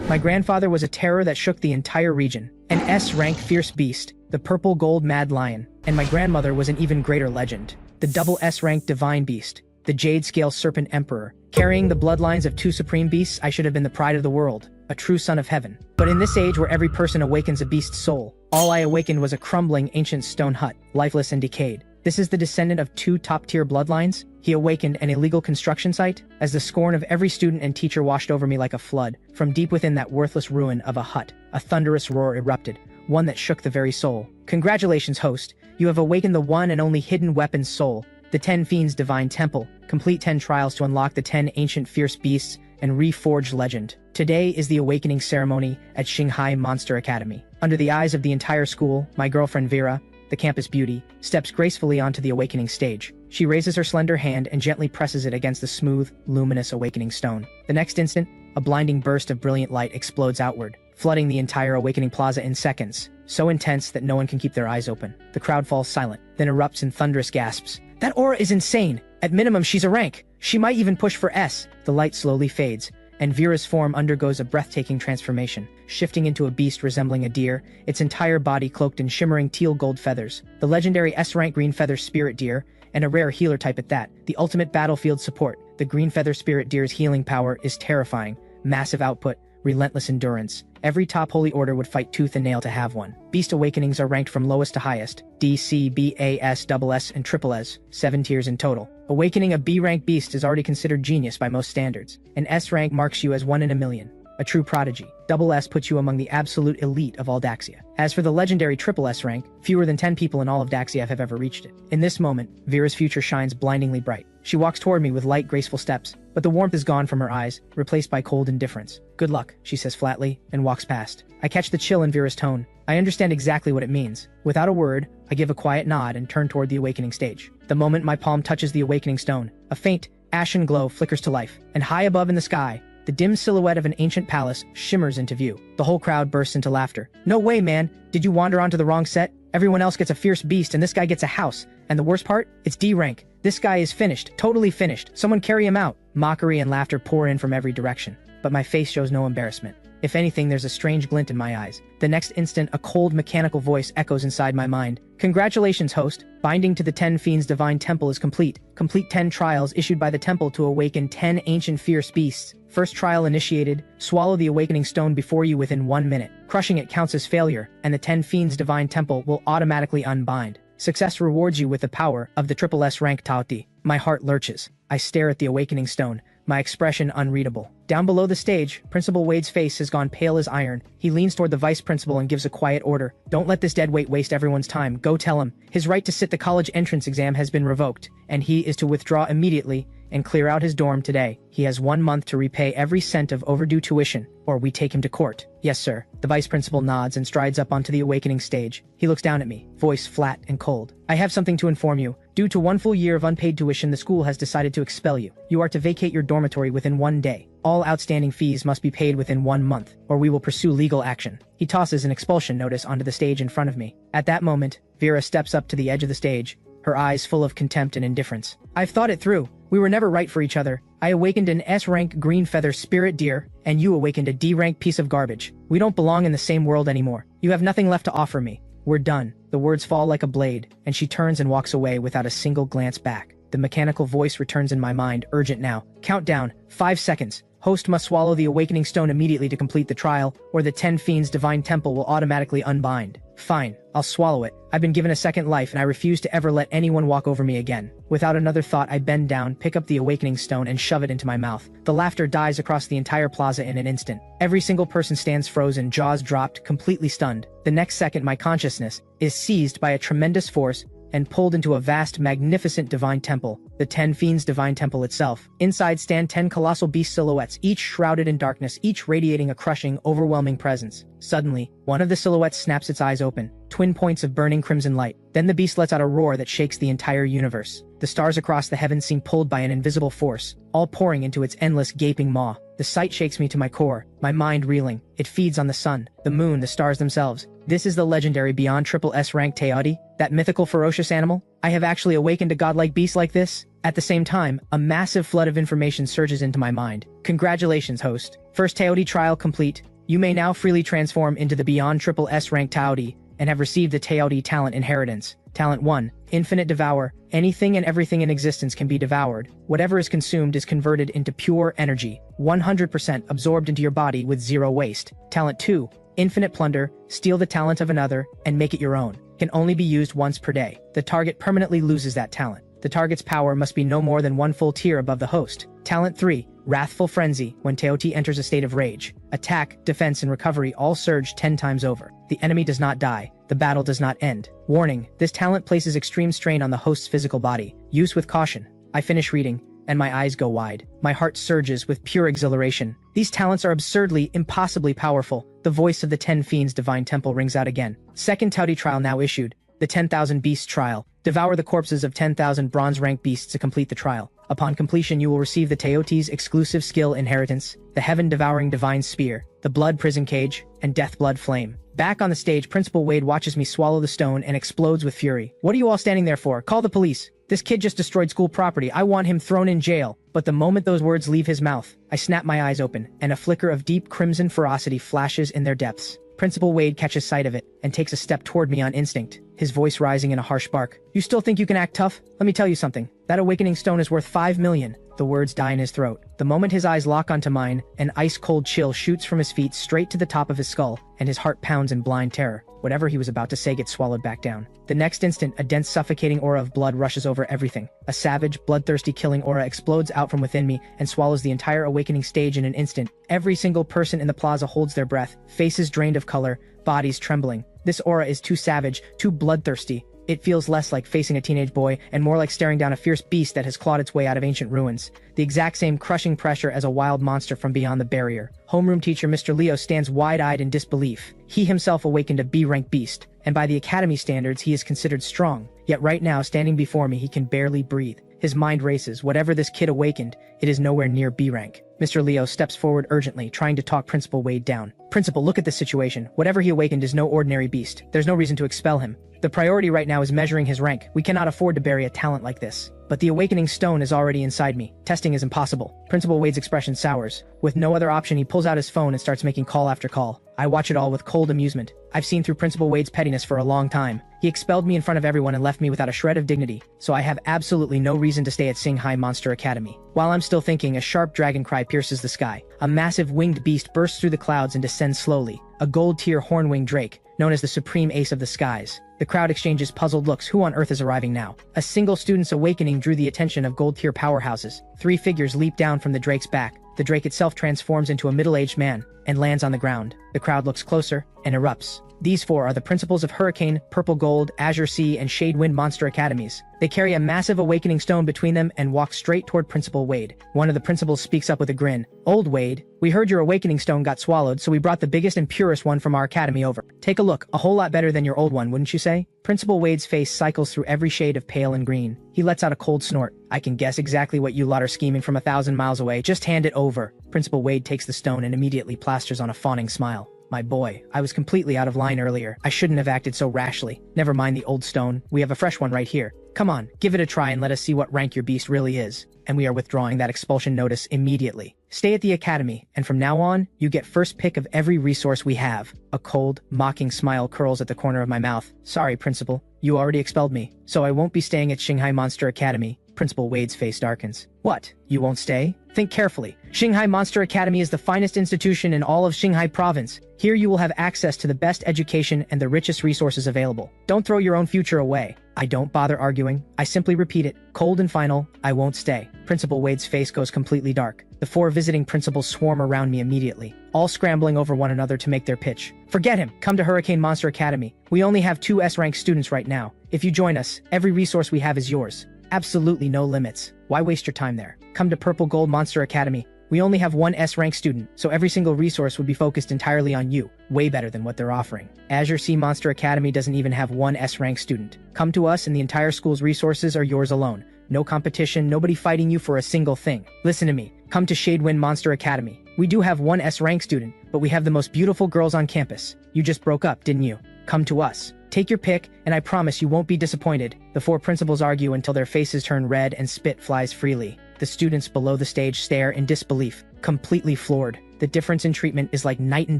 My grandfather was a terror that shook the entire region. An S-rank fierce beast, the purple gold mad lion. And my grandmother was an even greater legend. The double S-rank divine beast, the jade scale serpent emperor. Carrying the bloodlines of two supreme beasts, I should have been the pride of the world, a true son of heaven. But in this age where every person awakens a beast's soul, all I awakened was a crumbling ancient stone hut, lifeless and decayed. This is the descendant of two top-tier bloodlines? He awakened an illegal construction site? As the scorn of every student and teacher washed over me like a flood, from deep within that worthless ruin of a hut, a thunderous roar erupted, one that shook the very soul. Congratulations, host. You have awakened the one and only hidden weapon's soul, the Ten Fiends Divine Temple. Complete 10 trials to unlock the 10 ancient fierce beasts and reforge legend. Today is the awakening ceremony at Xinhai Monster Academy. Under the eyes of the entire school, my girlfriend Vera, the campus beauty, steps gracefully onto the awakening stage. She raises her slender hand and gently presses it against the smooth, luminous awakening stone. The next instant, a blinding burst of brilliant light explodes outward, flooding the entire awakening plaza in seconds, so intense that no one can keep their eyes open. The crowd falls silent, then erupts in thunderous gasps. That aura is insane! At minimum, she's a rank. She might even push for S. The light slowly fades, and Vera's form undergoes a breathtaking transformation, shifting into a beast resembling a deer, its entire body cloaked in shimmering teal gold feathers. The legendary S-rank green feather spirit deer, and a rare healer type at that, the ultimate battlefield support. The green feather spirit deer's healing power is terrifying. Massive output, relentless endurance. Every top holy order would fight tooth and nail to have one. Beast awakenings are ranked from lowest to highest, D, C, B, A, S, SS, and SSS, 7 tiers in total. Awakening a B-rank beast is already considered genius by most standards. An S-rank marks you as 1 in a million. A true prodigy. SS puts you among the absolute elite of all Daxia. As for the legendary SSS rank, fewer than 10 people in all of Daxia have ever reached it. In this moment, Vera's future shines blindingly bright. She walks toward me with light, graceful steps, but the warmth is gone from her eyes, replaced by cold indifference. Good luck, she says flatly, and walks past. I catch the chill in Vera's tone. I understand exactly what it means. Without a word, I give a quiet nod and turn toward the awakening stage. The moment my palm touches the awakening stone, a faint, ashen glow flickers to life, and high above in the sky, the dim silhouette of an ancient palace shimmers into view. The whole crowd bursts into laughter. No way, man! Did you wander onto the wrong set? Everyone else gets a fierce beast and this guy gets a house. And the worst part? It's D rank. This guy is finished. Totally finished. Someone carry him out. Mockery and laughter pour in from every direction. But my face shows no embarrassment. If anything, there's a strange glint in my eyes. The next instant, a cold, mechanical voice echoes inside my mind. Congratulations, host. Binding to the Ten Fiends Divine Temple is complete. Complete 10 trials issued by the temple to awaken 10 ancient fierce beasts. First trial initiated. Swallow the awakening stone before you within 1 minute. Crushing it counts as failure, and the Ten Fiends Divine Temple will automatically unbind. Success rewards you with the power of the SSS rank Taoti. My heart lurches. I stare at the awakening stone, my expression unreadable. Down below the stage, Principal Wade's face has gone pale as iron. He leans toward the vice principal and gives a quiet order. Don't let this deadweight waste everyone's time. Go tell him. His right to sit the college entrance exam has been revoked, and he is to withdraw immediately and clear out his dorm today. He has 1 month to repay every cent of overdue tuition, or we take him to court. Yes, sir. The vice principal nods and strides up onto the awakening stage. He looks down at me, voice flat and cold. I have something to inform you. Due to 1 full year of unpaid tuition, the school has decided to expel you. You are to vacate your dormitory within 1 day. All outstanding fees must be paid within 1 month, or we will pursue legal action. He tosses an expulsion notice onto the stage in front of me. At that moment, Vera steps up to the edge of the stage, her eyes full of contempt and indifference. I've thought it through. We were never right for each other. I awakened an S-rank green feather spirit deer, and you awakened a D-rank piece of garbage. We don't belong in the same world anymore. You have nothing left to offer me. We're done. The words fall like a blade, and she turns and walks away without a single glance back. The mechanical voice returns in my mind, urgent now. Countdown, 5 seconds. Host must swallow the awakening stone immediately to complete the trial, or the Ten Fiends Divine Temple will automatically unbind. Fine, I'll swallow it. I've been given a second life and I refuse to ever let anyone walk over me again. Without another thought, I bend down, pick up the awakening stone and shove it into my mouth. The laughter dies across the entire plaza in an instant. Every single person stands frozen, jaws dropped, completely stunned. The next second, my consciousness is seized by a tremendous force and pulled into a vast, magnificent divine temple, the Ten Fiends Divine Temple itself. Inside stand 10 colossal beast silhouettes, each shrouded in darkness, each radiating a crushing, overwhelming presence. Suddenly, one of the silhouettes snaps its eyes open, twin points of burning crimson light. Then the beast lets out a roar that shakes the entire universe. The stars across the heavens seem pulled by an invisible force, all pouring into its endless, gaping maw. The sight shakes me to my core, my mind reeling. It feeds on the sun, the moon, the stars themselves. This is the legendary beyond SSS rank Teodi, that mythical ferocious animal. I have actually awakened a godlike beast like this? At the same time, a massive flood of information surges into my mind. Congratulations, host. First Teodi trial complete. You may now freely transform into the beyond triple S rank Taodi and have received the Taodi talent inheritance. Talent 1. Infinite Devour. Anything and everything in existence can be devoured. Whatever is consumed is converted into pure energy, 100% absorbed into your body with zero waste. Talent 2. Infinite Plunder. Steal the talent of another and make it your own. Can only be used once per day. The target permanently loses that talent. The target's power must be no more than one full tier above the host. Talent 3. Wrathful Frenzy. When Teoti enters a state of rage, attack, defense, and recovery all surge 10 times over. The enemy does not die. The battle does not end. Warning, this talent places extreme strain on the host's physical body. Use with caution. I finish reading, and my eyes go wide. My heart surges with pure exhilaration. These talents are absurdly, impossibly powerful. The voice of the Ten Fiends Divine Temple rings out again. Second Taodi trial now issued. The 10,000 Beasts Trial. Devour the corpses of 10,000 bronze-rank beasts to complete the trial. Upon completion, you will receive the Teoti's exclusive skill inheritance, the Heaven-Devouring Divine Spear, the Blood Prison Cage, and Death Blood Flame. Back on the stage, Principal Wade watches me swallow the stone and explodes with fury. What are you all standing there for? Call the police. This kid just destroyed school property. I want him thrown in jail. But the moment those words leave his mouth, I snap my eyes open, and a flicker of deep crimson ferocity flashes in their depths. Principal Wade catches sight of it and takes a step toward me on instinct, his voice rising in a harsh bark. You still think you can act tough? Let me tell you something. That awakening stone is worth 5 million. The words die in his throat. The moment his eyes lock onto mine, an ice-cold chill shoots from his feet straight to the top of his skull, and his heart pounds in blind terror. Whatever he was about to say gets swallowed back down. The next instant, a dense, suffocating aura of blood rushes over everything. A savage, bloodthirsty killing aura explodes out from within me and swallows the entire awakening stage in an instant. Every single person in the plaza holds their breath, faces drained of color, bodies trembling. This aura is too savage, too bloodthirsty. It feels less like facing a teenage boy and more like staring down a fierce beast that has clawed its way out of ancient ruins. The exact same crushing pressure as a wild monster from beyond the barrier. Homeroom teacher Mr. Leo stands wide-eyed in disbelief. He himself awakened a B-rank beast, and by the academy standards he is considered strong. Yet right now, standing before me, he can barely breathe. His mind races. Whatever this kid awakened, it is nowhere near B-rank. Mr. Leo steps forward urgently, trying to talk Principal Wade down. Principal, look at this situation. Whatever he awakened is no ordinary beast. There's no reason to expel him. The priority right now is measuring his rank. We cannot afford to bury a talent like this. But the awakening stone is already inside me. Testing is impossible. Principal Wade's expression sours. With no other option, he pulls out his phone and starts making call after call. I watch it all with cold amusement. I've seen through Principal Wade's pettiness for a long time. He expelled me in front of everyone and left me without a shred of dignity, so I have absolutely no reason to stay at Xinhai Monster Academy. While I'm still thinking, a sharp dragon cry pierces the sky. A massive winged beast bursts through the clouds and descends slowly. A gold-tier horn-winged drake, known as the supreme ace of the skies. The crowd exchanges puzzled looks. Who on earth is arriving now? A single student's awakening drew the attention of gold-tier powerhouses. 3 figures leap down from the drake's back. The drake itself transforms into a middle-aged man and lands on the ground. The crowd looks closer and erupts. These 4 are the principals of Hurricane, Purple Gold, Azure Sea, and Shadewind Monster Academies. They carry a massive awakening stone between them and walk straight toward Principal Wade. One of the principals speaks up with a grin. Old Wade, we heard your awakening stone got swallowed, so we brought the biggest and purest one from our academy over. Take a look, a whole lot better than your old one, wouldn't you say? Principal Wade's face cycles through every shade of pale and green. He lets out a cold snort. I can guess exactly what you lot are scheming from 1,000 miles away. Just hand it over. Principal Wade takes the stone and immediately plasters on a fawning smile. My boy, I was completely out of line earlier. I shouldn't have acted so rashly. Never mind the old stone. We have a fresh one right here. Come on, give it a try and let us see what rank your beast really is. And we are withdrawing that expulsion notice immediately. Stay at the academy, and from now on, you get first pick of every resource we have. A cold, mocking smile curls at the corner of my mouth. Sorry, Principal. You already expelled me, so I won't be staying at Xinhai Monster Academy. Principal Wade's face darkens. What? You won't stay? Think carefully. Xinhai Monster Academy is the finest institution in all of Xinhai Province. Here you will have access to the best education and the richest resources available. Don't throw your own future away. I don't bother arguing. I simply repeat it. Cold and final, I won't stay. Principal Wade's face goes completely dark. The 4 visiting principals swarm around me immediately, all scrambling over one another to make their pitch. Forget him. Come to Hurricane Monster Academy. We only have 2 S-rank students right now. If you join us, every resource we have is yours. Absolutely no limits. Why waste your time there? Come to Purple Gold Monster Academy. We only have 1 S-rank student, so every single resource would be focused entirely on you. Way better than what they're offering. Azure Sea Monster Academy doesn't even have 1 S-rank student. Come to us and the entire school's resources are yours alone. No competition, nobody fighting you for a single thing. Listen to me. Come to Shadewind Monster Academy. We do have 1 S-rank student, but we have the most beautiful girls on campus. You just broke up, didn't you? Come to us. Take your pick, and I promise you won't be disappointed. The 4 principals argue until their faces turn red and spit flies freely. The students below the stage stare in disbelief, completely floored. The difference in treatment is like night and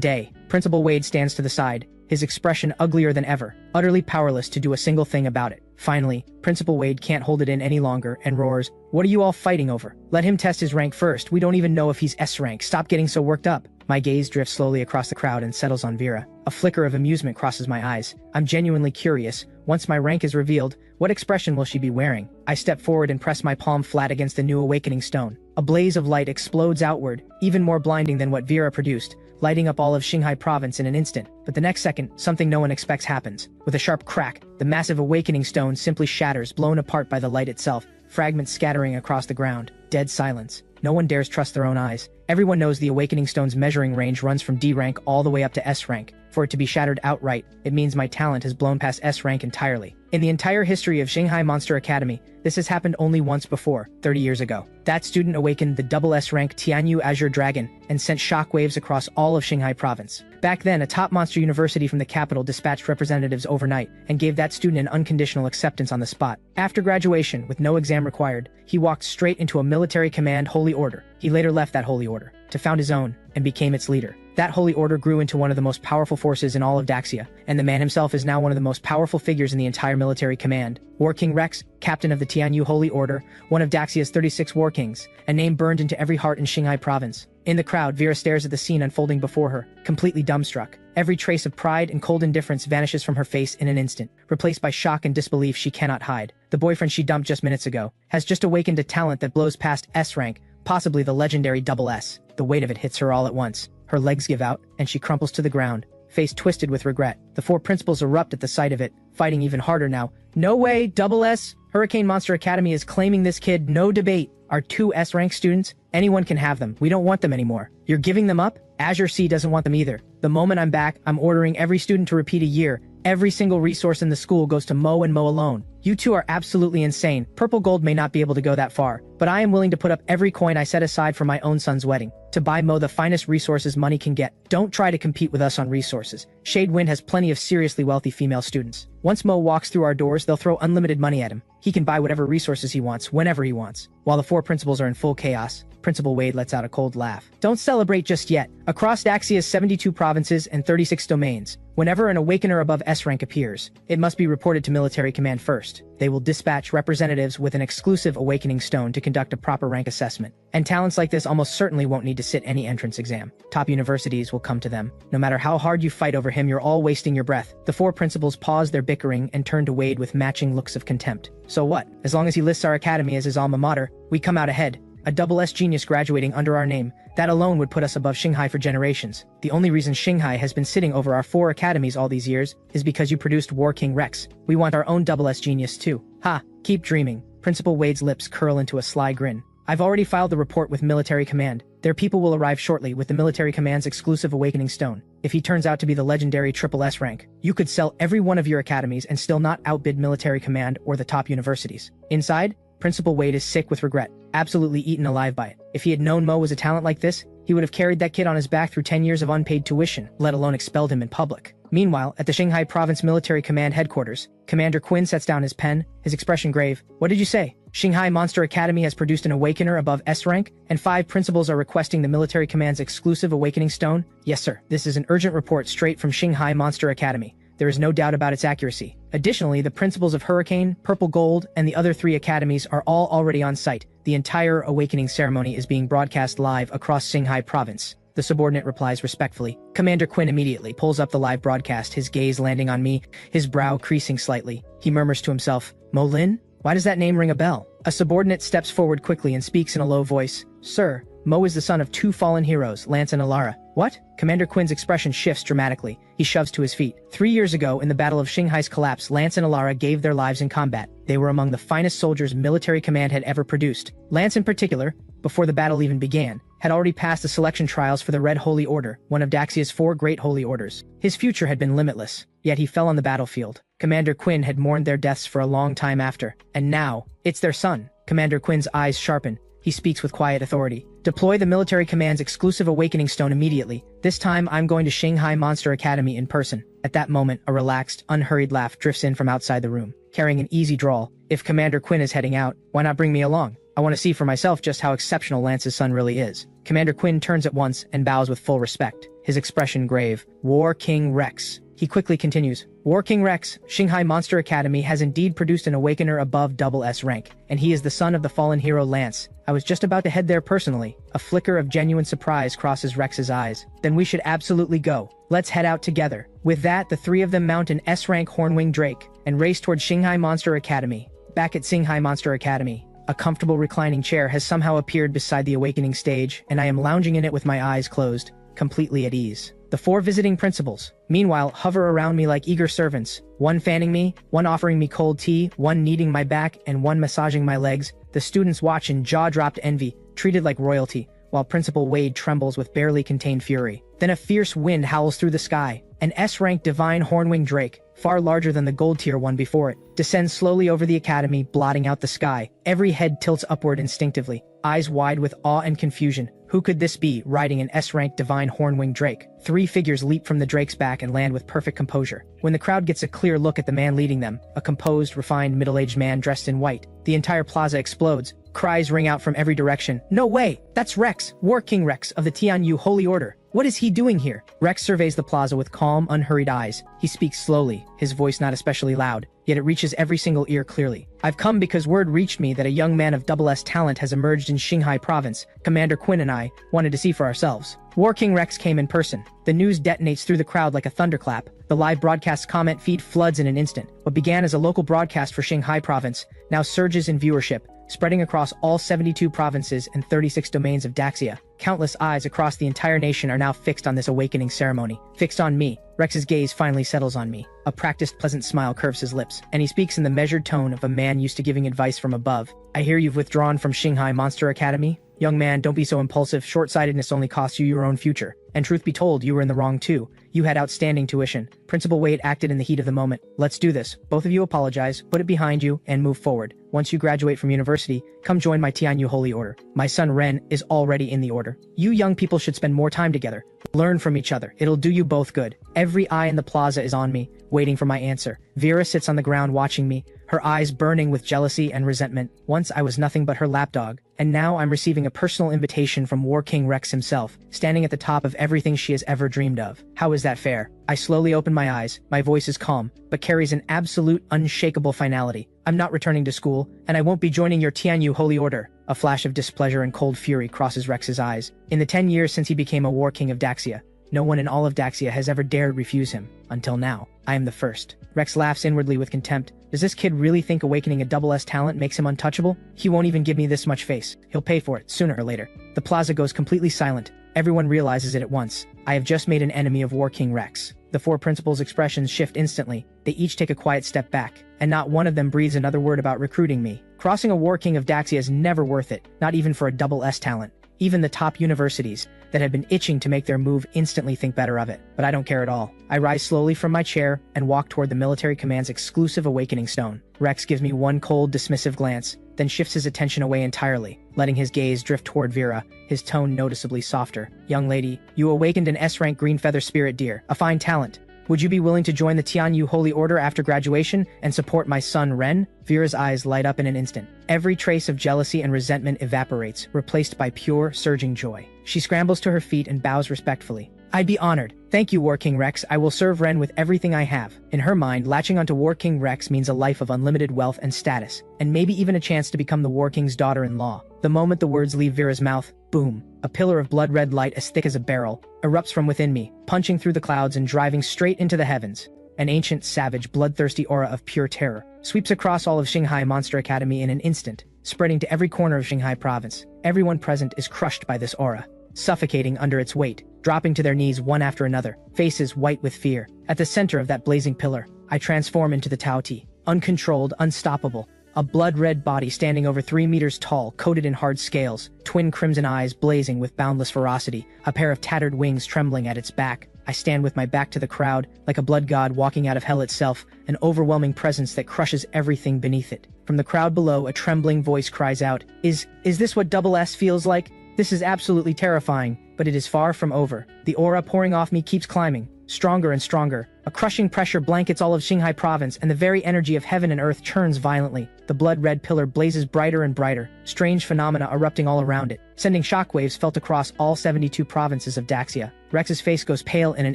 day. Principal Wade stands to the side, his expression uglier than ever, utterly powerless to do a single thing about it. Finally, Principal Wade can't hold it in any longer and roars, "What are you all fighting over? Let him test his rank first. We don't even know if he's S rank. Stop getting so worked up." My gaze drifts slowly across the crowd and settles on Vera. A flicker of amusement crosses my eyes. I'm genuinely curious. Once my rank is revealed, what expression will she be wearing? I step forward and press my palm flat against the new awakening stone. A blaze of light explodes outward, even more blinding than what Vera produced, lighting up all of Xinhai province in an instant. But the next second, something no one expects happens. With a sharp crack, the massive awakening stone simply shatters, blown apart by the light itself, fragments scattering across the ground. Dead silence. No one dares trust their own eyes. Everyone knows the awakening stone's measuring range runs from D rank all the way up to S rank. For it to be shattered outright, it means my talent has blown past S rank entirely. In the entire history of Xinhai Monster Academy, this has happened only once before, 30 years ago. That student awakened the double S rank Tianyu Azure Dragon and sent shockwaves across all of Xinhai province. Back then, a top monster university from the capital dispatched representatives overnight and gave that student an unconditional acceptance on the spot. After graduation, with no exam required, he walked straight into a military command holy order. He later left that holy order to found his own and became its leader. That holy order grew into one of the most powerful forces in all of Daxia, and the man himself is now one of the most powerful figures in the entire military command. War King Rex, captain of the Tianyu Holy Order, one of Daxia's 36 war kings, a name burned into every heart in Xinhai province. In the crowd, Vera stares at the scene unfolding before her, completely dumbstruck. Every trace of pride and cold indifference vanishes from her face in an instant, replaced by shock and disbelief she cannot hide. The boyfriend she dumped just minutes ago has just awakened a talent that blows past S rank, possibly the legendary double S. The weight of it hits her all at once. Her legs give out, and she crumples to the ground, face twisted with regret. The four principals erupt at the sight of it, fighting even harder now. "No way, double S! Hurricane Monster Academy is claiming this kid, no debate. Our two S-rank students, anyone can have them. We don't want them anymore. You're giving them up? Azure C doesn't want them either. The moment I'm back, I'm ordering every student to repeat a year. Every single resource in the school goes to Mo and Mo alone. You two are absolutely insane. Purple Gold may not be able to go that far, but I am willing to put up every coin I set aside for my own son's wedding to buy Mo the finest resources money can get. Don't try to compete with us on resources. Shadewind has plenty of seriously wealthy female students. Once Mo walks through our doors, they'll throw unlimited money at him. He can buy whatever resources he wants, whenever he wants." While the four principals are in full chaos, Principal Wade lets out a cold laugh. "Don't celebrate just yet. Across Daxia's 72 provinces and 36 domains, whenever an awakener above S rank appears, it must be reported to military command first. They will dispatch representatives with an exclusive awakening stone to conduct a proper rank assessment. And talents like this almost certainly won't need to sit any entrance exam. Top universities will come to them. No matter how hard you fight over him, you're all wasting your breath." The four principals pause their bickering and turn to Wade with matching looks of contempt. "So what? As long as he lists our academy as his alma mater, we come out ahead. A double S genius graduating under our name, that alone would put us above Xinhai for generations. The only reason Xinhai has been sitting over our four academies all these years is because you produced War King Rex. We want our own double S genius too. Ha, keep dreaming." Principal Wade's lips curl into a sly grin. "I've already filed the report with military command. Their people will arrive shortly with the military command's exclusive awakening stone. If he turns out to be the legendary triple S rank, you could sell every one of your academies and still not outbid military command or the top universities." Inside, Principal Wade is sick with regret, absolutely eaten alive by it. If he had known Mo was a talent like this, he would have carried that kid on his back through 10 years of unpaid tuition, let alone expelled him in public. Meanwhile, at the Xinhai Province Military Command headquarters, Commander Quinn sets down his pen, his expression grave. "What did you say? Xinhai Monster Academy has produced an awakener above S rank, and 5 principals are requesting the military command's exclusive awakening stone?" "Yes, sir. This is an urgent report straight from Xinhai Monster Academy. There is no doubt about its accuracy. Additionally, the principals of Hurricane, Purple Gold, and the other 3 academies are all already on site. The entire awakening ceremony is being broadcast live across Xinhai province." The subordinate replies respectfully. Commander Quinn immediately pulls up the live broadcast, his gaze landing on me, his brow creasing slightly. He murmurs to himself, "Mo Lin? Why does that name ring a bell?" A subordinate steps forward quickly and speaks in a low voice. "Sir, Mo is the son of 2 fallen heroes, Lance and Alara." "What?" Commander Quinn's expression shifts dramatically. He shoves to his feet. 3 years ago, in the Battle of Xinghai's collapse, Lance and Alara gave their lives in combat. They were among the finest soldiers military command had ever produced. Lance in particular, before the battle even began, had already passed the selection trials for the Red Holy Order, one of Daxia's 4 great holy orders. His future had been limitless, yet he fell on the battlefield. Commander Quinn had mourned their deaths for a long time after, and now, it's their son. Commander Quinn's eyes sharpen. He speaks with quiet authority. "Deploy the military command's exclusive awakening stone immediately. This time I'm going to Xinhai Monster Academy in person." At that moment, a relaxed, unhurried laugh drifts in from outside the room, carrying an easy drawl. "If Commander Quinn is heading out, why not bring me along? I want to see for myself just how exceptional Lance's son really is." Commander Quinn turns at once and bows with full respect, his expression grave. War King Rex. He quickly continues, War King Rex, Xinhai Monster Academy has indeed produced an awakener above SS rank, and he is the son of the fallen hero Lance. I was just about to head there personally. A flicker of genuine surprise crosses Rex's eyes. Then we should absolutely go. Let's head out together. With that, the three of them mount an S-rank Hornwing Drake and race toward Xinhai Monster Academy. Back at Xinhai Monster Academy, a comfortable reclining chair has somehow appeared beside the awakening stage, and I am lounging in it with my eyes closed, completely at ease. The four visiting principals, meanwhile, hover around me like eager servants, one fanning me, one offering me cold tea, one kneading my back, and one massaging my legs. The students watch in jaw-dropped envy, treated like royalty, while Principal Wade trembles with barely contained fury. Then a fierce wind howls through the sky. An S-rank divine Hornwing Drake, far larger than the gold-tier one before it, descends slowly over the academy, blotting out the sky. Every head tilts upward instinctively, eyes wide with awe and confusion. Who could this be, riding an S-rank divine Hornwing Drake? Three figures leap from the Drake's back and land with perfect composure. When the crowd gets a clear look at the man leading them, a composed, refined, middle-aged man dressed in white, the entire plaza explodes. Cries ring out from every direction. No way! That's Rex, War King Rex of the Tianyu Holy Order. What is he doing here? Rex surveys the plaza with calm, unhurried eyes. He speaks slowly, his voice not especially loud, yet it reaches every single ear clearly. I've come because word reached me that a young man of SS talent has emerged in Xinhai province. Commander Quinn and I wanted to see for ourselves. War King Rex came in person. The news detonates through the crowd like a thunderclap. The live broadcast comment feed floods in an instant. What began as a local broadcast for Xinhai province now surges in viewership, spreading across all 72 provinces and 36 domains of Daxia. Countless eyes across the entire nation are now fixed on this awakening ceremony. Fixed on me. Rex's gaze finally settles on me. A practiced pleasant smile curves his lips, and he speaks in the measured tone of a man used to giving advice from above. I hear you've withdrawn from Xinhai Monster Academy? Young man, don't be so impulsive. Short-sightedness only costs you your own future. And truth be told, you were in the wrong too. You had outstanding tuition. Principal Wade acted in the heat of the moment. Let's do this. Both of you apologize, put it behind you, and move forward. Once you graduate from university, come join my Tianyu Holy Order. My son Ren is already in the order. You young people should spend more time together. Learn from each other. It'll do you both good. Every eye in the plaza is on me, waiting for my answer. Vera sits on the ground watching me, her eyes burning with jealousy and resentment. Once I was nothing but her lapdog, and now I'm receiving a personal invitation from War King Rex himself, standing at the top of everything she has ever dreamed of. How is that fair? I slowly open my eyes. My voice is calm, but carries an absolute, unshakable finality. I'm not returning to school, and I won't be joining your Tianyu Holy Order. A flash of displeasure and cold fury crosses Rex's eyes. In the 10 years since he became a War King of Daxia, no one in all of Daxia has ever dared refuse him. Until now, I am the first. Rex laughs inwardly with contempt. Does this kid really think awakening a SS talent makes him untouchable? He won't even give me this much face. He'll pay for it, sooner or later. The plaza goes completely silent. Everyone realizes it at once. I have just made an enemy of War King Rex. The four principals' expressions shift instantly. They each take a quiet step back, and not one of them breathes another word about recruiting me. Crossing a War King of Daxia is never worth it, not even for a SS talent. Even the top universities that had been itching to make their move instantly think better of it. But I don't care at all. I rise slowly from my chair and walk toward the military command's exclusive awakening stone. Rex gives me one cold, dismissive glance, then shifts his attention away entirely, letting his gaze drift toward Vera, his tone noticeably softer. Young lady, you awakened an S-rank green feather spirit deer, a fine talent. Would you be willing to join the Tianyu Holy Order after graduation and support my son Ren? Vera's eyes light up in an instant. Every trace of jealousy and resentment evaporates, replaced by pure, surging joy. She scrambles to her feet and bows respectfully. I'd be honored. Thank you, War King Rex. I will serve Ren with everything I have. In her mind, latching onto War King Rex means a life of unlimited wealth and status, and maybe even a chance to become the War King's daughter-in-law. The moment the words leave Vera's mouth, boom, a pillar of blood-red light as thick as a barrel erupts from within me, punching through the clouds and driving straight into the heavens. An ancient, savage, bloodthirsty aura of pure terror sweeps across all of Xinhai Monster Academy in an instant, spreading to every corner of Xinhai province. Everyone present is crushed by this aura, suffocating under its weight, dropping to their knees one after another, faces white with fear. At the center of that blazing pillar, I transform into the Tao Ti, uncontrolled, unstoppable, a blood-red body standing over 3 meters tall, coated in hard scales, twin crimson eyes blazing with boundless ferocity, a pair of tattered wings trembling at its back. I stand with my back to the crowd, like a blood god walking out of hell itself, an overwhelming presence that crushes everything beneath it. From the crowd below, a trembling voice cries out, Is this what SS feels like? This is absolutely terrifying, but it is far from over. The aura pouring off me keeps climbing. stronger and stronger. A crushing pressure blankets all of Xinhai province, and the very energy of heaven and earth churns violently. The blood-red pillar blazes brighter and brighter, strange phenomena erupting all around it, sending shockwaves felt across all 72 provinces of Daxia. Rex's face goes pale in an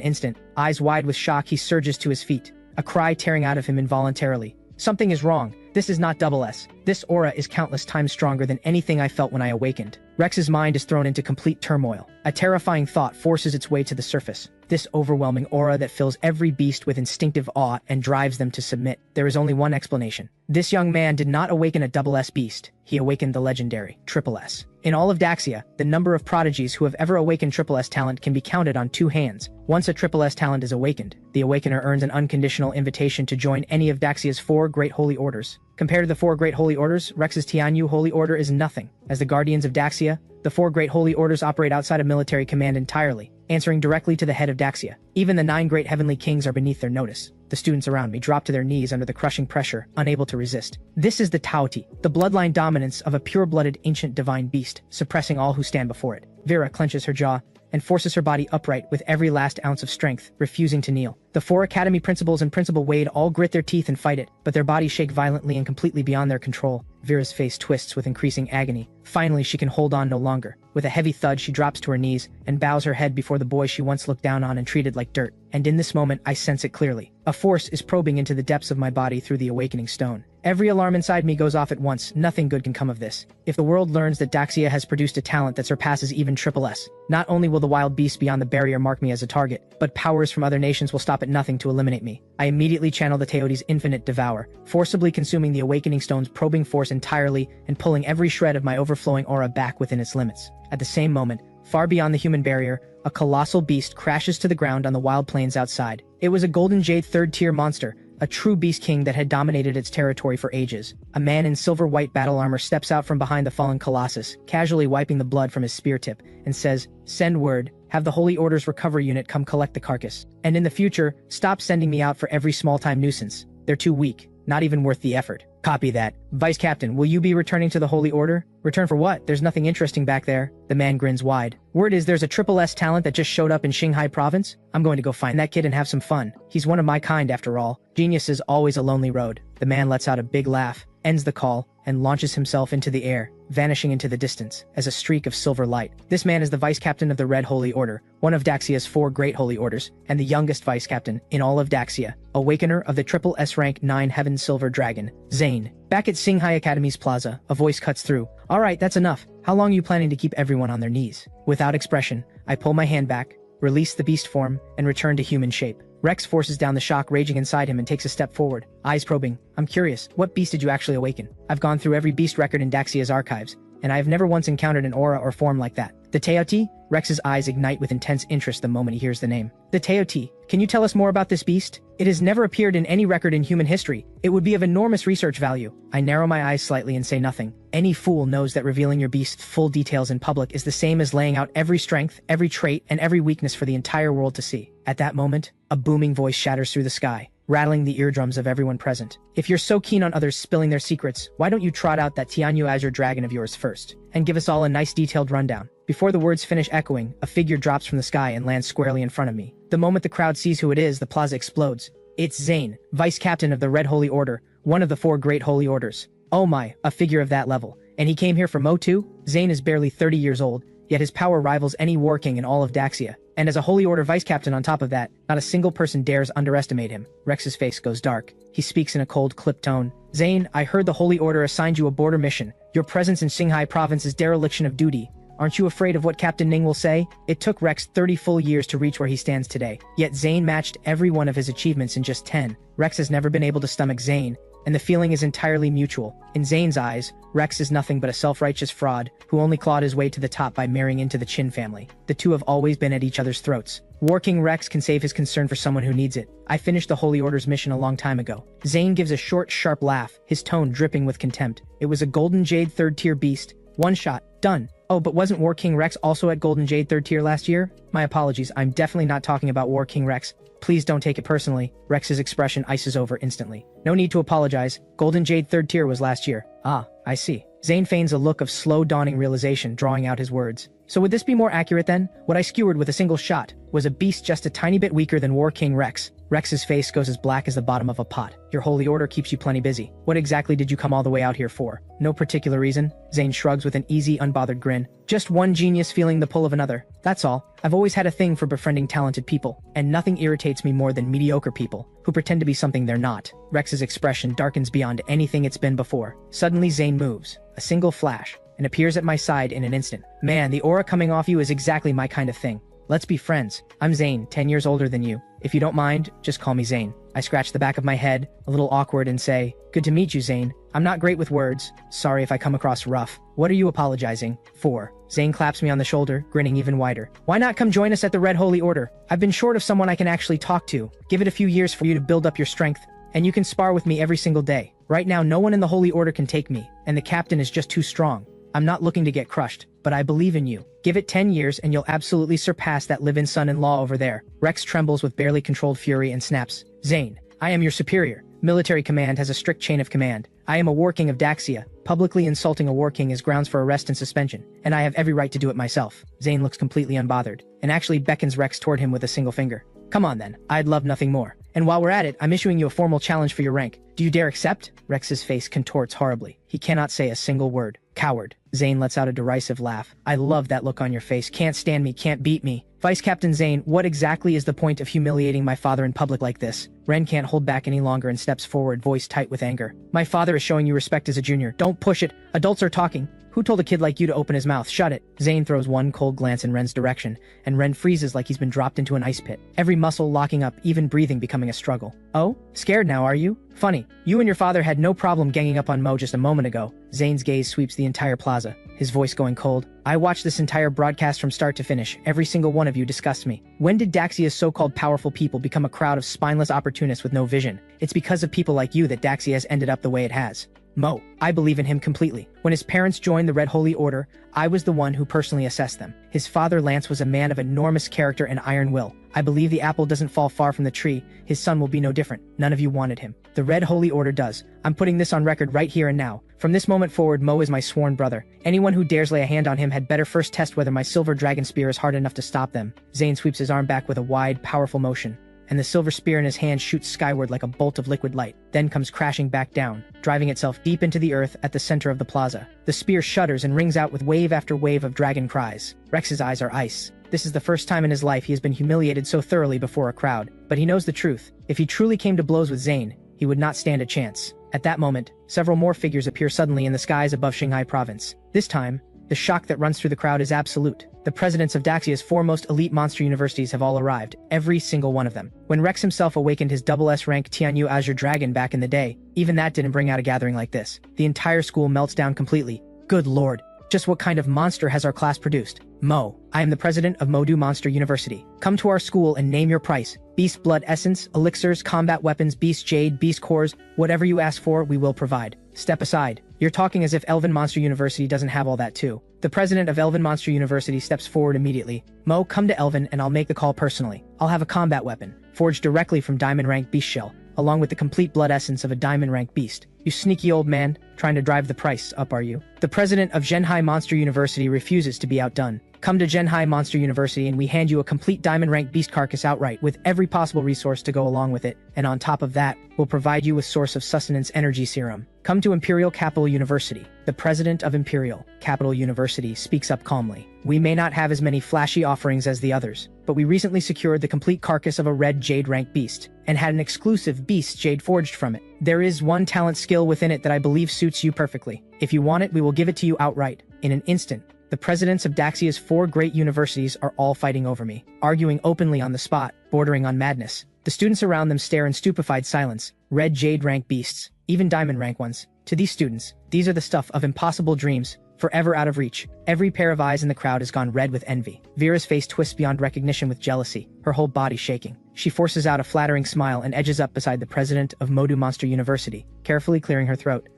instant. Eyes wide with shock, he surges to his feet, a cry tearing out of him involuntarily. Something is wrong. This is not double S. This aura is countless times stronger than anything I felt when I awakened. Rex's mind is thrown into complete turmoil. A terrifying thought forces its way to the surface. This overwhelming aura that fills every beast with instinctive awe and drives them to submit. There is only one explanation. This young man did not awaken a double S beast. He awakened the legendary triple S. In all of Daxia, the number of prodigies who have ever awakened triple S talent can be counted on 2 hands. Once a triple S talent is awakened, the awakener earns an unconditional invitation to join any of Daxia's 4 great holy orders. Compared to the 4 great holy orders, Rex's Tianyu holy order is nothing. As the guardians of Daxia, the 4 great holy orders operate outside of military command entirely, answering directly to the head of Daxia. Even the 9 great heavenly kings are beneath their notice. The students around me drop to their knees under the crushing pressure, unable to resist. This is the Taoti, the bloodline dominance of a pure-blooded ancient divine beast, suppressing all who stand before it. Vera clenches her jaw and forces her body upright with every last ounce of strength, refusing to kneel. The 4 academy principals and Principal Wade all grit their teeth and fight it, but their bodies shake violently and completely beyond their control. Vera's face twists with increasing agony. Finally, she can hold on no longer. With a heavy thud, she drops to her knees and bows her head before the boy she once looked down on and treated like dirt. And in this moment, I sense it clearly. A force is probing into the depths of my body through the awakening stone. Every alarm inside me goes off at once. Nothing good can come of this. If the world learns that Daxia has produced a talent that surpasses even triple S, not only will the wild beasts beyond the barrier mark me as a target, but powers from other nations will stop at nothing to eliminate me. I immediately channel the Teoti's infinite devour, forcibly consuming the awakening stone's probing force entirely and pulling every shred of my overflowing aura back within its limits. At the same moment, far beyond the human barrier, a colossal beast crashes to the ground on the wild plains outside. It was a golden jade 3rd-tier monster, a true beast king that had dominated its territory for ages. A man in silver-white battle armor steps out from behind the fallen colossus, casually wiping the blood from his spear tip, and says, "Send word, have the Holy Order's recovery unit come collect the carcass. And in the future, stop sending me out for every small-time nuisance. They're too weak, not even worth the effort." Copy that. Vice Captain, will you be returning to the Holy Order? Return for what? There's nothing interesting back there. The man grins wide. Word is there's a triple S talent that just showed up in Xinhai province. I'm going to go find that kid and have some fun. He's one of my kind after all. Genius is always a lonely road. The man lets out a big laugh, ends the call, and launches himself into the air, vanishing into the distance as a streak of silver light. This man is the Vice Captain of the Red Holy Order, one of Daxia's 4 great holy orders, and the youngest Vice Captain in all of Daxia, awakener of the triple S rank 9 Heaven Silver Dragon, Zane. Back at Xinhai Academy's plaza, a voice cuts through. "Alright, that's enough. How long are you planning to keep everyone on their knees?" Without expression, I pull my hand back, release the beast form, and return to human shape. Rex forces down the shock raging inside him and takes a step forward, eyes probing. "I'm curious, what beast did you actually awaken?" I've gone through every beast record in Daxia's archives, and I have never once encountered an aura or form like that. The Teoti? Rex's eyes ignite with intense interest the moment he hears the name. The Teoti. Can you tell us more about this beast? It has never appeared in any record in human history. It would be of enormous research value. I narrow my eyes slightly and say nothing. Any fool knows that revealing your beast's full details in public is the same as laying out every strength, every trait, and every weakness for the entire world to see. At that moment, a booming voice shatters through the sky, rattling the eardrums of everyone present. "If you're so keen on others spilling their secrets, why don't you trot out that Tianyu Azure dragon of yours first, and give us all a nice detailed rundown?" Before the words finish echoing, a figure drops from the sky and lands squarely in front of me. The moment the crowd sees who it is, the plaza explodes. It's Zane, Vice Captain of the Red Holy Order, one of the 4 great holy orders. Oh my, a figure of that level. And he came here for Mo too? Zane is barely 30 years old, yet his power rivals any war king in all of Daxia. And as a Holy Order Vice Captain on top of that, not a single person dares underestimate him. Rex's face goes dark. He speaks in a cold, clipped tone. "Zane, I heard the Holy Order assigned you a border mission. Your presence in Xinhai province is dereliction of duty. Aren't you afraid of what Captain Ning will say?" It took Rex 30 full years to reach where he stands today, yet Zane matched every one of his achievements in just 10. Rex has never been able to stomach Zane, and the feeling is entirely mutual. In Zane's eyes, Rex is nothing but a self-righteous fraud who only clawed his way to the top by marrying into the Qin family. The two have always been at each other's throats. War King Rex can save his concern for someone who needs it. I finished the Holy Order's mission a long time ago. Zane gives a short, sharp laugh, his tone dripping with contempt. It was a golden jade 3rd-tier beast. One shot. Done. Oh, but wasn't War King Rex also at Golden Jade 3rd tier last year? My apologies, I'm definitely not talking about War King Rex. Please don't take it personally. Rex's expression ices over instantly. No need to apologize. Golden Jade 3rd tier was last year. Ah, I see. Zane feigns a look of slow dawning realization, drawing out his words. So would this be more accurate then? What I skewered with a single shot was a beast just a tiny bit weaker than War King Rex. Rex's face goes as black as the bottom of a pot. Your holy order keeps you plenty busy. What exactly did you come all the way out here for? No particular reason. Zane shrugs with an easy, unbothered grin. Just one genius feeling the pull of another. That's all. I've always had a thing for befriending talented people, and nothing irritates me more than mediocre people who pretend to be something they're not. Rex's expression darkens beyond anything it's been before. Suddenly Zane moves. A single flash, and appears at my side in an instant. Man, the aura coming off you is exactly my kind of thing. Let's be friends. I'm Zane, 10 years older than you. If you don't mind, just call me Zane. I scratch the back of my head, a little awkward, and say, good to meet you, Zane. I'm not great with words. Sorry if I come across rough. What are you apologizing for? Zane claps me on the shoulder, grinning even wider. Why not come join us at the Red Holy Order? I've been short of someone I can actually talk to. Give it a few years for you to build up your strength, and you can spar with me every single day. Right now, no one in the Holy Order can take me, and the captain is just too strong. I'm not looking to get crushed, but I believe in you. Give it 10 years and you'll absolutely surpass that live-in son-in-law over there. Rex trembles with barely controlled fury and snaps. Zane, I am your superior. Military command has a strict chain of command. I am a War King of Daxia. Publicly insulting a War King is grounds for arrest and suspension, and I have every right to do it myself. Zane looks completely unbothered, and actually beckons Rex toward him with a single finger. Come on then, I'd love nothing more. And while we're at it, I'm issuing you a formal challenge for your rank. Do you dare accept? Rex's face contorts horribly. He cannot say a single word. Coward. Zane lets out a derisive laugh. I love that look on your face. Can't stand me, can't beat me. Vice Captain Zane, what exactly is the point of humiliating my father in public like this? Ren can't hold back any longer and steps forward, voice tight with anger. My father is showing you respect as a junior. Don't push it. Adults are talking. Who told a kid like you to open his mouth? Shut it. Zane throws one cold glance in Ren's direction, and Ren freezes like he's been dropped into an ice pit. Every muscle locking up, even breathing becoming a struggle. Oh? Scared now, are you? Funny. You and your father had no problem ganging up on Mo just a moment ago. Zane's gaze sweeps the entire plaza, his voice going cold. I watched this entire broadcast from start to finish. Every single one of you disgust me. When did Daxia's so-called powerful people become a crowd of spineless opportunists with no vision? It's because of people like you that Daxia has ended up the way it has. Mo, I believe in him completely. When his parents joined the Red Holy Order, I was the one who personally assessed them. His father Lance was a man of enormous character and iron will. I believe the apple doesn't fall far from the tree. His son will be no different. None of you wanted him. The Red Holy Order does. I'm putting this on record right here and now. From this moment forward, Mo is my sworn brother. Anyone who dares lay a hand on him had better first test whether my silver dragon spear is hard enough to stop them. Zane sweeps his arm back with a wide, powerful motion, and the silver spear in his hand shoots skyward like a bolt of liquid light, then comes crashing back down, driving itself deep into the earth at the center of the plaza. The spear shudders and rings out with wave after wave of dragon cries. Rex's eyes are ice. This is the first time in his life he has been humiliated so thoroughly before a crowd. But he knows the truth. If he truly came to blows with Zane, he would not stand a chance. At that moment, several more figures appear suddenly in the skies above Xinhai province. This time, the shock that runs through the crowd is absolute. The presidents of Daxia's foremost elite monster universities have all arrived, every single one of them. When Rex himself awakened his double S rank Tianyu Azure Dragon back in the day, even that didn't bring out a gathering like this. The entire school melts down completely. Good lord, just what kind of monster has our class produced? Mo, I am the president of Modu Monster University. Come to our school and name your price. Beast blood essence, elixirs, combat weapons, beast jade, beast cores, whatever you ask for, we will provide. Step aside. You're talking as if Elven Monster University doesn't have all that too. The president of Elven Monster University steps forward immediately. Mo, come to Elven and I'll make the call personally. I'll have a combat weapon, forged directly from Diamond Rank Beast Shell, along with the complete blood essence of a Diamond Rank Beast. You sneaky old man, trying to drive the price up, are you? The president of Xinhai Monster University refuses to be outdone. Come to Xinhai Monster University and we hand you a complete Diamond Rank Beast carcass outright with every possible resource to go along with it, and on top of that, we'll provide you with source of sustenance energy serum. Come to Imperial Capital University. The president of Imperial Capital University speaks up calmly. We may not have as many flashy offerings as the others, but we recently secured the complete carcass of a red jade rank beast, and had an exclusive beast jade forged from it. There is one talent skill within it that I believe suits you perfectly. If you want it, we will give it to you outright, in an instant. The presidents of Daxia's 4 great universities are all fighting over me, arguing openly on the spot, bordering on madness. The students around them stare in stupefied silence. Red jade rank beasts, even diamond rank ones. To these students, these are the stuff of impossible dreams, forever out of reach. Every pair of eyes in the crowd has gone red with envy. Vera's face twists beyond recognition with jealousy, her whole body shaking. She forces out a flattering smile and edges up beside the president of Modu Monster University, carefully clearing her throat.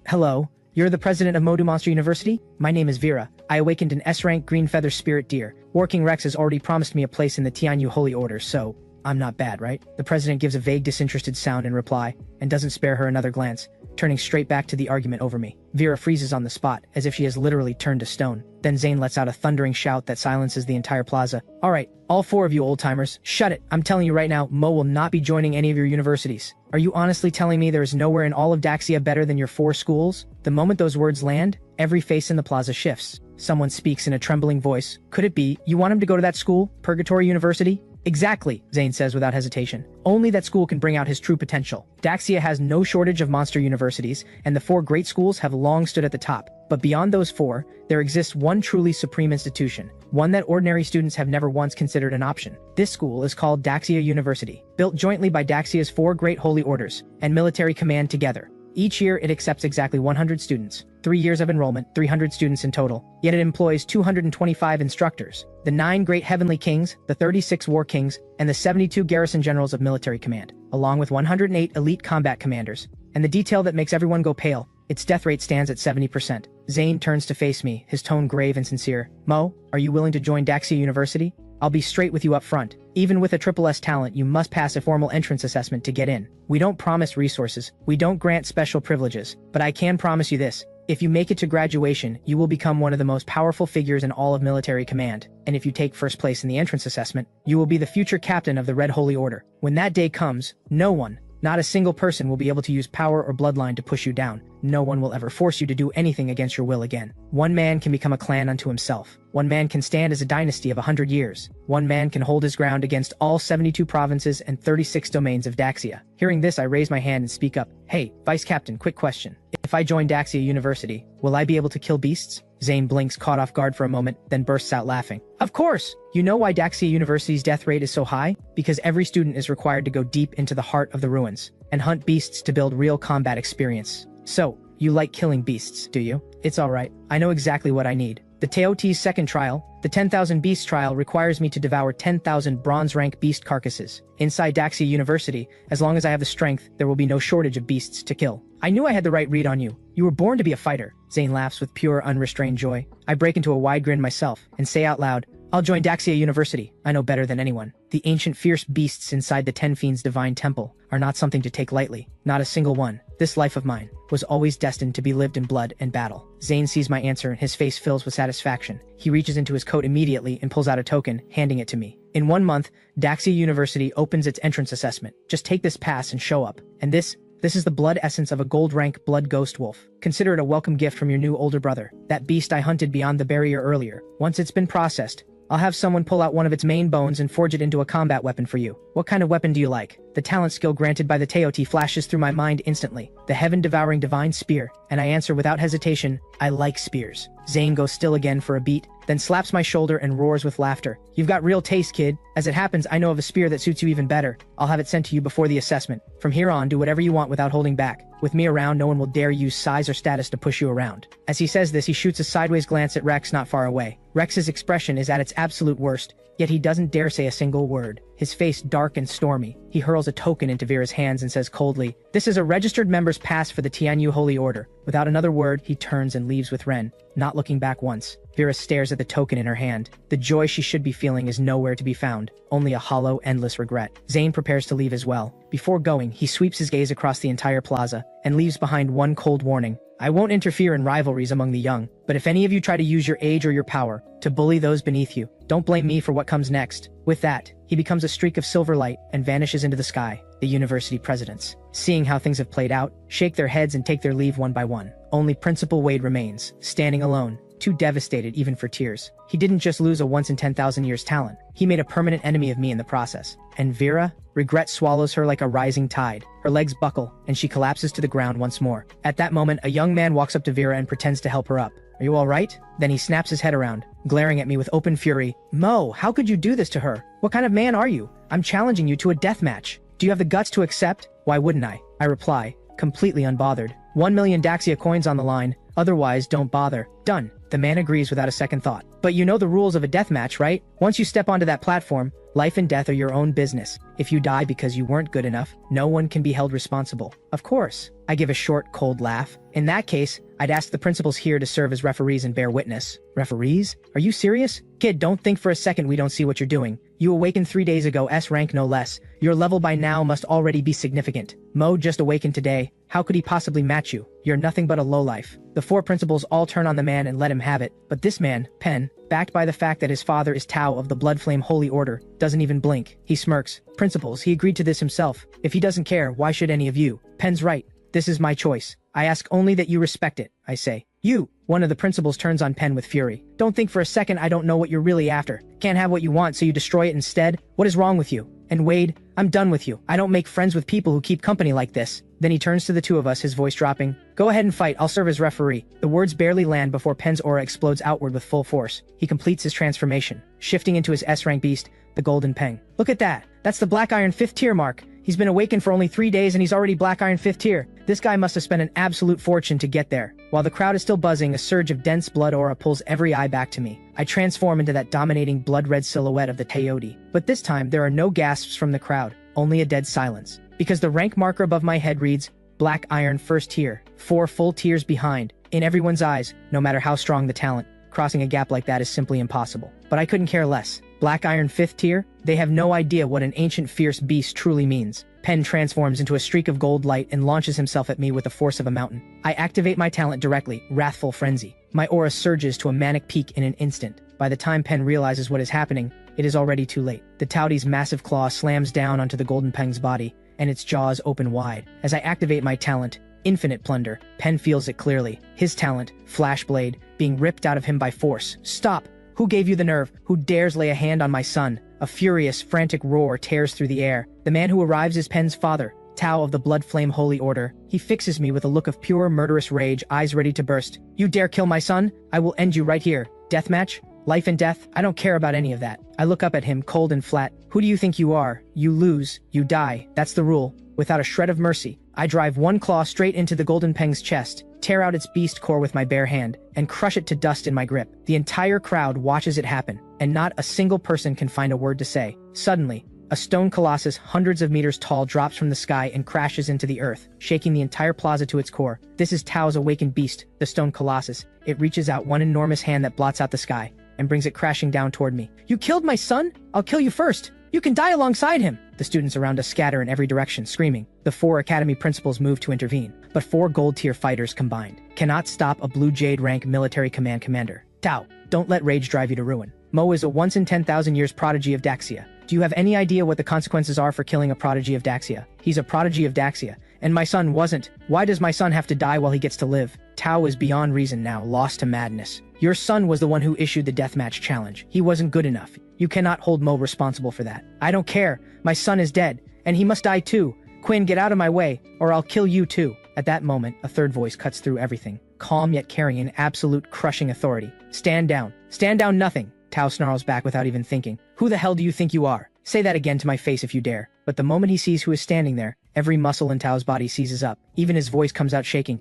Hello? You're the president of Modu Monster University? My name is Vera. I awakened an S-rank green feather spirit deer. War King Rex has already promised me a place in the Tianyu Holy Order, so... I'm not bad, right? The president gives a vague disinterested sound in reply, and doesn't spare her another glance, turning straight back to the argument over me. Vera freezes on the spot, as if she has literally turned to stone. Then Zane lets out a thundering shout that silences the entire plaza. Alright, all 4 of you old-timers, shut it. I'm telling you right now, Mo will not be joining any of your universities. Are you honestly telling me there is nowhere in all of Daxia better than your 4 schools? The moment those words land, every face in the plaza shifts. Someone speaks in a trembling voice. Could it be, you want him to go to that school, Purgatory University? Exactly, Zane says without hesitation. Only that school can bring out his true potential. Daxia has no shortage of monster universities, and the 4 great schools have long stood at the top. But beyond those 4, there exists one truly supreme institution, one that ordinary students have never once considered an option. This school is called Daxia University, built jointly by Daxia's 4 great holy orders and military command together. Each year, it accepts exactly 100 students. 3 years of enrollment, 300 students in total. Yet it employs 225 instructors. The 9 great heavenly kings, the 36 war kings, and the 72 garrison generals of military command, along with 108 elite combat commanders. And the detail that makes everyone go pale, its death rate stands at 70%. Zane turns to face me, his tone grave and sincere. Mo, are you willing to join Daxia University? I'll be straight with you up front. Even with a SSS talent, you must pass a formal entrance assessment to get in. We don't promise resources, we don't grant special privileges, but I can promise you this. If you make it to graduation, you will become one of the most powerful figures in all of military command. And if you take first place in the entrance assessment, you will be the future captain of the Red Holy Order. When that day comes, no one, not a single person will be able to use power or bloodline to push you down. No one will ever force you to do anything against your will again. One man can become a clan unto himself. One man can stand as a dynasty of 100 years. One man can hold his ground against all 72 provinces and 36 domains of Daxia. Hearing this, I raise my hand and speak up. Hey, Vice Captain, quick question. If I join Daxia University, will I be able to kill beasts? Zane blinks, caught off guard for a moment, then bursts out laughing. Of course! You know why Daxia University's death rate is so high? Because every student is required to go deep into the heart of the ruins and hunt beasts to build real combat experience. So, you like killing beasts, do you? It's alright. I know exactly what I need. The Teotihuacan's second trial, the 10,000 Beast trial, requires me to devour 10,000 bronze-rank beast carcasses. Inside Daxia University, as long as I have the strength, there will be no shortage of beasts to kill. I knew I had the right read on you. You were born to be a fighter. Zane laughs with pure, unrestrained joy. I break into a wide grin myself and say out loud, I'll join Daxia University. I know better than anyone. The ancient fierce beasts inside the Ten Fiends Divine Temple are not something to take lightly. Not a single one. This life of mine was always destined to be lived in blood and battle. Zane sees my answer and his face fills with satisfaction. He reaches into his coat immediately and pulls out a token, handing it to me. In 1 month, Daxia University opens its entrance assessment. Just take this pass and show up. And this is the blood essence of a gold-rank blood ghost wolf. Consider it a welcome gift from your new older brother. That beast I hunted beyond the barrier earlier. Once it's been processed, I'll have someone pull out one of its main bones and forge it into a combat weapon for you. What kind of weapon do you like? The talent skill granted by the Teoti flashes through my mind instantly. The heaven-devouring divine spear. And I answer without hesitation, I like spears. Zane goes still again for a beat, then slaps my shoulder and roars with laughter. You've got real taste, kid. As it happens, I know of a spear that suits you even better. I'll have it sent to you before the assessment. From here on, do whatever you want without holding back. With me around, no one will dare use size or status to push you around. As he says this, he shoots a sideways glance at Rex not far away. Rex's expression is at its absolute worst, yet he doesn't dare say a single word. His face dark and stormy. He hurls a token into Vera's hands and says coldly, This is a registered member's pass for the Tianyu Holy Order. Without another word, he turns and leaves with Ren, not looking back once. Vera stares at the token in her hand. The joy she should be feeling is nowhere to be found, only a hollow, endless regret. Zane prepares to leave as well. Before going, he sweeps his gaze across the entire plaza and leaves behind one cold warning. I won't interfere in rivalries among the young, but if any of you try to use your age or your power to bully those beneath you, don't blame me for what comes next. With that, he becomes a streak of silver light and vanishes into the sky. The university presidents, seeing how things have played out, shake their heads and take their leave one by one. Only Principal Wade remains, standing alone, too devastated even for tears. He didn't just lose a once-in-10,000 years talent, he made a permanent enemy of me in the process. And Vera? Regret swallows her like a rising tide. Her legs buckle, and she collapses to the ground once more. At that moment, a young man walks up to Vera and pretends to help her up. Are you alright? Then he snaps his head around, glaring at me with open fury. Mo, how could you do this to her? What kind of man are you? I'm challenging you to a death match. Do you have the guts to accept? Why wouldn't I? I reply, completely unbothered. 1 million Daxia coins on the line, otherwise don't bother. Done. The man agrees without a second thought. But you know the rules of a deathmatch, right? Once you step onto that platform, life and death are your own business. If you die because you weren't good enough, no one can be held responsible. Of course. I give a short, cold laugh. In that case, I'd ask the principals here to serve as referees and bear witness. Referees? Are you serious? Kid, don't think for a second we don't see what you're doing. You awakened 3 days ago, S rank no less. Your level by now must already be significant. Mo just awakened today. How could he possibly match you? You're nothing but a lowlife. The 4 principals all turn on the man and let him have it. But this man, Pen, backed by the fact that his father is Tao of the Bloodflame Holy Order, doesn't even blink. He smirks. Principals, he agreed to this himself. If he doesn't care, why should any of you? Pen's right. This is my choice. I ask only that you respect it, I say. You! One of the principals turns on Pen with fury. Don't think for a second I don't know what you're really after. Can't have what you want, so you destroy it instead? What is wrong with you? And Wade, I'm done with you. I don't make friends with people who keep company like this. Then he turns to the 2 of us, his voice dropping. Go ahead and fight, I'll serve as referee. The words barely land before Pen's aura explodes outward with full force. He completes his transformation, shifting into his S-rank beast, the Golden Peng. Look at that. That's the Black Iron 5th tier mark. He's been awakened for only 3 days and he's already Black Iron 5th tier. This guy must have spent an absolute fortune to get there. While the crowd is still buzzing, a surge of dense blood aura pulls every eye back to me. I transform into that dominating blood-red silhouette of the Teodi. But this time, there are no gasps from the crowd, only a dead silence. Because the rank marker above my head reads, Black Iron 1st tier, 4 full tiers behind. In everyone's eyes, no matter how strong the talent, crossing a gap like that is simply impossible. But I couldn't care less. Black Iron 5th tier? They have no idea what an ancient fierce beast truly means. Pen transforms into a streak of gold light and launches himself at me with the force of a mountain. I activate my talent directly, Wrathful Frenzy. My aura surges to a manic peak in an instant. By the time Pen realizes what is happening, it is already too late. The Taoti's massive claw slams down onto the Golden Peng's body, and its jaws open wide. As I activate my talent, Infinite Plunder, Pen feels it clearly. His talent, Flash Blade, being ripped out of him by force. Stop! Who gave you the nerve? Who dares lay a hand on my son? A furious, frantic roar tears through the air. The man who arrives is Pen's father, Tao of the Bloodflame Holy Order. He fixes me with a look of pure murderous rage, eyes ready to burst. You dare kill my son? I will end you right here. Deathmatch? Life and death? I don't care about any of that. I look up at him, cold and flat. Who do you think you are? You lose. You die. That's the rule. Without a shred of mercy, I drive one claw straight into the Golden Peng's chest, tear out its beast core with my bare hand, and crush it to dust in my grip. The entire crowd watches it happen, and not a single person can find a word to say. Suddenly, a stone colossus hundreds of meters tall drops from the sky and crashes into the earth, shaking the entire plaza to its core. This is Tao's awakened beast, the stone colossus. It reaches out one enormous hand that blots out the sky, and brings it crashing down toward me. You killed my son? I'll kill you first. You can die alongside him. The students around us scatter in every direction, screaming. The 4 academy principals move to intervene, but 4 gold-tier fighters combined cannot stop a blue jade rank military command commander. Tao, don't let rage drive you to ruin. Mo is a once in 10,000 years prodigy of Daxia. Do you have any idea what the consequences are for killing a prodigy of Daxia? He's a prodigy of Daxia, and my son wasn't. Why does my son have to die while he gets to live? Tao is beyond reason now, lost to madness. Your son was the one who issued the deathmatch challenge. He wasn't good enough. You cannot hold Mo responsible for that. I don't care. My son is dead, and he must die too. Quinn, get out of my way, or I'll kill you too. At that moment, a third voice cuts through everything, calm yet carrying an absolute crushing authority. Stand down. Stand down nothing. Tao snarls back without even thinking. Who the hell do you think you are? Say that again to my face if you dare. But the moment he sees who is standing there, every muscle in Tao's body seizes up. Even his voice comes out shaking.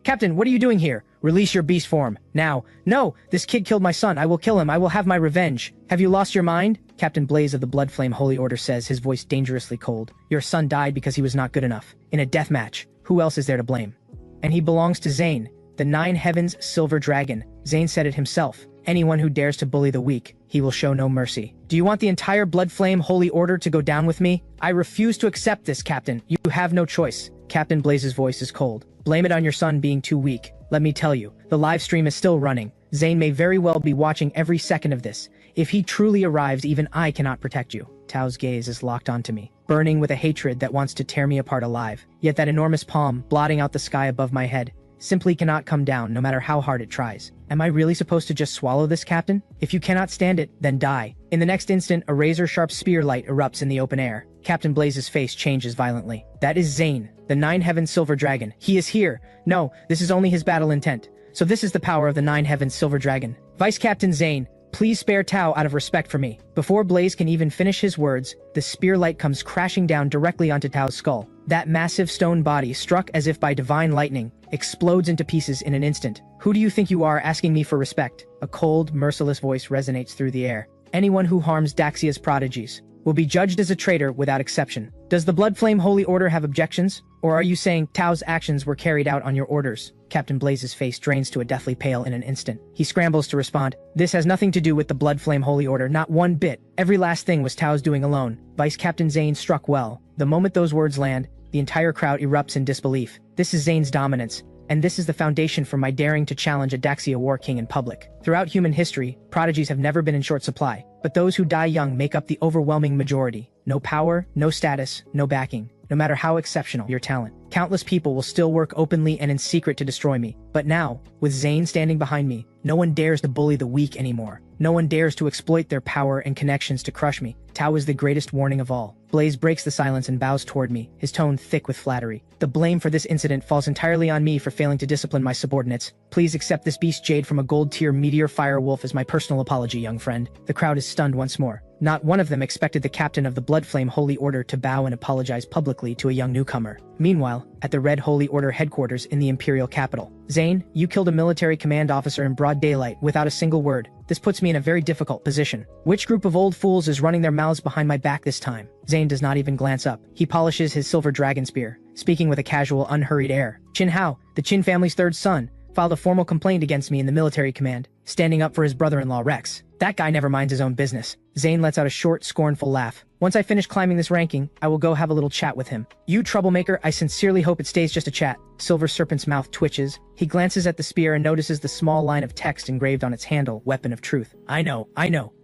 Captain, what are you doing here? Release your beast form. Now. No, this kid killed my son. I will kill him. I will have my revenge. Have you lost your mind? Captain Blaze of the Bloodflame Holy Order says, his voice dangerously cold. Your son died because he was not good enough. In a death match, who else is there to blame? And he belongs to Zane, the 9 Heavens Silver Dragon. Zane said it himself. Anyone who dares to bully the weak, he will show no mercy. Do you want the entire Bloodflame Holy Order to go down with me? I refuse to accept this, Captain. You have no choice. Captain Blaze's voice is cold. Blame it on your son being too weak. Let me tell you, the live stream is still running. Zane may very well be watching every second of this. If he truly arrives, even I cannot protect you. Tao's gaze is locked onto me, burning with a hatred that wants to tear me apart alive. Yet that enormous palm, blotting out the sky above my head, simply cannot come down no matter how hard it tries. Am I really supposed to just swallow this, Captain? If you cannot stand it, then die. In the next instant, a razor-sharp spear light erupts in the open air. Captain Blaze's face changes violently. That is Zane, the 9 Heavens Silver Dragon. He is here. No, this is only his battle intent. So this is the power of the 9 Heavens Silver Dragon. Vice Captain Zane, please spare Tao out of respect for me. Before Blaze can even finish his words, the spear light comes crashing down directly onto Tao's skull. That massive stone body, struck as if by divine lightning, explodes into pieces in an instant. Who do you think you are asking me for respect? A cold, merciless voice resonates through the air. Anyone who harms Daxia's prodigies will be judged as a traitor without exception. Does the Blood Flame Holy Order have objections? Or are you saying Tao's actions were carried out on your orders? Captain Blaze's face drains to a deathly pale in an instant. He scrambles to respond. This has nothing to do with the Blood Flame Holy Order, not one bit. Every last thing was Tao's doing alone. Vice Captain Zane struck well. The moment those words land, the entire crowd erupts in disbelief. This is Zane's dominance, and this is the foundation for my daring to challenge a Daxia War King in public. Throughout human history, prodigies have never been in short supply, but those who die young make up the overwhelming majority. No power, no status, no backing. No matter how exceptional your talent, countless people will still work openly and in secret to destroy me. But now, with Zane standing behind me, no one dares to bully the weak anymore. No one dares to exploit their power and connections to crush me. Tao is the greatest warning of all. Blaze breaks the silence and bows toward me, his tone thick with flattery. The blame for this incident falls entirely on me for failing to discipline my subordinates. Please accept this beast jade from a gold-tier meteor fire wolf as my personal apology, young friend. The crowd is stunned once more. Not one of them expected the captain of the Blood Flame Holy Order to bow and apologize publicly to a young newcomer. Meanwhile, at the Red Holy Order headquarters in the Imperial capital, Zane, you killed a military command officer in broad daylight without a single word. This puts me in a very difficult position. Which group of old fools is running their mouths behind my back this time? Zane does not even glance up. He polishes his silver dragon spear, speaking with a casual, unhurried air. Qin Hao, the Qin family's third son, filed a formal complaint against me in the military command, standing up for his brother-in-law Rex. That guy never minds his own business. Zane lets out a short, scornful laugh. Once I finish climbing this ranking, I will go have a little chat with him. You troublemaker, I sincerely hope it stays just a chat. Silver Serpent's mouth twitches. He glances at the spear and notices the small line of text engraved on its handle, Weapon of Truth. I know.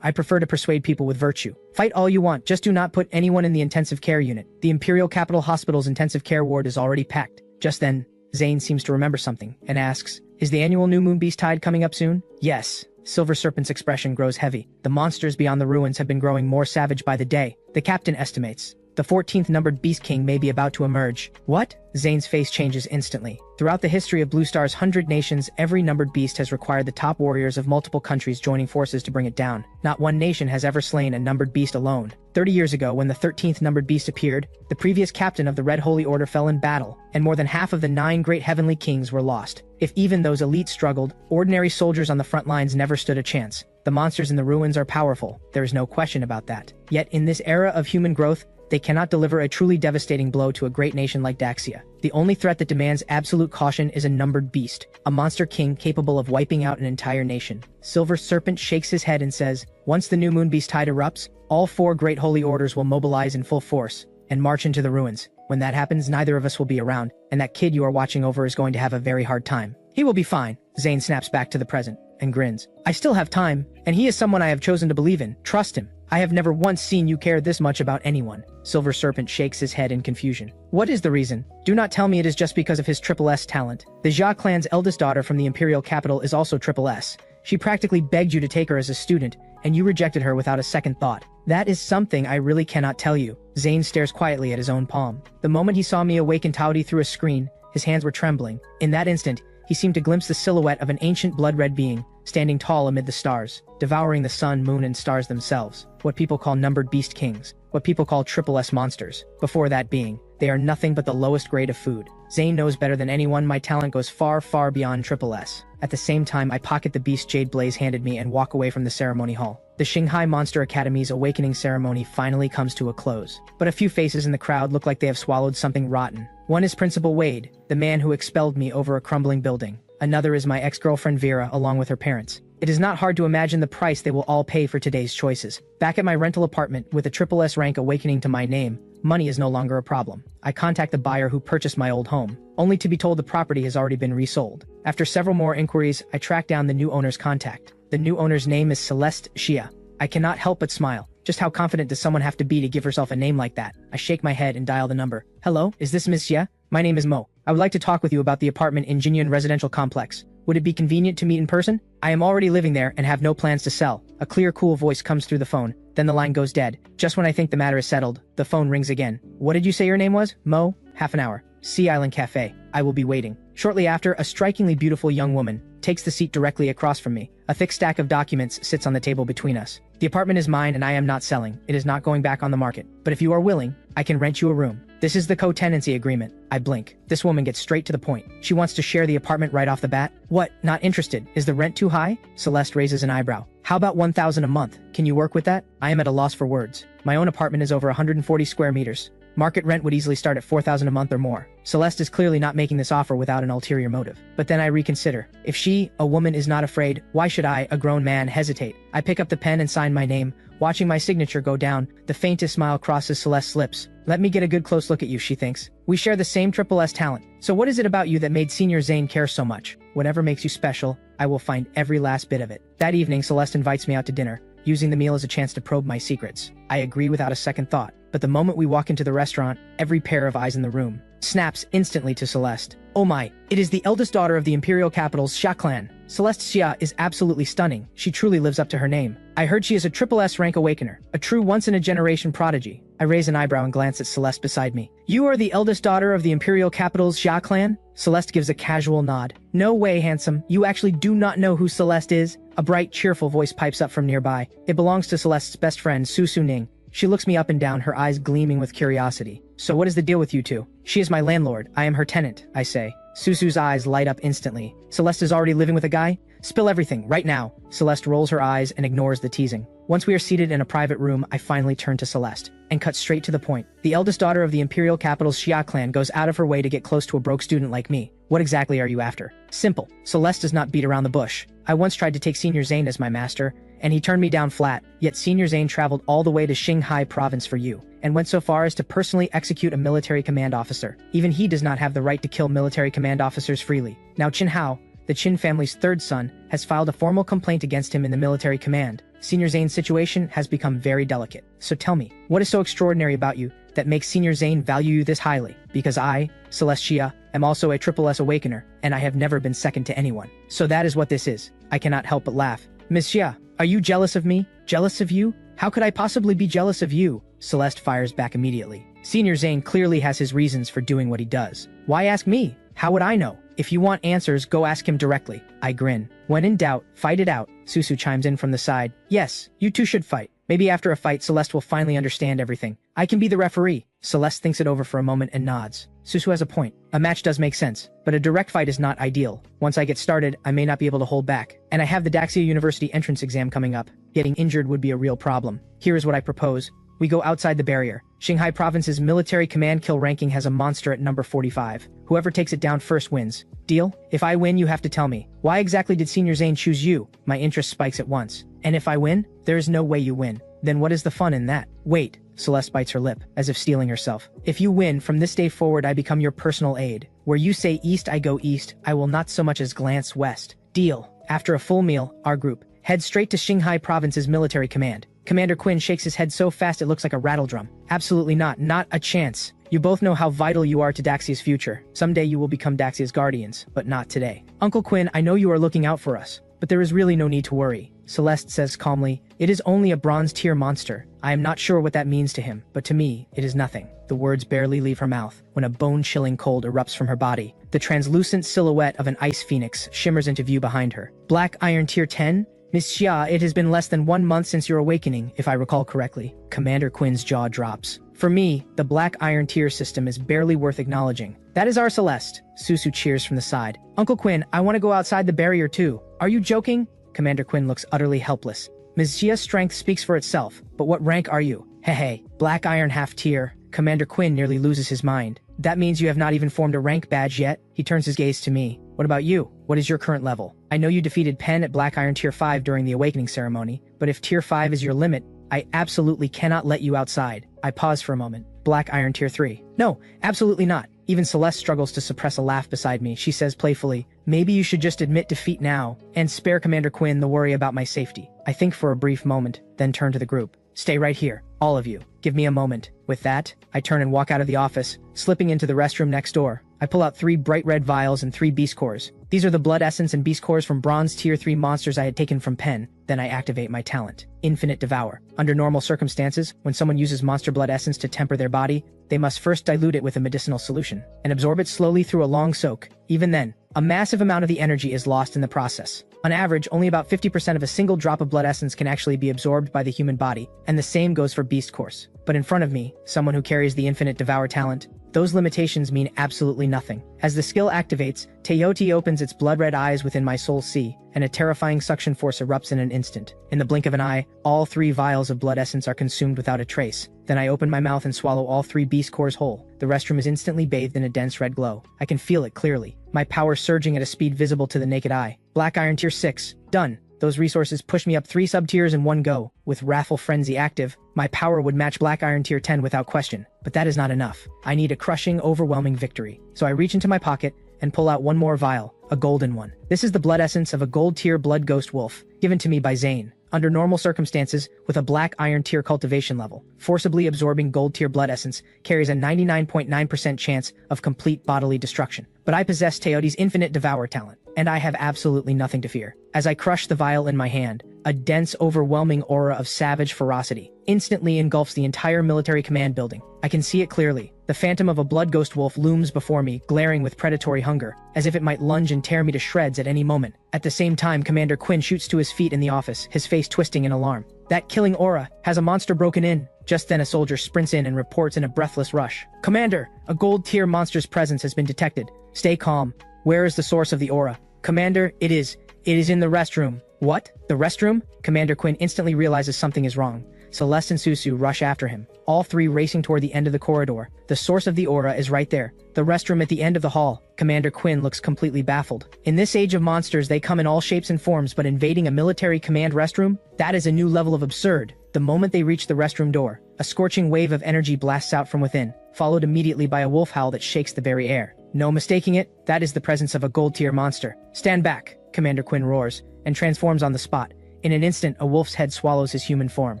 I prefer to persuade people with virtue. Fight all you want, just do not put anyone in the intensive care unit. The Imperial Capital Hospital's intensive care ward is already packed. Just then, Zane seems to remember something, and asks, is the annual New Moon Beast Tide coming up soon? Yes. Silver Serpent's expression grows heavy. The monsters beyond the ruins have been growing more savage by the day. The captain estimates. The 14th numbered Beast King may be about to emerge. What? Zane's face changes instantly. Throughout the history of Blue Star's 100 nations, every numbered beast has required the top warriors of multiple countries joining forces to bring it down. Not one nation has ever slain a numbered beast alone. 30 years ago, when the 13th numbered beast appeared, the previous captain of the Red Holy Order fell in battle, and more than half of the 9 great heavenly kings were lost. If even those elites struggled, ordinary soldiers on the front lines never stood a chance. The monsters in the ruins are powerful, there is no question about that. Yet in this era of human growth, they cannot deliver a truly devastating blow to a great nation like Daxia. The only threat that demands absolute caution is a numbered beast, a monster king capable of wiping out an entire nation. Silver Serpent shakes his head and says, once the New Moon Beast Tide erupts, all 4 great holy orders will mobilize in full force and march into the ruins. When that happens, neither of us will be around, and that kid you are watching over is going to have a very hard time. He will be fine. Zane snaps back to the present and grins. I still have time, and he is someone I have chosen to believe in. Trust him. I have never once seen you care this much about anyone. Silver Serpent shakes his head in confusion. What is the reason? Do not tell me it is just because of his SSS talent. The Jia clan's eldest daughter from the Imperial capital is also SSS. She practically begged you to take her as a student, and you rejected her without a second thought. That is something I really cannot tell you. Zane stares quietly at his own palm. The moment he saw me awaken Taudi through a screen, his hands were trembling. In that instant, he seemed to glimpse the silhouette of an ancient blood-red being, standing tall amid the stars, devouring the sun, moon, and stars themselves. What people call numbered beast kings. What people call SSS monsters. Before that being, they are nothing but the lowest grade of food. Zane knows better than anyone my talent goes far, far beyond SSS. At the same time, I pocket the beast jade Blaze handed me and walk away from the ceremony hall. The Xinhai Monster Academy's awakening ceremony finally comes to a close. But a few faces in the crowd look like they have swallowed something rotten. One is Principal Wade, the man who expelled me over a crumbling building. Another is my ex-girlfriend Vera along with her parents. It is not hard to imagine the price they will all pay for today's choices. Back at my rental apartment, with a SSS rank awakening to my name, money is no longer a problem. I contact the buyer who purchased my old home, only to be told the property has already been resold. After several more inquiries, I track down the new owner's contact. The new owner's name is Celeste Xia. I cannot help but smile. Just how confident does someone have to be to give herself a name like that? I shake my head and dial the number. Hello, is this Ms. Xia? My name is Mo. I would like to talk with you about the apartment in Jinyan Residential Complex. Would it be convenient to meet in person? I am already living there and have no plans to sell. A clear, cool voice comes through the phone. Then the line goes dead. Just when I think the matter is settled, the phone rings again. What did you say your name was? Mo? Half an hour. Sea Island Cafe. I will be waiting. Shortly after, a strikingly beautiful young woman takes the seat directly across from me. A thick stack of documents sits on the table between us. The apartment is mine and I am not selling. It is not going back on the market. But if you are willing, I can rent you a room. This is the co-tenancy agreement. I blink. This woman gets straight to the point. She wants to share the apartment right off the bat. What? Not interested? Is the rent too high? Celeste raises an eyebrow. How about 1,000 a month? Can you work with that? I am at a loss for words. My own apartment is over 140 square meters. Market rent would easily start at 4,000 a month or more. Celeste is clearly not making this offer without an ulterior motive. But then I reconsider. If she, a woman, is not afraid, why should I, a grown man, hesitate? I pick up the pen and sign my name. Watching my signature go down, the faintest smile crosses Celeste's lips. Let me get a good close look at you, she thinks. We share the same SSS talent. So what is it about you that made Senior Zane care so much? Whatever makes you special, I will find every last bit of it. That evening, Celeste invites me out to dinner, using the meal as a chance to probe my secrets. I agree without a second thought. But the moment we walk into the restaurant, every pair of eyes in the room snaps instantly to Celeste. Oh my, it is the eldest daughter of the imperial capital's Xia clan. Celeste Xia is absolutely stunning. She truly lives up to her name. I heard she is a SSS rank awakener, a true once-in-a-generation prodigy. I raise an eyebrow and glance at Celeste beside me. You are the eldest daughter of the imperial capital's Xia clan? Celeste gives a casual nod. No way, handsome. You actually do not know who Celeste is? A bright, cheerful voice pipes up from nearby. It belongs to Celeste's best friend, Su Ning. She looks me up and down, her eyes gleaming with curiosity. So what is the deal with you two? She is my landlord. I am her tenant, I say. Susu's eyes light up instantly. Celeste is already living with a guy? Spill everything, right now. Celeste rolls her eyes and ignores the teasing. Once we are seated in a private room, I finally turn to Celeste and cut straight to the point. The eldest daughter of the imperial capital's Xia clan goes out of her way to get close to a broke student like me. What exactly are you after? Simple. Celeste does not beat around the bush. I once tried to take Senior Zane as my master, and he turned me down flat, yet Senior Zane traveled all the way to Xinhai province for you, and went so far as to personally execute a military command officer. Even he does not have the right to kill military command officers freely. Now Qin Hao, the Qin family's third son, has filed a formal complaint against him in the military command. Senior Zane's situation has become very delicate. So tell me, what is so extraordinary about you that makes Senior Zane value you this highly? Because I, Celeste Xia, am also a SSS awakener, and I have never been second to anyone. So that is what this is. I cannot help but laugh. Miss Xia, are you jealous of me? Jealous of you? How could I possibly be jealous of you? Celeste fires back immediately. Senior Zane clearly has his reasons for doing what he does. Why ask me? How would I know? If you want answers, go ask him directly. I grin. When in doubt, fight it out. Susu chimes in from the side. Yes, you two should fight. Maybe after a fight, Celeste will finally understand everything. I can be the referee. Celeste thinks it over for a moment and nods. Susu has a point. A match does make sense, but a direct fight is not ideal. Once I get started, I may not be able to hold back. And I have the Daxia University entrance exam coming up. Getting injured would be a real problem. Here is what I propose. We go outside the barrier. Xinhai Province's military command kill ranking has a monster at number 45. Whoever takes it down first wins. Deal? If I win, you have to tell me. Why exactly did Senior Zane choose you? My interest spikes at once. And if I win? There is no way you win. Then what is the fun in that? Wait. Celeste bites her lip, as if steeling herself. If you win, from this day forward I become your personal aide. Where you say east, I go east. I will not so much as glance west. Deal. After a full meal, our group heads straight to Xinhai Province's military command. Commander Quinn shakes his head so fast it looks like a rattle drum. Absolutely not. Not a chance. You both know how vital you are to Daxia's future. Someday you will become Daxia's guardians, but not today. Uncle Quinn, I know you are looking out for us, but there is really no need to worry. Celeste says calmly, it is only a bronze tier monster. I am not sure what that means to him, but to me, it is nothing. The words barely leave her mouth when a bone-chilling cold erupts from her body. The translucent silhouette of an ice phoenix shimmers into view behind her. Black Iron Tier 10? Miss Xia, it has been less than 1 month since your awakening, if I recall correctly. Commander Quinn's jaw drops. For me, the Black Iron Tier system is barely worth acknowledging. That is our Celeste. Susu cheers from the side. Uncle Quinn, I want to go outside the barrier too. Are you joking? Commander Quinn looks utterly helpless. Ms. Xia's strength speaks for itself, but what rank are you? Hey, Black Iron half tier. Commander Quinn nearly loses his mind. That means you have not even formed a rank badge yet? He turns his gaze to me. What about you? What is your current level? I know you defeated Pen at Black Iron Tier 5 during the awakening ceremony, but if Tier 5 is your limit, I absolutely cannot let you outside. I pause for a moment. Black Iron Tier 3. No, absolutely not. Even Celeste struggles to suppress a laugh beside me. She says playfully, maybe you should just admit defeat now, and spare Commander Quinn the worry about my safety. I think for a brief moment, then turn to the group. Stay right here, all of you. Give me a moment. With that, I turn and walk out of the office, slipping into the restroom next door. I pull out 3 bright red vials and 3 beast cores. These are the blood essence and beast cores from bronze tier 3 monsters I had taken from Pen. Then I activate my talent, Infinite Devour. Under normal circumstances, when someone uses monster blood essence to temper their body, they must first dilute it with a medicinal solution and absorb it slowly through a long soak. Even then, a massive amount of the energy is lost in the process. On average, only about 50% of a single drop of blood essence can actually be absorbed by the human body, and the same goes for beast cores. But in front of me, someone who carries the Infinite Devour talent, those limitations mean absolutely nothing. As the skill activates, Teoti opens its blood-red eyes within my soul sea, and a terrifying suction force erupts in an instant. In the blink of an eye, all 3 vials of blood essence are consumed without a trace. Then I open my mouth and swallow all 3 beast cores whole. The restroom is instantly bathed in a dense red glow. I can feel it clearly, my power surging at a speed visible to the naked eye. Black Iron Tier 6. Done. Those resources push me up 3 sub-tiers in one go. With Wrathful Frenzy active, my power would match Black Iron Tier 10 without question. But that is not enough. I need a crushing, overwhelming victory. So I reach into my pocket and pull out one more vial, a golden one. This is the blood essence of a gold tier blood ghost wolf, given to me by Zane. Under normal circumstances, with a black iron tier cultivation level, forcibly absorbing gold tier blood essence carries a 99.9% chance of complete bodily destruction. But I possess Teoti's infinite devour talent, and I have absolutely nothing to fear. As I crush the vial in my hand, a dense, overwhelming aura of savage ferocity instantly engulfs the entire military command building. I can see it clearly. The phantom of a blood ghost wolf looms before me, glaring with predatory hunger, as if it might lunge and tear me to shreds at any moment. At the same time, Commander Quinn shoots to his feet in the office, his face twisting in alarm. That killing aura has a monster broken in. Just then a soldier sprints in and reports in a breathless rush. Commander, a gold tier monster's presence has been detected. Stay calm. Where is the source of the aura? Commander, it is in the restroom. What? The restroom? Commander Quinn instantly realizes something is wrong. Celeste and Susu rush after him, all 3 racing toward the end of the corridor. The source of the aura is right there, the restroom at the end of the hall. Commander Quinn looks completely baffled. In this age of monsters, they come in all shapes and forms, but invading a military command restroom? That is a new level of absurd. The moment they reach the restroom door, a scorching wave of energy blasts out from within, followed immediately by a wolf howl that shakes the very air. No mistaking it, that is the presence of a gold-tier monster. Stand back, Commander Quinn roars, and transforms on the spot. In an instant, a wolf's head swallows his human form.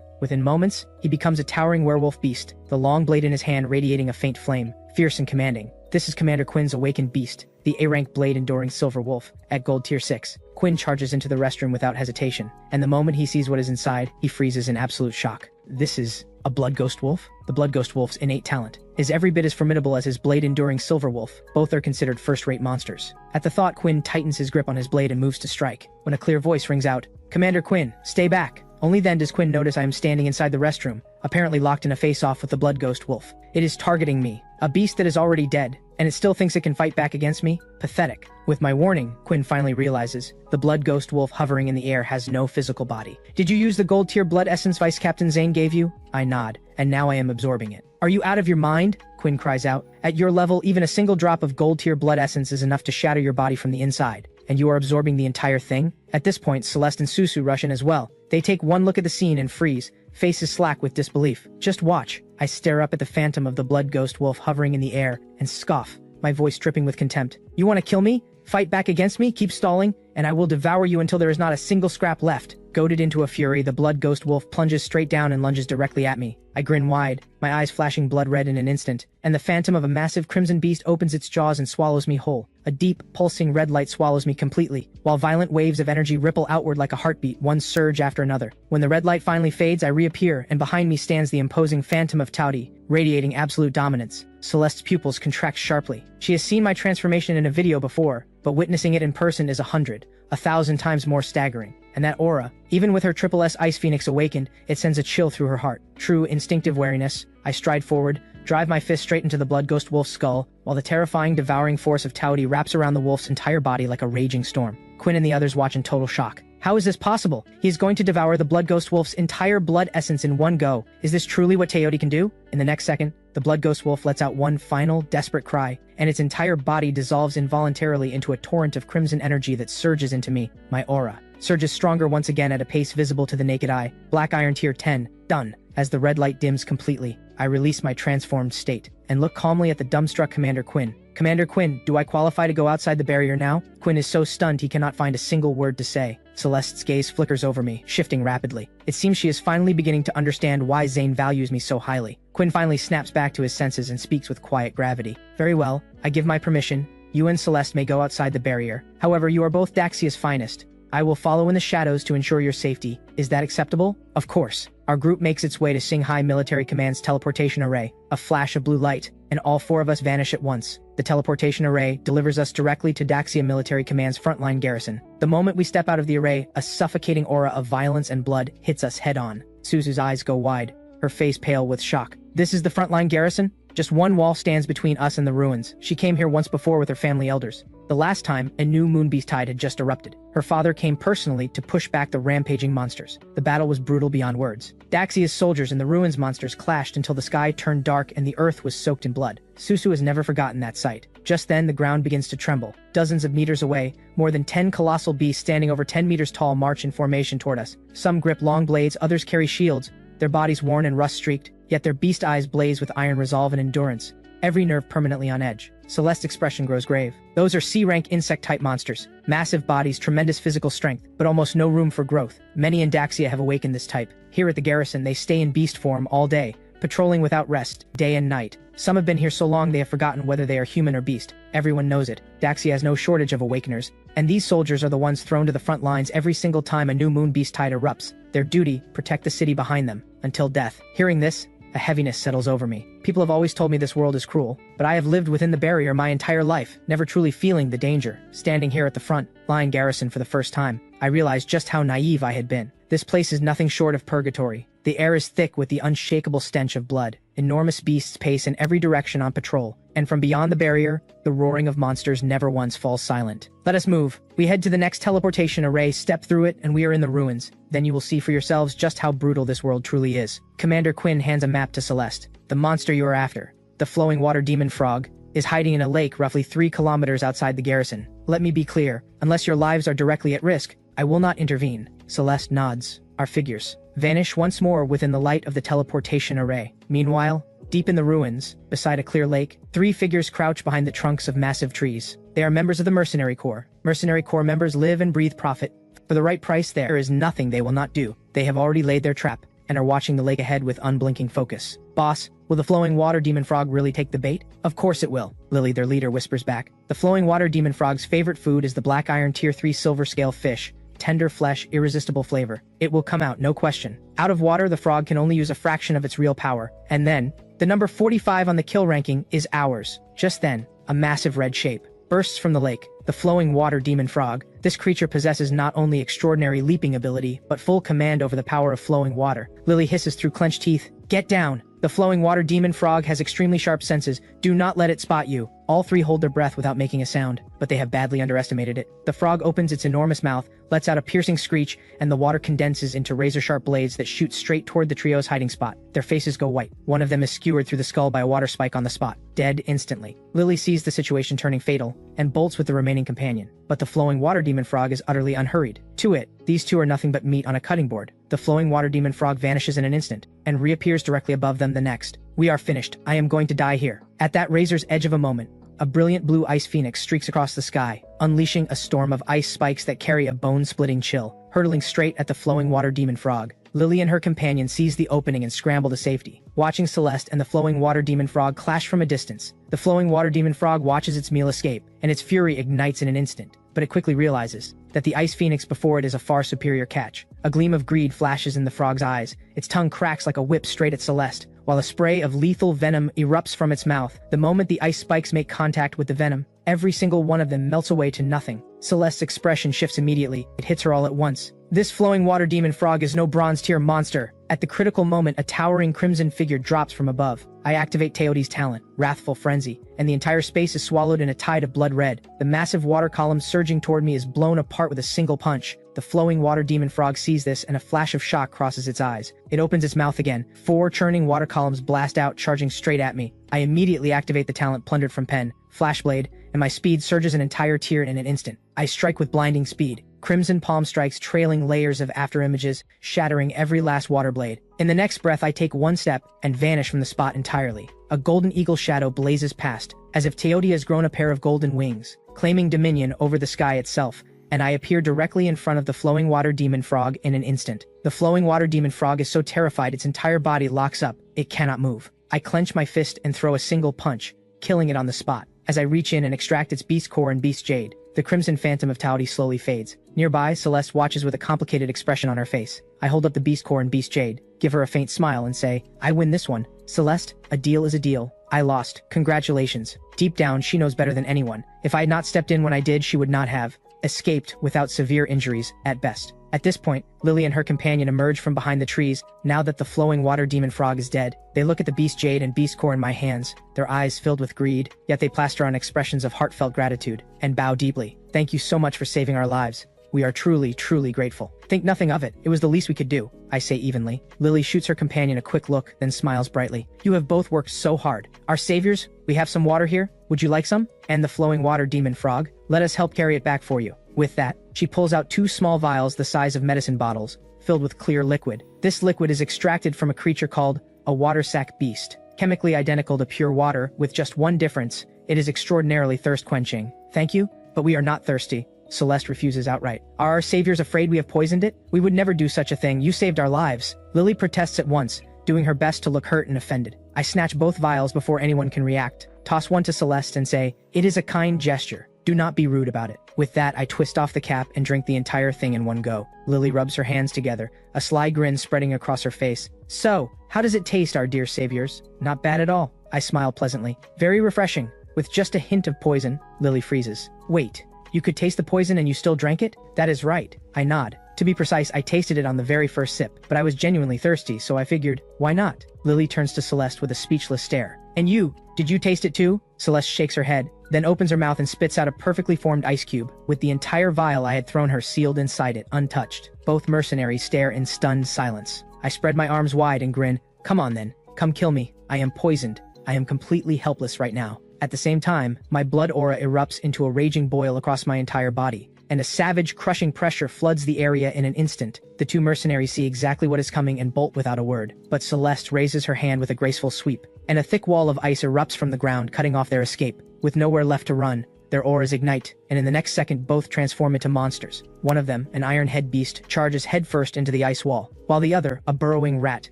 Within moments, he becomes a towering werewolf beast, the long blade in his hand radiating a faint flame, fierce and commanding. This is Commander Quinn's awakened beast, the A-rank blade enduring silver wolf, at gold tier 6. Quinn charges into the restroom without hesitation, and the moment he sees what is inside, he freezes in absolute shock. This is a blood ghost wolf? The blood ghost wolf's innate talent is every bit as formidable as his blade-enduring silver wolf. Both are considered first-rate monsters. At the thought, Quinn tightens his grip on his blade and moves to strike, when a clear voice rings out, "Commander Quinn, stay back." Only then does Quinn notice I am standing inside the restroom, apparently locked in a face-off with the blood ghost wolf. It is targeting me, a beast that is already dead, and it still thinks it can fight back against me? Pathetic. With my warning, Quinn finally realizes the blood ghost wolf hovering in the air has no physical body. "Did you use the gold tier blood essence Vice Captain Zane gave you?" I nod, and now I am absorbing it. "Are you out of your mind?" Quinn cries out. "At your level, even a single drop of gold tier blood essence is enough to shatter your body from the inside, and you are absorbing the entire thing?" At this point, Celeste and Susu rush in as well. They take one look at the scene and freeze, faces slack with disbelief. "Just watch." I stare up at the phantom of the blood ghost wolf hovering in the air and scoff, my voice dripping with contempt. "You want to kill me? Fight back against me? Keep stalling, and I will devour you until there is not a single scrap left." Goaded into a fury, the blood ghost wolf plunges straight down and lunges directly at me. I grin wide, my eyes flashing blood red in an instant, and the phantom of a massive crimson beast opens its jaws and swallows me whole. A deep, pulsing red light swallows me completely, while violent waves of energy ripple outward like a heartbeat, one surge after another. When the red light finally fades, I reappear, and behind me stands the imposing phantom of Tauti, radiating absolute dominance. Celeste's pupils contract sharply. She has seen my transformation in a video before, but witnessing it in person is 1,000 times more staggering. And that aura, even with her Triple S Ice Phoenix awakened, it sends a chill through her heart. True instinctive wariness, I stride forward, drive my fist straight into the blood ghost wolf's skull, while the terrifying, devouring force of Tauti wraps around the wolf's entire body like a raging storm. Quinn and the others watch in total shock. How is this possible? He is going to devour the blood ghost wolf's entire blood essence in one go. Is this truly what Teoti can do? In the next second, the blood ghost wolf lets out one final, desperate cry, and its entire body dissolves involuntarily into a torrent of crimson energy that surges into me. My aura surges stronger once again at a pace visible to the naked eye. Black Iron Tier 10. Done. As the red light dims completely, I release my transformed state, and look calmly at the dumbstruck Commander Quinn. "Commander Quinn, do I qualify to go outside the barrier now?" Quinn is so stunned he cannot find a single word to say. Celeste's gaze flickers over me, shifting rapidly. It seems she is finally beginning to understand why Zane values me so highly. Quinn finally snaps back to his senses and speaks with quiet gravity. "Very well, I give my permission. You and Celeste may go outside the barrier. However, you are both Daxia's finest. I will follow in the shadows to ensure your safety. Is that acceptable?" "Of course." Our group makes its way to Xinhai Military Command's teleportation array. A flash of blue light, and all 4 of us vanish at once. The teleportation array delivers us directly to Daxia Military Command's frontline garrison. The moment we step out of the array, a suffocating aura of violence and blood hits us head-on. Suzu's eyes go wide, her face pale with shock. "This is the frontline garrison?" Just one wall stands between us and the ruins. She came here once before with her family elders. The last time, a new moonbeast tide had just erupted. Her father came personally to push back the rampaging monsters. The battle was brutal beyond words. Daxia's soldiers and the ruins monsters clashed until the sky turned dark and the earth was soaked in blood. Susu has never forgotten that sight. Just then, the ground begins to tremble. Dozens of meters away, more than 10 colossal beasts standing over 10 meters tall march in formation toward us. Some grip long blades, others carry shields, their bodies worn and rust-streaked, yet their beast eyes blaze with iron resolve and endurance, every nerve permanently on edge. Celeste's expression grows grave. Those are C-rank insect-type monsters. Massive bodies, tremendous physical strength, but almost no room for growth. Many in Daxia have awakened this type. Here at the garrison, they stay in beast form all day, patrolling without rest, day and night. Some have been here so long they have forgotten whether they are human or beast. Everyone knows it. Daxia has no shortage of awakeners, and these soldiers are the ones thrown to the front lines every single time a new moon beast tide erupts. Their duty, protect the city behind them, until death. Hearing this, a heaviness settles over me. People have always told me this world is cruel, but I have lived within the barrier my entire life, never truly feeling the danger. Standing here at the front line garrison for the first time, I realized just how naive I had been. This place is nothing short of purgatory. The air is thick with the unshakable stench of blood. Enormous beasts pace in every direction on patrol, and from beyond the barrier, the roaring of monsters never once falls silent. Let us move. We head to the next teleportation array, step through it, and we are in the ruins. Then you will see for yourselves just how brutal this world truly is. Commander Quinn hands a map to Celeste. The monster you are after, the flowing water demon frog, is hiding in a lake roughly 3 kilometers outside the garrison. Let me be clear, unless your lives are directly at risk, I will not intervene. Celeste nods. Our figures vanish once more within the light of the teleportation array. Meanwhile, deep in the ruins, beside a clear lake, 3 figures crouch behind the trunks of massive trees. They are members of the Mercenary Corps. Mercenary Corps members live and breathe profit. For the right price, there is nothing they will not do. They have already laid their trap, and are watching the lake ahead with unblinking focus. Boss, will the flowing water demon frog really take the bait? Of course it will, Lily, their leader, whispers back. The flowing water demon frog's favorite food is the black iron tier 3 silver scale fish. Tender flesh, irresistible flavor. It will come out, no question. Out of water, the frog can only use a fraction of its real power. And then, the number 45 on the kill ranking is ours. Just then, a massive red shape bursts from the lake. The flowing water demon frog. This creature possesses not only extraordinary leaping ability, but full command over the power of flowing water. Lily hisses through clenched teeth. Get down! The flowing water demon frog has extremely sharp senses. Do not let it spot you. All 3 hold their breath without making a sound, but they have badly underestimated it. The frog opens its enormous mouth, lets out a piercing screech, and the water condenses into razor-sharp blades that shoot straight toward the trio's hiding spot. Their faces go white. One of them is skewered through the skull by a water spike on the spot, dead instantly. Lily sees the situation turning fatal, and bolts with the remaining companion. But the flowing water demon frog is utterly unhurried. To it, these 2 are nothing but meat on a cutting board. The flowing water demon frog vanishes in an instant, and reappears directly above them the next. We are finished. I am going to die here. At that razor's edge of a moment, a brilliant blue ice phoenix streaks across the sky, unleashing a storm of ice spikes that carry a bone-splitting chill, hurtling straight at the flowing water demon frog. Lily and her companion seize the opening and scramble to safety, watching Celeste and the flowing water demon frog clash from a distance. The flowing water demon frog watches its meal escape, and its fury ignites in an instant, but it quickly realizes that the ice phoenix before it is a far superior catch. A gleam of greed flashes in the frog's eyes, its tongue cracks like a whip straight at Celeste, while a spray of lethal venom erupts from its mouth. The moment the ice spikes make contact with the venom, every single one of them melts away to nothing. Celeste's expression shifts immediately. It hits her all at once. This flowing water demon frog is no bronze tier monster. At the critical moment, a towering crimson figure drops from above. I activate Teotihuacan's talent, Wrathful Frenzy, and the entire space is swallowed in a tide of blood red. The massive water column surging toward me is blown apart with a single punch. The flowing water demon frog sees this, and a flash of shock crosses its eyes. It opens its mouth again. 4 churning water columns blast out, charging straight at me. I immediately activate the talent plundered from Pen, Flashblade, and my speed surges an entire tier in an instant. I strike with blinding speed. Crimson palm strikes trailing layers of afterimages, shattering every last water blade. In the next breath, I take 1 step and vanish from the spot entirely. A golden eagle shadow blazes past, as if Teotihuacan has grown a pair of golden wings, claiming dominion over the sky itself, and I appear directly in front of the flowing water demon frog in an instant. The flowing water demon frog is so terrified its entire body locks up. It cannot move. I clench my fist and throw a single punch, killing it on the spot. As I reach in and extract its beast core and beast jade, the crimson phantom of Teotihuacan slowly fades. Nearby, Celeste watches with a complicated expression on her face. I hold up the beast core and beast jade, give her a faint smile, and say, I win this one. Celeste, a deal is a deal. I lost. Congratulations. Deep down, she knows better than anyone. If I had not stepped in when I did, she would not have escaped without severe injuries, at best. At this point, Lily and her companion emerge from behind the trees. Now that the flowing water demon frog is dead, they look at the beast jade and beast core in my hands, their eyes filled with greed, yet they plaster on expressions of heartfelt gratitude, and bow deeply. Thank you so much for saving our lives. We are truly, truly grateful. Think nothing of it. It was the least we could do, I say evenly. Lily shoots her companion a quick look, then smiles brightly. You have both worked so hard. Our saviors, we have some water here. Would you like some? And the flowing water demon frog? Let us help carry it back for you. With that, she pulls out 2 small vials the size of medicine bottles, filled with clear liquid. This liquid is extracted from a creature called a water sac beast, chemically identical to pure water, with just one difference. It is extraordinarily thirst-quenching. Thank you, but we are not thirsty. Celeste refuses outright. Are our saviors afraid we have poisoned it? We would never do such a thing. You saved our lives. Lily protests at once, doing her best to look hurt and offended. I snatch both vials before anyone can react, toss one to Celeste and say, "It is a kind gesture. Do not be rude about it." With that, I twist off the cap and drink the entire thing in one go. Lily rubs her hands together, a sly grin spreading across her face. So, how does it taste, our dear saviors? Not bad at all. I smile pleasantly. Very refreshing, with just a hint of poison. Lily freezes. Wait. You could taste the poison and you still drank it? That is right. I nod. To be precise, I tasted it on the very first sip, but I was genuinely thirsty, so I figured, why not? Lily turns to Celeste with a speechless stare. And you, did you taste it too? Celeste shakes her head, then opens her mouth and spits out a perfectly formed ice cube, with the entire vial I had thrown her sealed inside it, untouched. Both mercenaries stare in stunned silence. I spread my arms wide and grin. Come on then, come kill me. I am poisoned. I am completely helpless right now. At the same time, my blood aura erupts into a raging boil across my entire body, and a savage, crushing pressure floods the area in an instant. The 2 mercenaries see exactly what is coming and bolt without a word, but Celeste raises her hand with a graceful sweep, and a thick wall of ice erupts from the ground, cutting off their escape. With nowhere left to run, their auras ignite, and in the next second both transform into monsters. One of them, an iron head beast, charges headfirst into the ice wall, while the other, a burrowing rat,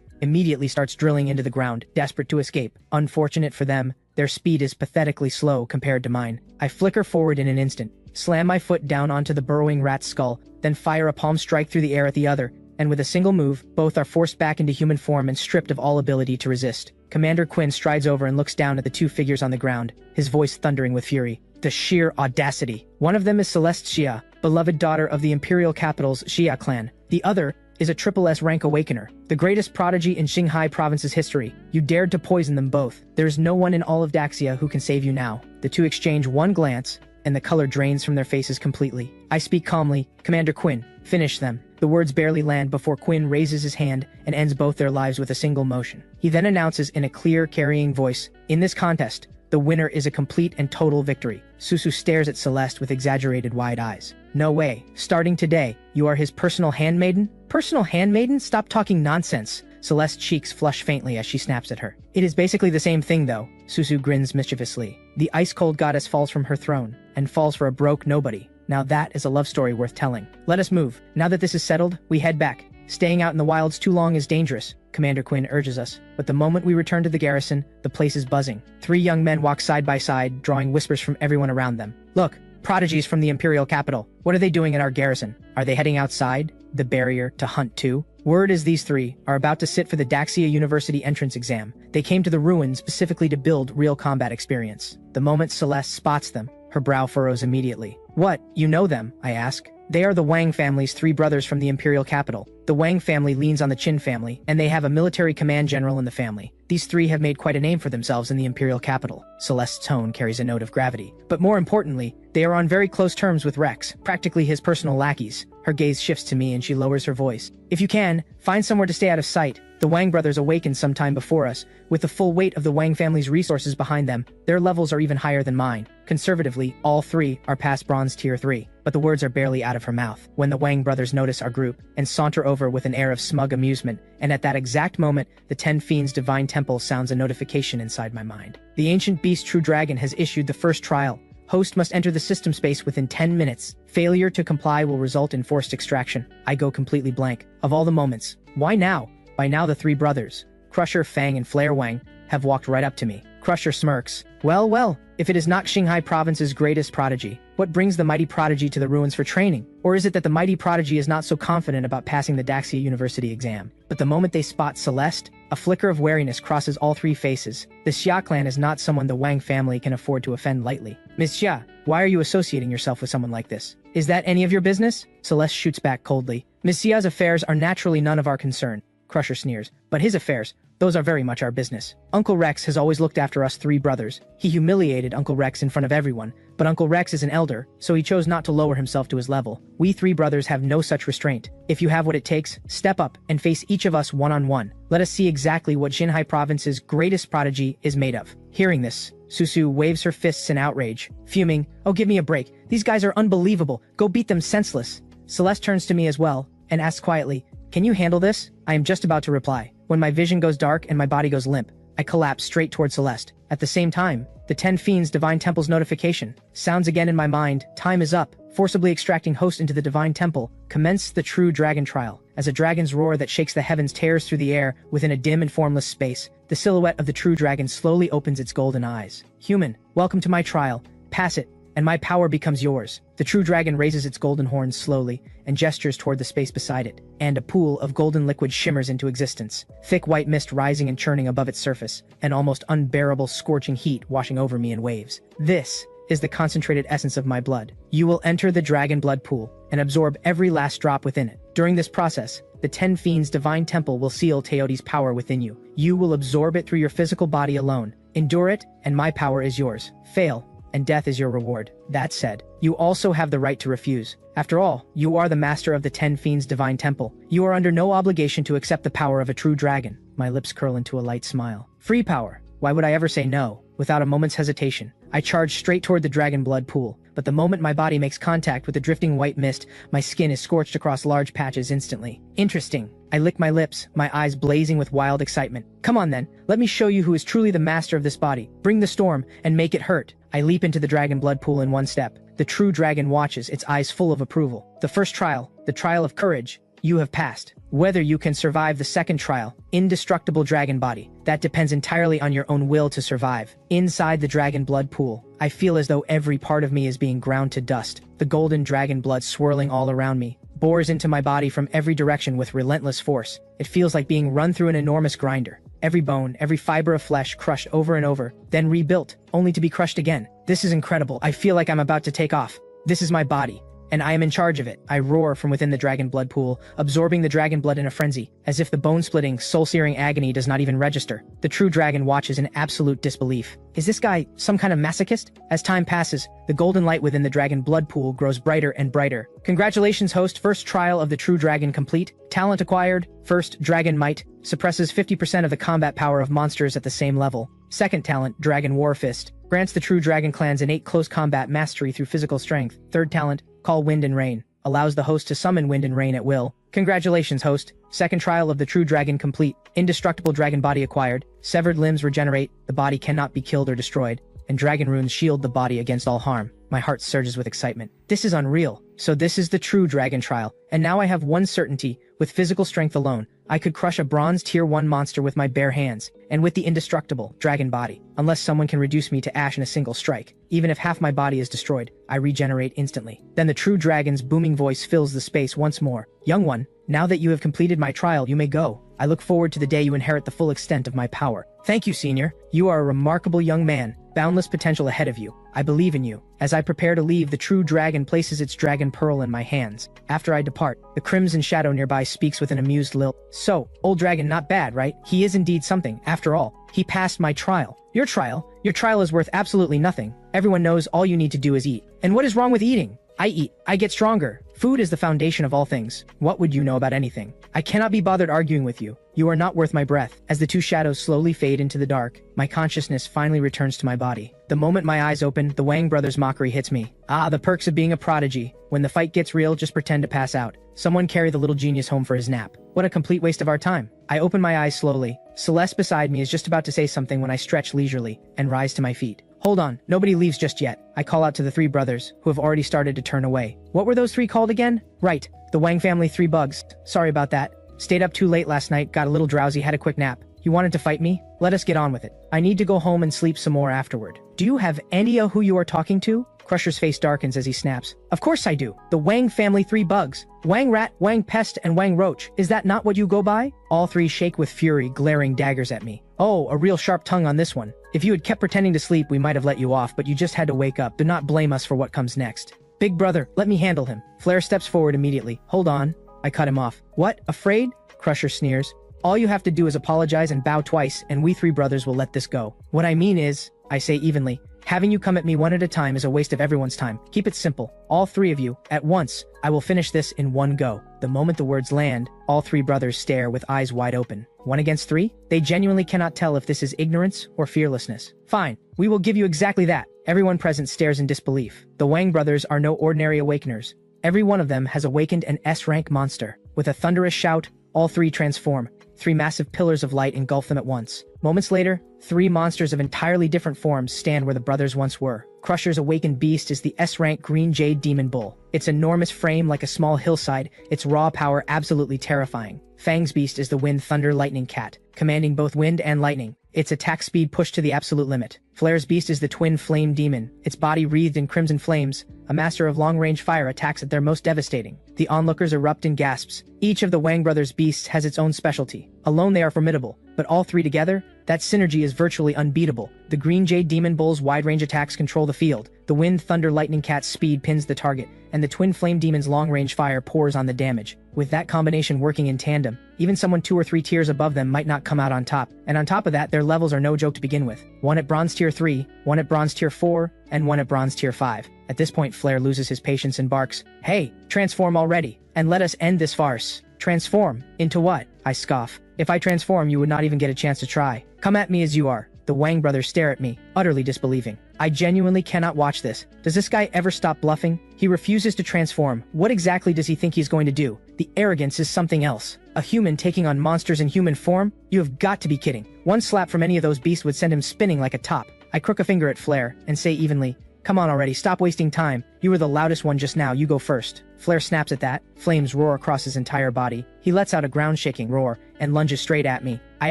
immediately starts drilling into the ground, desperate to escape. Unfortunate for them, their speed is pathetically slow compared to mine. I flicker forward in an instant, slam my foot down onto the burrowing rat's skull, then fire a palm strike through the air at the other, and with a single move, both are forced back into human form and stripped of all ability to resist. Commander Quinn strides over and looks down at the 2 figures on the ground, his voice thundering with fury. The sheer audacity. One of them is Celeste Xia, beloved daughter of the Imperial Capital's Xia clan. The other is a triple S rank awakener, the greatest prodigy in Xinhai province's history. You dared to poison them both. There is no one in all of Daxia who can save you now. The 2 exchange one glance, and the color drains from their faces completely. I speak calmly, Commander Quinn, finish them. The words barely land before Quinn raises his hand and ends both their lives with a single motion. He then announces in a clear, carrying voice, in this contest, the winner is a complete and total victory. Susu stares at Celeste with exaggerated wide eyes. No way. Starting today, you are his personal handmaiden? Personal handmaiden? Stop talking nonsense. Celeste's cheeks flush faintly as she snaps at her. It is basically the same thing though. Susu grins mischievously. The ice-cold goddess falls from her throne, and falls for a broke nobody. Now that is a love story worth telling. Let us move. Now that this is settled, we head back. Staying out in the wilds too long is dangerous, Commander Quinn urges us. But the moment we return to the garrison, the place is buzzing. 3 young men walk side by side, drawing whispers from everyone around them. Look, prodigies from the Imperial Capital. What are they doing at our garrison? Are they heading outside the barrier to hunt too? Word is these 3 are about to sit for the Daxia University entrance exam. They came to the ruins specifically to build real combat experience. The moment Celeste spots them, her brow furrows immediately. What, you know them? I ask. They are the Wang family's 3 brothers from the Imperial Capital. The Wang family leans on the Qin family, and they have a military command general in the family. These 3 have made quite a name for themselves in the Imperial Capital. Celeste's tone carries a note of gravity. But more importantly, they are on very close terms with Rex, practically his personal lackeys. Her gaze shifts to me and she lowers her voice. If you can, find somewhere to stay out of sight. The Wang brothers awakened sometime before us, with the full weight of the Wang family's resources behind them. Their levels are even higher than mine. Conservatively, all 3 are past Bronze Tier 3. But the words are barely out of her mouth when the Wang brothers notice our group and saunter over with an air of smug amusement, and at that exact moment, the Ten Fiends Divine Temple sounds a notification inside my mind. The ancient beast True Dragon has issued the first trial. Host must enter the system space within 10 minutes. Failure to comply will result in forced extraction. I go completely blank. Of all the moments, why now? By now the 3 brothers, Crusher, Fang, and Flare Wang, have walked right up to me. Crusher smirks. Well, if it is not Xinhai province's greatest prodigy, What brings the mighty prodigy to the ruins for training? Or is it that the mighty prodigy is not so confident about passing the Daxia University exam? But the moment they spot Celeste, a flicker of wariness crosses all three faces. The Xia clan is not someone the Wang family can afford to offend lightly. Ms. Xia, why are you associating yourself with someone like this? Is that any of your business? Celeste shoots back coldly. Ms. Xia's affairs are naturally none of our concern. Crusher sneers. But his affairs, those are very much our business. Uncle Rex has always looked after us three brothers. He humiliated Uncle Rex in front of everyone, but Uncle Rex is an elder, so he chose not to lower himself to his level. We three brothers have no such restraint. If you have what it takes, step up and face each of us one-on-one. Let us see exactly what Xinhai Province's greatest prodigy is made of. Hearing this, Susu waves her fists in outrage, fuming, "Oh, give me a break. These guys are unbelievable. Go beat them senseless." Celeste turns to me as well, and asks quietly, "Can you handle this?" I am just about to reply, when my vision goes dark and my body goes limp. I collapse straight toward Celeste. At the same time, the Ten Fiends Divine Temple's notification sounds again in my mind. Time is up. Forcibly extracting host into the Divine Temple, commence the true dragon trial. As a dragon's roar that shakes the heavens tears through the air within a dim and formless space, the silhouette of the true dragon slowly opens its golden eyes. "Human, welcome to my trial. Pass it, and my power becomes yours." The true dragon raises its golden horns slowly and gestures toward the space beside it, and a pool of golden liquid shimmers into existence, thick white mist rising and churning above its surface, an almost unbearable scorching heat washing over me in waves. This is the concentrated essence of my blood. You will enter the dragon blood pool and absorb every last drop within it. During this process, the Ten Fiends Divine Temple will seal Teotihuacan's power within you. You will absorb it through your physical body alone. Endure it, and my power is yours. Fail, and death is your reward. That said, you also have the right to refuse. After all, you are the master of the Ten Fiends Divine Temple. You are under no obligation to accept the power of a true dragon. My lips curl into a light smile. Free power. Why would I ever say no? Without a moment's hesitation, I charge straight toward the dragon blood pool. But the moment my body makes contact with the drifting white mist, my skin is scorched across large patches instantly. Interesting. I lick my lips, my eyes blazing with wild excitement. Come on then, let me show you who is truly the master of this body. Bring the storm, and make it hurt. I leap into the dragon blood pool in one step. The true dragon watches, its eyes full of approval. The first trial, the trial of courage, you have passed. Whether you can survive the second trial, indestructible dragon body, that depends entirely on your own will to survive. Inside the dragon blood pool, I feel as though every part of me is being ground to dust. The golden dragon blood swirling all around me bores into my body from every direction with relentless force. It feels like being run through an enormous grinder. Every bone, every fiber of flesh crushed over and over, then rebuilt, only to be crushed again. This is incredible. I feel like I'm about to take off. This is my body, and I am in charge of it. I roar from within the dragon blood pool, absorbing the dragon blood in a frenzy, as if the bone-splitting, soul-searing agony does not even register. The true dragon watches in absolute disbelief. Is this guy some kind of masochist? As time passes, the golden light within the dragon blood pool grows brighter and brighter. Congratulations, host. First trial of the true dragon complete. Talent acquired. First, Dragon Might. Suppresses 50% of the combat power of monsters at the same level. Second talent, Dragon War Fist. Grants the true dragon clan's innate close combat mastery through physical strength. Third talent, Call Wind and Rain. Allows the host to summon wind and rain at will. Congratulations, host. Second trial of the true dragon complete. Indestructible dragon body acquired. Severed limbs regenerate. The body cannot be killed or destroyed. And dragon runes shield the body against all harm. My heart surges with excitement. This is unreal. So this is the true dragon trial. And now I have one certainty. With physical strength alone, I could crush a bronze tier 1 monster with my bare hands, and with the indestructible dragon body. Unless someone can reduce me to ash in a single strike. Even if half my body is destroyed, I regenerate instantly. Then the true dragon's booming voice fills the space once more. Young one, now that you have completed my trial, you may go. I look forward to the day you inherit the full extent of my power. Thank you, senior. You are a remarkable young man. Boundless potential ahead of you. I believe in you. As I prepare to leave, the true dragon places its dragon pearl in my hands. After I depart, the crimson shadow nearby speaks with an amused lilt. So, old dragon not bad, right? He is indeed something. After all, he passed my trial. Your trial? Your trial is worth absolutely nothing. Everyone knows all you need to do is eat. And what is wrong with eating? I eat. I get stronger. Food is the foundation of all things. What would you know about anything? I cannot be bothered arguing with you. You are not worth my breath. As the two shadows slowly fade into the dark, my consciousness finally returns to my body. The moment my eyes open, the Wang brothers' mockery hits me. Ah, the perks of being a prodigy. When the fight gets real, just pretend to pass out. Someone carry the little genius home for his nap. What a complete waste of our time. I open my eyes slowly. Celeste beside me is just about to say something when I stretch leisurely and rise to my feet. Hold on, nobody leaves just yet. I call out to the three brothers, who have already started to turn away. What were those three called again? Right, the Wang family 3 bugs. Sorry about that. Stayed up too late last night, got a little drowsy, had a quick nap. You wanted to fight me? Let us get on with it. I need to go home and sleep some more afterward. Do you have any idea who you are talking to? Crusher's face darkens as he snaps. Of course I do. The Wang family 3 bugs. Wang Rat, Wang Pest, and Wang Roach. Is that not what you go by? All 3 shake with fury, glaring daggers at me. Oh, a real sharp tongue on this one. If you had kept pretending to sleep, we might have let you off, but you just had to wake up. Do not blame us for what comes next. Big brother, let me handle him. Flare steps forward immediately. Hold on. I cut him off. What? Afraid? Crusher sneers. All you have to do is apologize and bow twice, and we 3 brothers will let this go. What I mean is, I say evenly, having you come at me one at a time is a waste of everyone's time. Keep it simple. All 3 of you, at once. I will finish this in one go. The moment the words land, all 3 brothers stare with eyes wide open. 1 against 3? They genuinely cannot tell if this is ignorance or fearlessness. Fine, we will give you exactly that. Everyone present stares in disbelief. The Wang brothers are no ordinary awakeners. Every one of them has awakened an S-rank monster. With a thunderous shout, all 3 transform. 3 massive pillars of light engulf them at once. Moments later, 3 monsters of entirely different forms stand where the brothers once were. Crusher's awakened beast is the S-rank Green Jade Demon Bull. Its enormous frame like a small hillside, its raw power absolutely terrifying. Fang's beast is the Wind Thunder Lightning Cat, commanding both wind and lightning. Its attack speed pushed to the absolute limit. Flare's beast is the Twin Flame Demon, its body wreathed in crimson flames. A master of long-range fire attacks at their most devastating. The onlookers erupt in gasps. Each of the Wang brothers' beasts has its own specialty. Alone they are formidable, but all 3 together, that synergy is virtually unbeatable. The Green Jade Demon Bull's wide-range attacks control the field. The Wind Thunder Lightning Cat's speed pins the target, and the Twin Flame Demon's long-range fire pours on the damage. With that combination working in tandem, even someone 2 or 3 tiers above them might not come out on top. And on top of that, their levels are no joke to begin with. 1 at Bronze Tier 3, 1 at Bronze Tier 4, and 1 at Bronze Tier 5. At this point, Flare loses his patience and barks, "Hey, transform already, and let us end this farce." Transform? Into what? I scoff. If I transform, you would not even get a chance to try. Come at me as you are. The Wang brothers stare at me, utterly disbelieving. I genuinely cannot watch this. Does this guy ever stop bluffing? He refuses to transform. What exactly does he think he's going to do? The arrogance is something else. A human taking on monsters in human form? You have got to be kidding. One slap from any of those beasts would send him spinning like a top. I crook a finger at Flare and say evenly, "Come on already, stop wasting time. You were the loudest one just now, you go first." Flare snaps at that. Flames roar across his entire body. He lets out a ground-shaking roar and lunges straight at me. I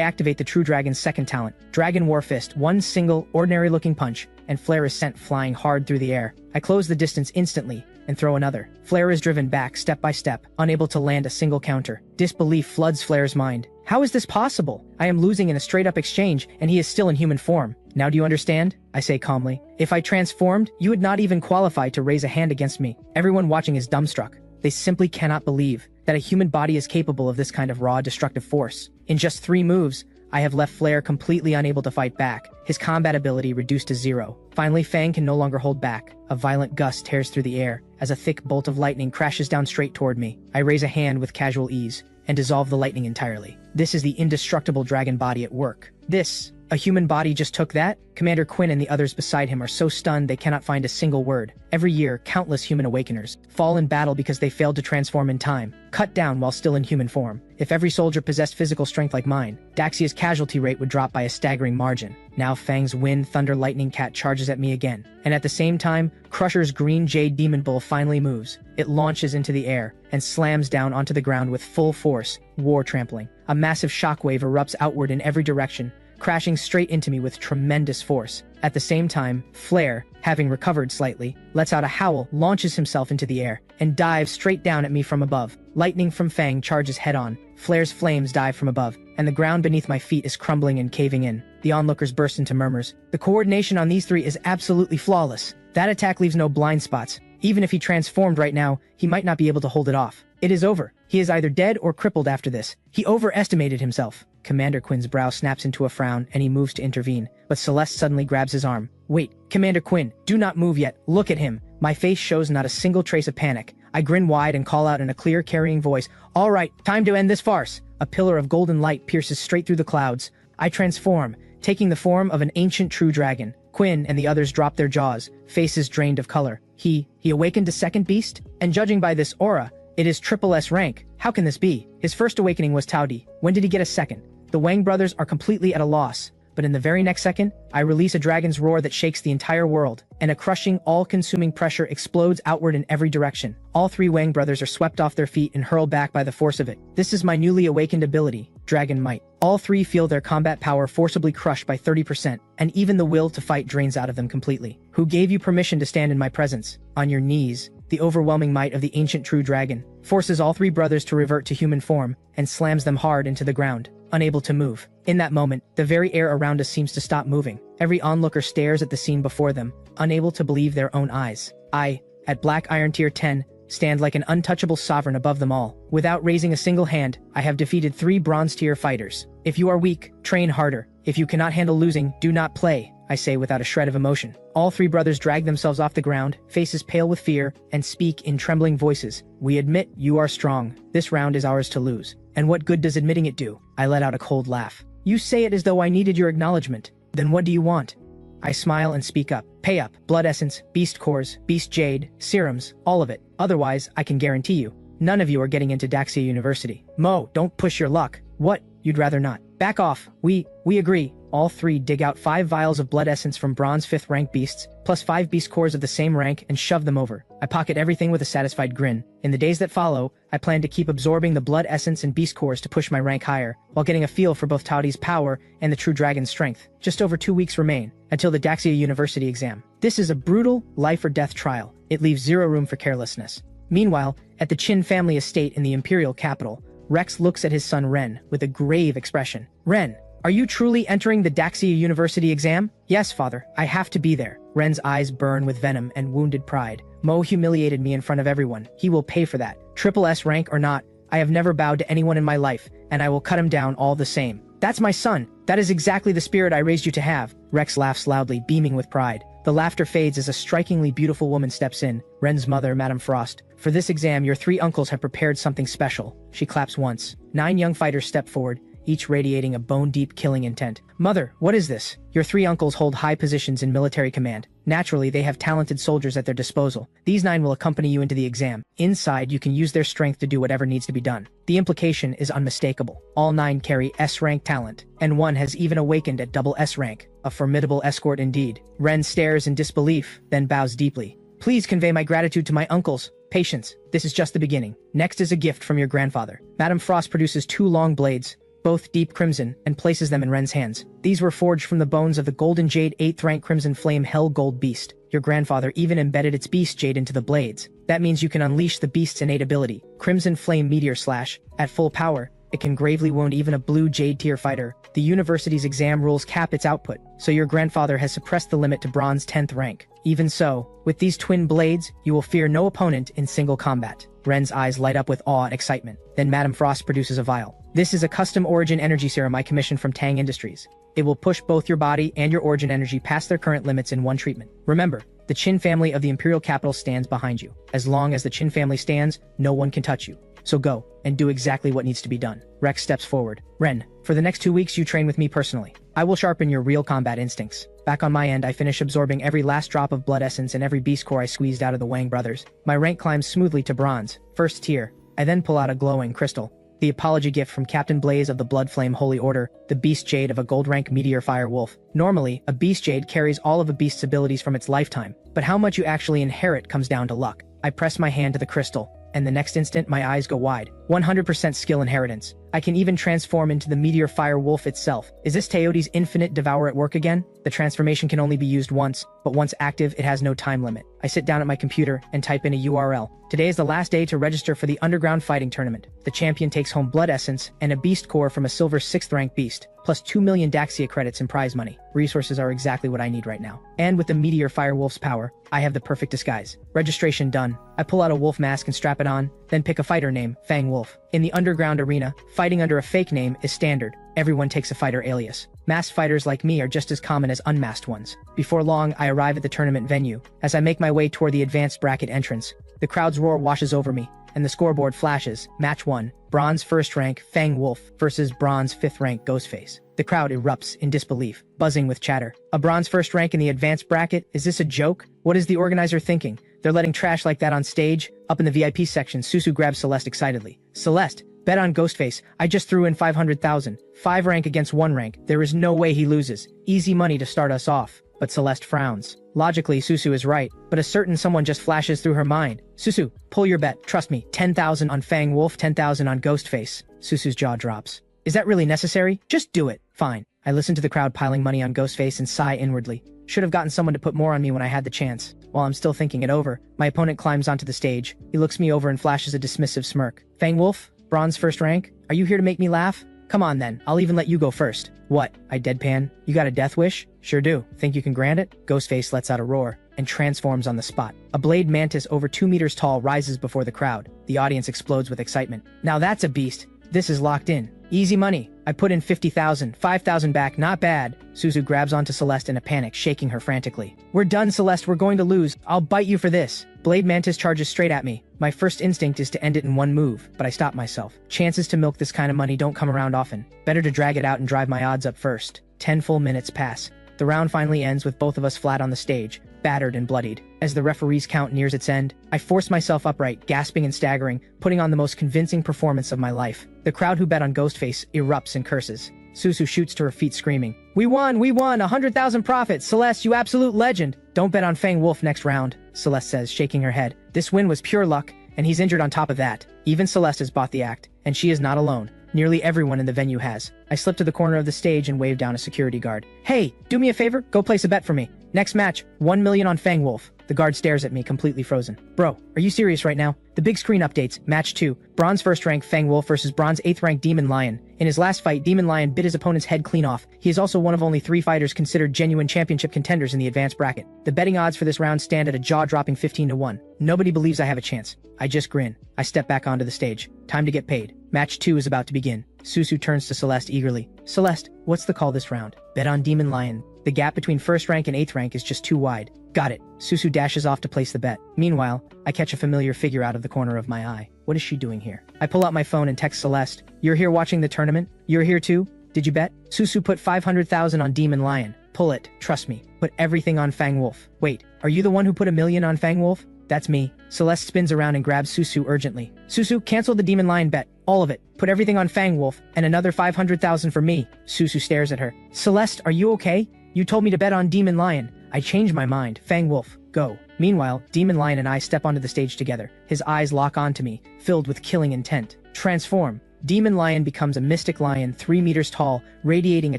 activate the True Dragon's second talent, Dragon War Fist, one single, ordinary-looking punch, and Flare is sent flying hard through the air. I close the distance instantly and throw another. Flare is driven back step by step, unable to land a single counter. Disbelief floods Flare's mind. How is this possible? I am losing in a straight-up exchange, and he is still in human form. Now do you understand? I say calmly. If I transformed, you would not even qualify to raise a hand against me. Everyone watching is dumbstruck. They simply cannot believe that a human body is capable of this kind of raw, destructive force. In just 3 moves, I have left Flare completely unable to fight back, his combat ability reduced to 0. Finally, Fang can no longer hold back. A violent gust tears through the air as a thick bolt of lightning crashes down straight toward me. I raise a hand with casual ease and dissolve the lightning entirely. This is the indestructible dragon body at work. This, a human body just took that? Commander Quinn and the others beside him are so stunned they cannot find a single word. Every year, countless human awakeners fall in battle because they failed to transform in time, cut down while still in human form. If every soldier possessed physical strength like mine, Daxia's casualty rate would drop by a staggering margin. Now Fang's Wind Thunder Lightning Cat charges at me again. And at the same time, Crusher's Green Jade Demon Bull finally moves. It launches into the air and slams down onto the ground with full force, war trampling. A massive shockwave erupts outward in every direction, crashing straight into me with tremendous force. At the same time, Flare, having recovered slightly, lets out a howl, launches himself into the air, and dives straight down at me from above. Lightning from Fang charges head-on. Flare's flames dive from above, and the ground beneath my feet is crumbling and caving in. The onlookers burst into murmurs. The coordination on these 3 is absolutely flawless. That attack leaves no blind spots. Even if he transformed right now, he might not be able to hold it off. It is over. He is either dead or crippled after this. He overestimated himself. Commander Quinn's brow snaps into a frown and he moves to intervene, but Celeste suddenly grabs his arm. Wait, Commander Quinn, do not move yet. Look at him. My face shows not a single trace of panic. I grin wide and call out in a clear, carrying voice, "All right, time to end this farce." A pillar of golden light pierces straight through the clouds. I transform, taking the form of an ancient true dragon. Quinn and the others drop their jaws, faces drained of color. He awakened a second beast? And judging by this aura, it is triple S rank. How can this be? His first awakening was Taudi. When did he get a second? The Wang brothers are completely at a loss. But in the very next second, I release a dragon's roar that shakes the entire world, and a crushing, all-consuming pressure explodes outward in every direction. All 3 Wang brothers are swept off their feet and hurled back by the force of it. This is my newly awakened ability, Dragon Might. All three feel their combat power forcibly crushed by 30%, and even the will to fight drains out of them completely. Who gave you permission to stand in my presence? On your knees. The overwhelming might of the ancient true dragon forces all three brothers to revert to human form and slams them hard into the ground, unable to move. In that moment, the very air around us seems to stop moving. Every onlooker stares at the scene before them, unable to believe their own eyes. I, at Black Iron Tier 10, stand like an untouchable sovereign above them all. Without raising a single hand, I have defeated 3 Bronze Tier fighters. If you are weak, train harder. If you cannot handle losing, do not play, I say without a shred of emotion. All 3 brothers drag themselves off the ground, faces pale with fear, and speak in trembling voices. We admit you are strong. This round is ours to lose. And what good does admitting it do? I let out a cold laugh. You say it as though I needed your acknowledgement. Then what do you want? I smile and speak up. Pay up. Blood essence, beast cores, beast jade, serums, all of it. Otherwise, I can guarantee you, none of you are getting into Daxia University. Mo, don't push your luck. What? You'd rather not. Back off. We agree. All 3 dig out 5 vials of blood essence from bronze 5th rank beasts, plus 5 beast cores of the same rank, and shove them over. I pocket everything with a satisfied grin. In the days that follow, I plan to keep absorbing the blood essence and beast cores to push my rank higher, while getting a feel for both Taudi's power and the true dragon's strength. Just over 2 weeks remain, until the Daxia University exam. This is a brutal, life or death trial. It leaves zero room for carelessness. Meanwhile, at the Qin family estate in the imperial capital, Rex looks at his son Ren with a grave expression. Ren, are you truly entering the Daxia University exam? Yes, father, I have to be there. Ren's eyes burn with venom and wounded pride. Mo humiliated me in front of everyone. He will pay for that. Triple S rank or not, I have never bowed to anyone in my life, and I will cut him down all the same. That's my son. That is exactly the spirit I raised you to have. Rex laughs loudly, beaming with pride. The laughter fades as a strikingly beautiful woman steps in, Ren's mother, Madame Frost. For this exam, your 3 uncles have prepared something special. She claps once. 9 young fighters step forward, each radiating a bone-deep killing intent. Mother, what is this? Your 3 uncles hold high positions in military command. Naturally, they have talented soldiers at their disposal. These 9 will accompany you into the exam. Inside, you can use their strength to do whatever needs to be done. The implication is unmistakable. All 9 carry S-rank talent, and 1 has even awakened at double S rank. A formidable escort indeed. Ren stares in disbelief, then bows deeply. Please convey my gratitude to my uncles. Patience, this is just the beginning. Next is a gift from your grandfather. Madame Frost produces 2 long blades, both deep crimson, and places them in Ren's hands. These were forged from the bones of the golden jade 8th rank crimson flame hell gold beast. Your grandfather even embedded its beast jade into the blades. That means you can unleash the beast's innate ability, Crimson Flame Meteor Slash. At full power, it can gravely wound even a blue jade tier fighter. The university's exam rules cap its output, so your grandfather has suppressed the limit to bronze 10th rank. Even so, with these twin blades, you will fear no opponent in single combat. Ren's eyes light up with awe and excitement. Then Madame Frost produces a vial. This is a custom origin energy serum I commissioned from Tang Industries. It will push both your body and your origin energy past their current limits in one treatment. Remember, the Qin family of the Imperial Capital stands behind you. As long as the Qin family stands, no one can touch you. So go, and do exactly what needs to be done. Rex steps forward. Ren, for the next 2 weeks you train with me personally. I will sharpen your real combat instincts. Back on my end, I finish absorbing every last drop of blood essence and every beast core I squeezed out of the Wang brothers. My rank climbs smoothly to bronze, 1st tier. I then pull out a glowing crystal. The apology gift from Captain Blaze of the Blood Flame Holy Order, the beast jade of a gold rank meteor fire wolf. Normally, a beast jade carries all of a beast's abilities from its lifetime, but how much you actually inherit comes down to luck. I press my hand to the crystal, and the next instant my eyes go wide. 100% skill inheritance. I can even transform into the meteor fire wolf itself. Is this Teoti's infinite devour at work again? The transformation can only be used once, but once active, it has no time limit. I sit down at my computer and type in a URL. Today is the last day to register for the Underground Fighting Tournament. The champion takes home blood essence and a beast core from a silver 6th rank beast, plus 2 million Daxia credits in prize money. Resources are exactly what I need right now. And with the meteor fire wolf's power, I have the perfect disguise. Registration done. I pull out a wolf mask and strap it on, then pick a fighter name, Fang Wolf. In the underground arena, fighting under a fake name is standard. Everyone takes a fighter alias. Masked fighters like me are just as common as unmasked ones. Before long, I arrive at the tournament venue. As I make my way toward the advanced bracket entrance, the crowd's roar washes over me, and the scoreboard flashes. Match 1, Bronze 1st rank Fang Wolf versus Bronze 5th rank Ghostface. The crowd erupts in disbelief, buzzing with chatter. A Bronze 1st rank in the advanced bracket? Is this a joke? What is the organizer thinking? They're letting trash like that on stage? Up in the VIP section, Susu grabs Celeste excitedly. Celeste, bet on Ghostface. I just threw in 500,000. 5 rank against 1 rank. There is no way he loses. Easy money to start us off. But Celeste frowns. Logically, Susu is right, but a certain someone just flashes through her mind. Susu, pull your bet. Trust me. 10,000 on Fang Wolf, 10,000 on Ghostface. Susu's jaw drops. Is that really necessary? Just do it. Fine. I listen to the crowd piling money on Ghostface and sigh inwardly. Should have gotten someone to put more on me when I had the chance. While I'm still thinking it over, my opponent climbs onto the stage. He looks me over and flashes a dismissive smirk. Fang Wolf? Bronze first rank? Are you here to make me laugh? Come on then, I'll even let you go first. What? I deadpan. You got a death wish? Sure do. Think you can grant it? Ghostface lets out a roar and transforms on the spot. A blade mantis over 2 meters tall rises before the crowd. The audience explodes with excitement. Now that's a beast. This is locked in. Easy money. I put in 50,000, 5,000 back, not bad. Suzu grabs onto Celeste in a panic, shaking her frantically. We're done, Celeste, we're going to lose. I'll bite you for this. Blade Mantis charges straight at me. My first instinct is to end it in one move, but I stop myself. Chances to milk this kind of money don't come around often. Better to drag it out and drive my odds up first. 10 full minutes pass. The round finally ends with both of us flat on the stage, battered and bloodied. As the referee's count nears its end, I force myself upright, gasping and staggering, putting on the most convincing performance of my life. The crowd who bet on Ghostface erupts in curses. Suzu shoots to her feet screaming, We won! 100,000 profit! Celeste, you absolute legend! Don't bet on Fang Wolf next round, Celeste says, shaking her head. This win was pure luck, and he's injured on top of that. Even Celeste has bought the act, and she is not alone. Nearly everyone in the venue has. I slip to the corner of the stage and wave down a security guard. Hey, do me a favor, go place a bet for me. Next match, 1 million on Fang Wolf. The guard stares at me, completely frozen. Bro, are you serious right now? The big screen updates, match 2, bronze first rank Fang Wolf versus bronze 8th rank Demon Lion. In his last fight, Demon Lion bit his opponent's head clean off. He is also one of only 3 fighters considered genuine championship contenders in the advanced bracket. The betting odds for this round stand at a jaw-dropping 15-1. Nobody believes I have a chance. I just grin. I step back onto the stage. Time to get paid. Match 2 is about to begin. Suzu turns to Celeste eagerly. Celeste, what's the call this round? Bet on Demon Lion. The gap between first rank and 8th rank is just too wide. Got it. Suzu dashes off to place the bet. Meanwhile, I catch a familiar figure out of the corner of my eye. What is she doing here? I pull out my phone and text Celeste. You're here watching the tournament? You're here too? Did you bet? Suzu put 500,000 on Demon Lion. Pull it. Trust me. Put everything on Fang Wolf. Wait, are you the one who put 1 million on Fang Wolf? That's me. Celeste spins around and grabs Suzu urgently. Suzu, cancel the Demon Lion bet. All of it. Put everything on Fang Wolf, and another 500,000 for me. Suzu stares at her. Celeste, are you okay? You told me to bet on Demon Lion. I changed my mind. Fang Wolf, go. Meanwhile, Demon Lion and I step onto the stage together. His eyes lock onto me, filled with killing intent. Transform. Demon Lion becomes a mystic lion 3 meters tall, radiating a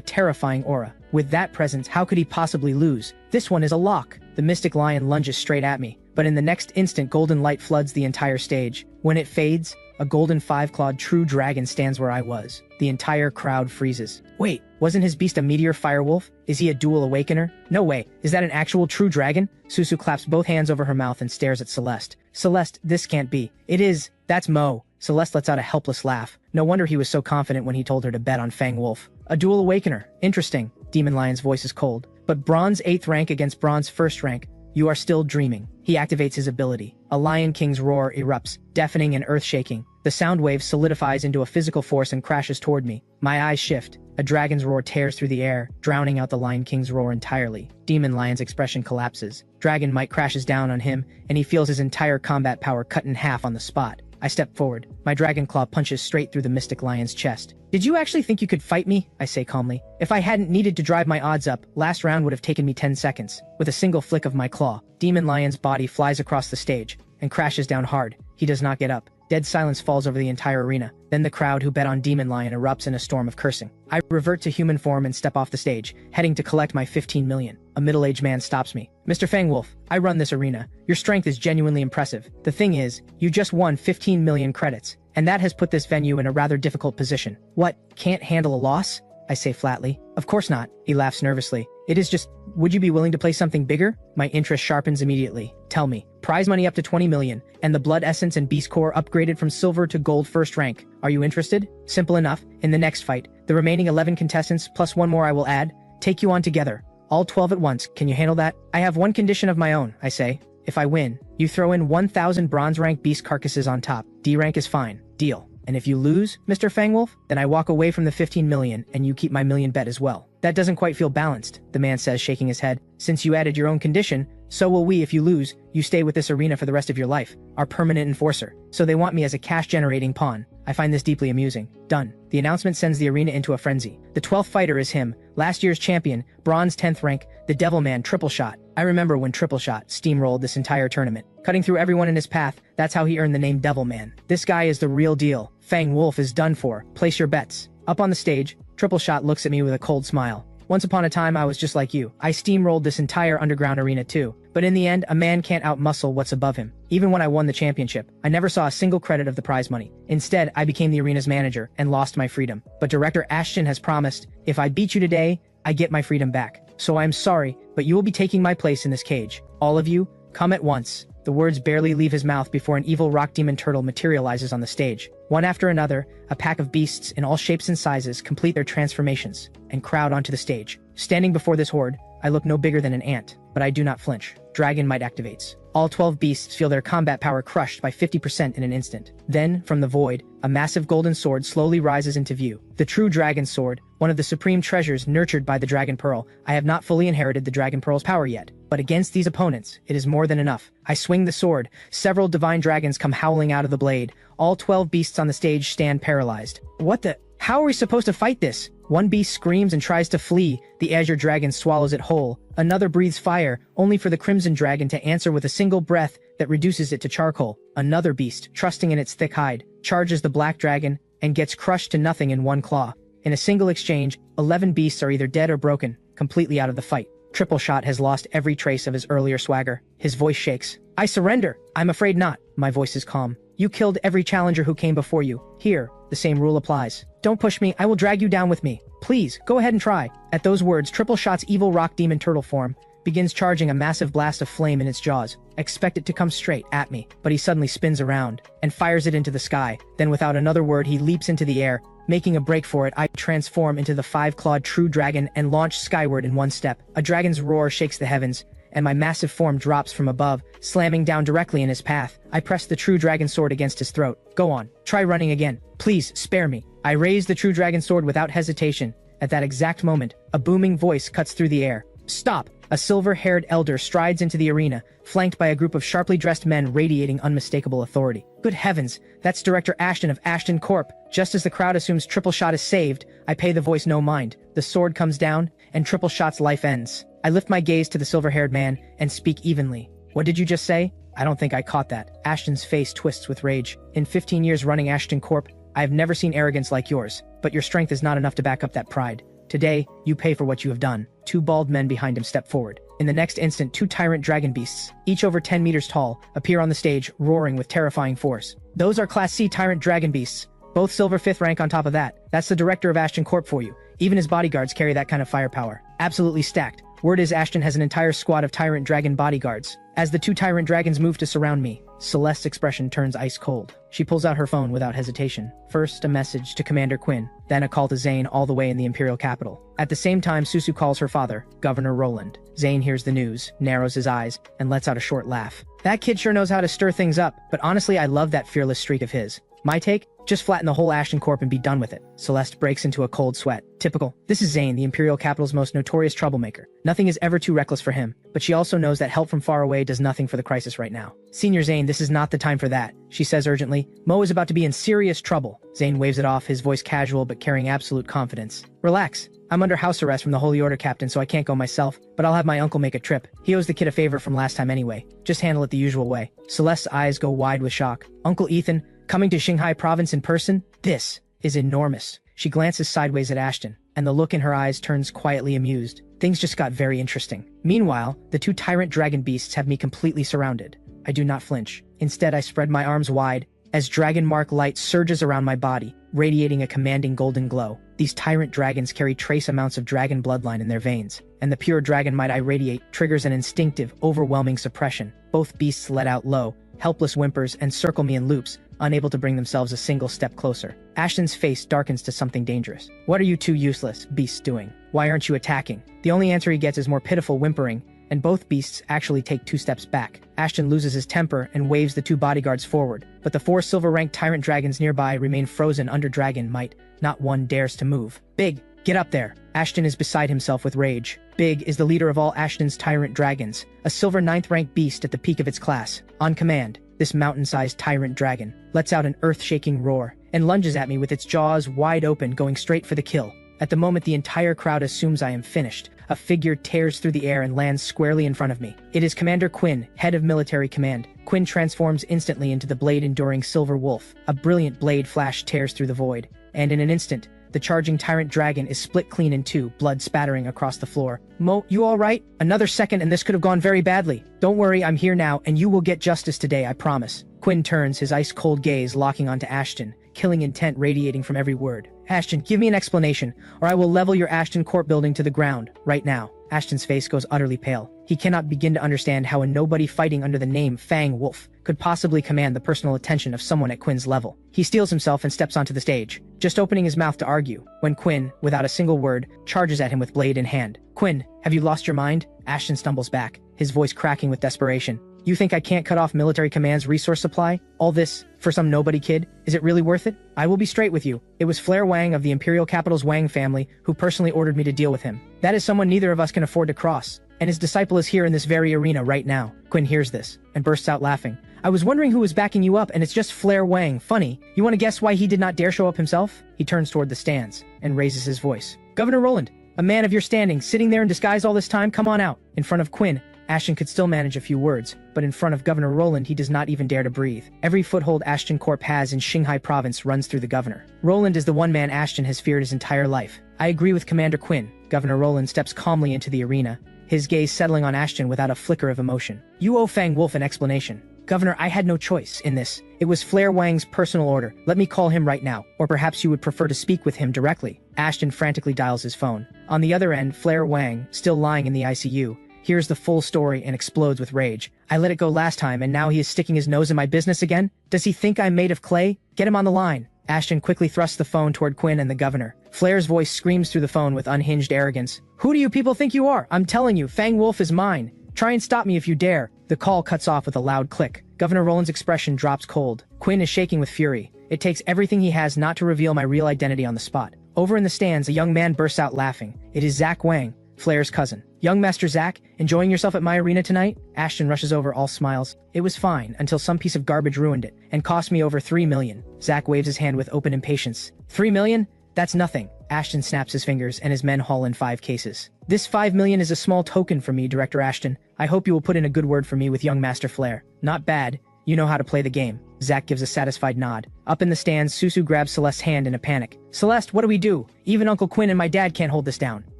terrifying aura. With that presence, how could he possibly lose? This one is a lock. The mystic lion lunges straight at me, but in the next instant golden light floods the entire stage. When it fades, a golden 5-clawed true dragon stands where I was. The entire crowd freezes. Wait, wasn't his beast a meteor firewolf? Is he a dual awakener? No way. Is that an actual true dragon? Suzu claps both hands over her mouth and stares at Celeste. Celeste, this can't be. It is. That's Mo. Celeste lets out a helpless laugh. No wonder he was so confident when he told her to bet on Fang Wolf. A dual awakener. Interesting. Demon Lion's voice is cold. But bronze 8th rank against bronze 1st rank. You are still dreaming. He activates his ability. A Lion King's roar erupts, deafening and earth-shaking. The sound wave solidifies into a physical force and crashes toward me. My eyes shift. A dragon's roar tears through the air, drowning out the Lion King's roar entirely. Demon Lion's expression collapses. Dragon might crashes down on him, and he feels his entire combat power cut in half on the spot. I step forward. My dragon claw punches straight through the mystic lion's chest. Did you actually think you could fight me? I say calmly. If I hadn't needed to drive my odds up, last round would have taken me 10 seconds. With a single flick of my claw, Demon Lion's body flies across the stage and crashes down hard. He does not get up. Dead silence falls over the entire arena. Then the crowd who bet on Demon Lion erupts in a storm of cursing. I revert to human form and step off the stage, heading to collect my 15 million. A middle-aged man stops me. Mr. Fang Wolf, I run this arena. Your strength is genuinely impressive. The thing is, you just won 15 million credits, and that has put this venue in a rather difficult position. What, can't handle a loss? I say flatly. Of course not. He laughs nervously. It is just, would you be willing to play something bigger? My interest sharpens immediately. Tell me. Prize money up to 20 million, and the Blood Essence and Beast Core upgraded from silver to gold 1st rank. Are you interested? Simple enough. In the next fight, the remaining 11 contestants plus 1 more I will add, take you on together. All 12 at once. Can you handle that? I have one condition of my own, I say. If I win, you throw in 1,000 bronze rank beast carcasses on top. D rank is fine. Deal. And if you lose, Mr. Fang Wolf, then I walk away from the 15 million and you keep my million bet as well. That doesn't quite feel balanced, the man says, shaking his head. Since you added your own condition, so will we if you lose. You stay with this arena for the rest of your life, our permanent enforcer. So they want me as a cash-generating pawn. I find this deeply amusing. Done. The announcement sends the arena into a frenzy. The 12th fighter is him, last year's champion, bronze 10th rank, the Devil Man Triple Shot. I remember when Triple Shot steamrolled this entire tournament, cutting through everyone in his path. That's how he earned the name Devil Man. This guy is the real deal. Fang Wolf is done for. Place your bets. Up on the stage, Triple Shot looks at me with a cold smile. Once upon a time I was just like you. I steamrolled this entire underground arena too. But in the end, a man can't outmuscle what's above him. Even when I won the championship, I never saw a single credit of the prize money. Instead, I became the arena's manager and lost my freedom. But Director Ashton has promised, if I beat you today, I get my freedom back. So I'm sorry, but you will be taking my place in this cage. All of you, come at once. The words barely leave his mouth before an evil rock demon turtle materializes on the stage. One after another, a pack of beasts in all shapes and sizes complete their transformations and crowd onto the stage. Standing before this horde, I look no bigger than an ant, but I do not flinch. Dragon Might activates. All 12 beasts feel their combat power crushed by 50% in an instant. Then, from the void, a massive golden sword slowly rises into view. The true dragon sword, one of the supreme treasures nurtured by the Dragon Pearl. I have not fully inherited the Dragon Pearl's power yet, but against these opponents, it is more than enough. I swing the sword. Several divine dragons come howling out of the blade. All 12 beasts on the stage stand paralyzed. What the? How are we supposed to fight this? One beast screams and tries to flee. The azure dragon swallows it whole. Another breathes fire, only for the crimson dragon to answer with a single breath that reduces it to charcoal. Another beast, trusting in its thick hide, charges the black dragon and gets crushed to nothing in one claw. In a single exchange, 11 beasts are either dead or broken, completely out of the fight. Triple Shot has lost every trace of his earlier swagger. His voice shakes. I surrender. I'm afraid not. My voice is calm. You killed every challenger who came before you. Here, the same rule applies. Don't push me. I will drag you down with me. Please, go ahead and try. At those words, Triple Shot's evil rock demon turtle form begins charging a massive blast of flame in its jaws. Expect it to come straight at me, but he suddenly spins around and fires it into the sky. Then without another word, he leaps into the air. Making a break for it, I transform into the five-clawed true dragon and launch skyward in one step. A dragon's roar shakes the heavens, and my massive form drops from above, slamming down directly in his path. I press the true dragon sword against his throat. Go on, try running again. Please, spare me. I raise the true dragon sword without hesitation. At that exact moment, a booming voice cuts through the air. Stop! A silver-haired elder strides into the arena, flanked by a group of sharply dressed men radiating unmistakable authority. Good heavens, that's Director Ashton of Ashton Corp. Just as the crowd assumes Triple Shot is saved, I pay the voice no mind. The sword comes down, and Triple Shot's life ends. I lift my gaze to the silver-haired man and speak evenly. What did you just say? I don't think I caught that. Ashton's face twists with rage. In 15 years running Ashton Corp, I have never seen arrogance like yours, but your strength is not enough to back up that pride. Today, you pay for what you have done. Two bald men behind him step forward. In the next instant, two tyrant dragon beasts, each over 10 meters tall, appear on the stage, roaring with terrifying force. Those are Class C tyrant dragon beasts, both silver 5th rank on top of that. That's the director of Ashton Corp for you. Even his bodyguards carry that kind of firepower. Absolutely stacked. Word is Ashton has an entire squad of tyrant dragon bodyguards. As the two tyrant dragons move to surround me, Celeste's expression turns ice cold. She pulls out her phone without hesitation. First, a message to Commander Quinn, then a call to Zane all the way in the Imperial capital. At the same time, Susu calls her father, Governor Roland. Zane hears the news, narrows his eyes, and lets out a short laugh. That kid sure knows how to stir things up, but honestly, I love that fearless streak of his. My take? Just flatten the whole Ashton Corp and be done with it. Celeste breaks into a cold sweat. Typical. This is Zane, the Imperial capital's most notorious troublemaker. Nothing is ever too reckless for him, but she also knows that help from far away does nothing for the crisis right now. Senior Zane, this is not the time for that, she says urgently. Mo is about to be in serious trouble. Zane waves it off, his voice casual but carrying absolute confidence. Relax. I'm under house arrest from the Holy Order captain, so I can't go myself, but I'll have my uncle make a trip. He owes the kid a favor from last time anyway. Just handle it the usual way. Celeste's eyes go wide with shock. Uncle Ethan, coming to Xinhai province in person? This is enormous. She glances sideways at Ashton, and the look in her eyes turns quietly amused. Things just got very interesting. Meanwhile, the two tyrant dragon beasts have me completely surrounded. I do not flinch. Instead, I spread my arms wide as dragon mark light surges around my body, radiating a commanding golden glow. These tyrant dragons carry trace amounts of dragon bloodline in their veins, and the pure dragon might I radiate triggers an instinctive, overwhelming suppression. Both beasts let out low, helpless whimpers and circle me in loops, unable to bring themselves a single step closer. Ashton's face darkens to something dangerous. What are you two useless beasts doing? Why aren't you attacking? The only answer he gets is more pitiful whimpering, and both beasts actually take 2 steps back. Ashton loses his temper and waves the 2 bodyguards forward, but the 4 silver-ranked tyrant dragons nearby remain frozen under dragon might. Not one dares to move. Big, get up there! Ashton is beside himself with rage. Big is the leader of all Ashton's tyrant dragons, a silver 9th-ranked beast at the peak of its class. On command, this mountain-sized tyrant dragon lets out an earth-shaking roar and lunges at me with its jaws wide open, going straight for the kill. At the moment the entire crowd assumes I am finished, a figure tears through the air and lands squarely in front of me. It is Commander Quinn, head of military command. Quinn transforms instantly into the blade-enduring silver wolf. A brilliant blade flash tears through the void, and in an instant, The charging tyrant dragon is split clean in two, blood spattering across the floor. Mo, you alright? Another second and this could have gone very badly. Don't worry, I'm here now, and you will get justice today, I promise. Quinn turns, his ice-cold gaze locking onto Ashton, killing intent radiating from every word. Ashton, give me an explanation, or I will level your Ashton Court building to the ground, right now. Ashton's face goes utterly pale. He cannot begin to understand how a nobody fighting under the name Fang Wolf could possibly command the personal attention of someone at Quinn's level. He steels himself and steps onto the stage, just opening his mouth to argue, when Quinn, without a single word, charges at him with blade in hand. Quinn, have you lost your mind? Ashton stumbles back, his voice cracking with desperation. You think I can't cut off military command's resource supply? All this, for some nobody kid? Is it really worth it? I will be straight with you. It was Flair Wang of the Imperial Capital's Wang family who personally ordered me to deal with him. That is someone neither of us can afford to cross, and his disciple is here in this very arena right now. Quinn hears this, and bursts out laughing. I was wondering who was backing you up, and it's just Flair Wang. Funny. You want to guess why he did not dare show up himself? He turns toward the stands, and raises his voice. Governor Roland, a man of your standing, sitting there in disguise all this time, come on out. In front of Quinn, Ashton could still manage a few words, but in front of Governor Roland he does not even dare to breathe. Every foothold Ashton Corp has in Xinhai province runs through the governor. Roland is the one man Ashton has feared his entire life. I agree with Commander Quinn. Governor Roland steps calmly into the arena, his gaze settling on Ashton without a flicker of emotion. You owe Fang Wolf an explanation. Governor, I had no choice in this. It was Flair Wang's personal order. Let me call him right now, or perhaps you would prefer to speak with him directly. Ashton frantically dials his phone. On the other end, Flair Wang, still lying in the ICU, hears the full story and explodes with rage. I let it go last time and now he is sticking his nose in my business again? Does he think I'm made of clay? Get him on the line. Ashton quickly thrusts the phone toward Quinn and the governor. Flair's voice screams through the phone with unhinged arrogance. Who do you people think you are? I'm telling you, Fang Wolf is mine. Try and stop me if you dare. The call cuts off with a loud click. Governor Roland's expression drops cold. Quinn is shaking with fury. It takes everything he has not to reveal my real identity on the spot. Over in the stands, a young man bursts out laughing. It is Zach Wang, Flair's cousin. Young Master Zach, enjoying yourself at my arena tonight? Ashton rushes over, all smiles. It was fine, until some piece of garbage ruined it, and cost me over 3 million. Zach waves his hand with open impatience. 3 million? That's nothing. Ashton snaps his fingers, and his men haul in 5 cases. This 5 million is a small token for me, Director Ashton. I hope you will put in a good word for me with young Master Flair. Not bad. You know how to play the game. Zach gives a satisfied nod. Up in the stands, Susu grabs Celeste's hand in a panic. Celeste, what do we do? Even Uncle Quinn and my dad can't hold this down.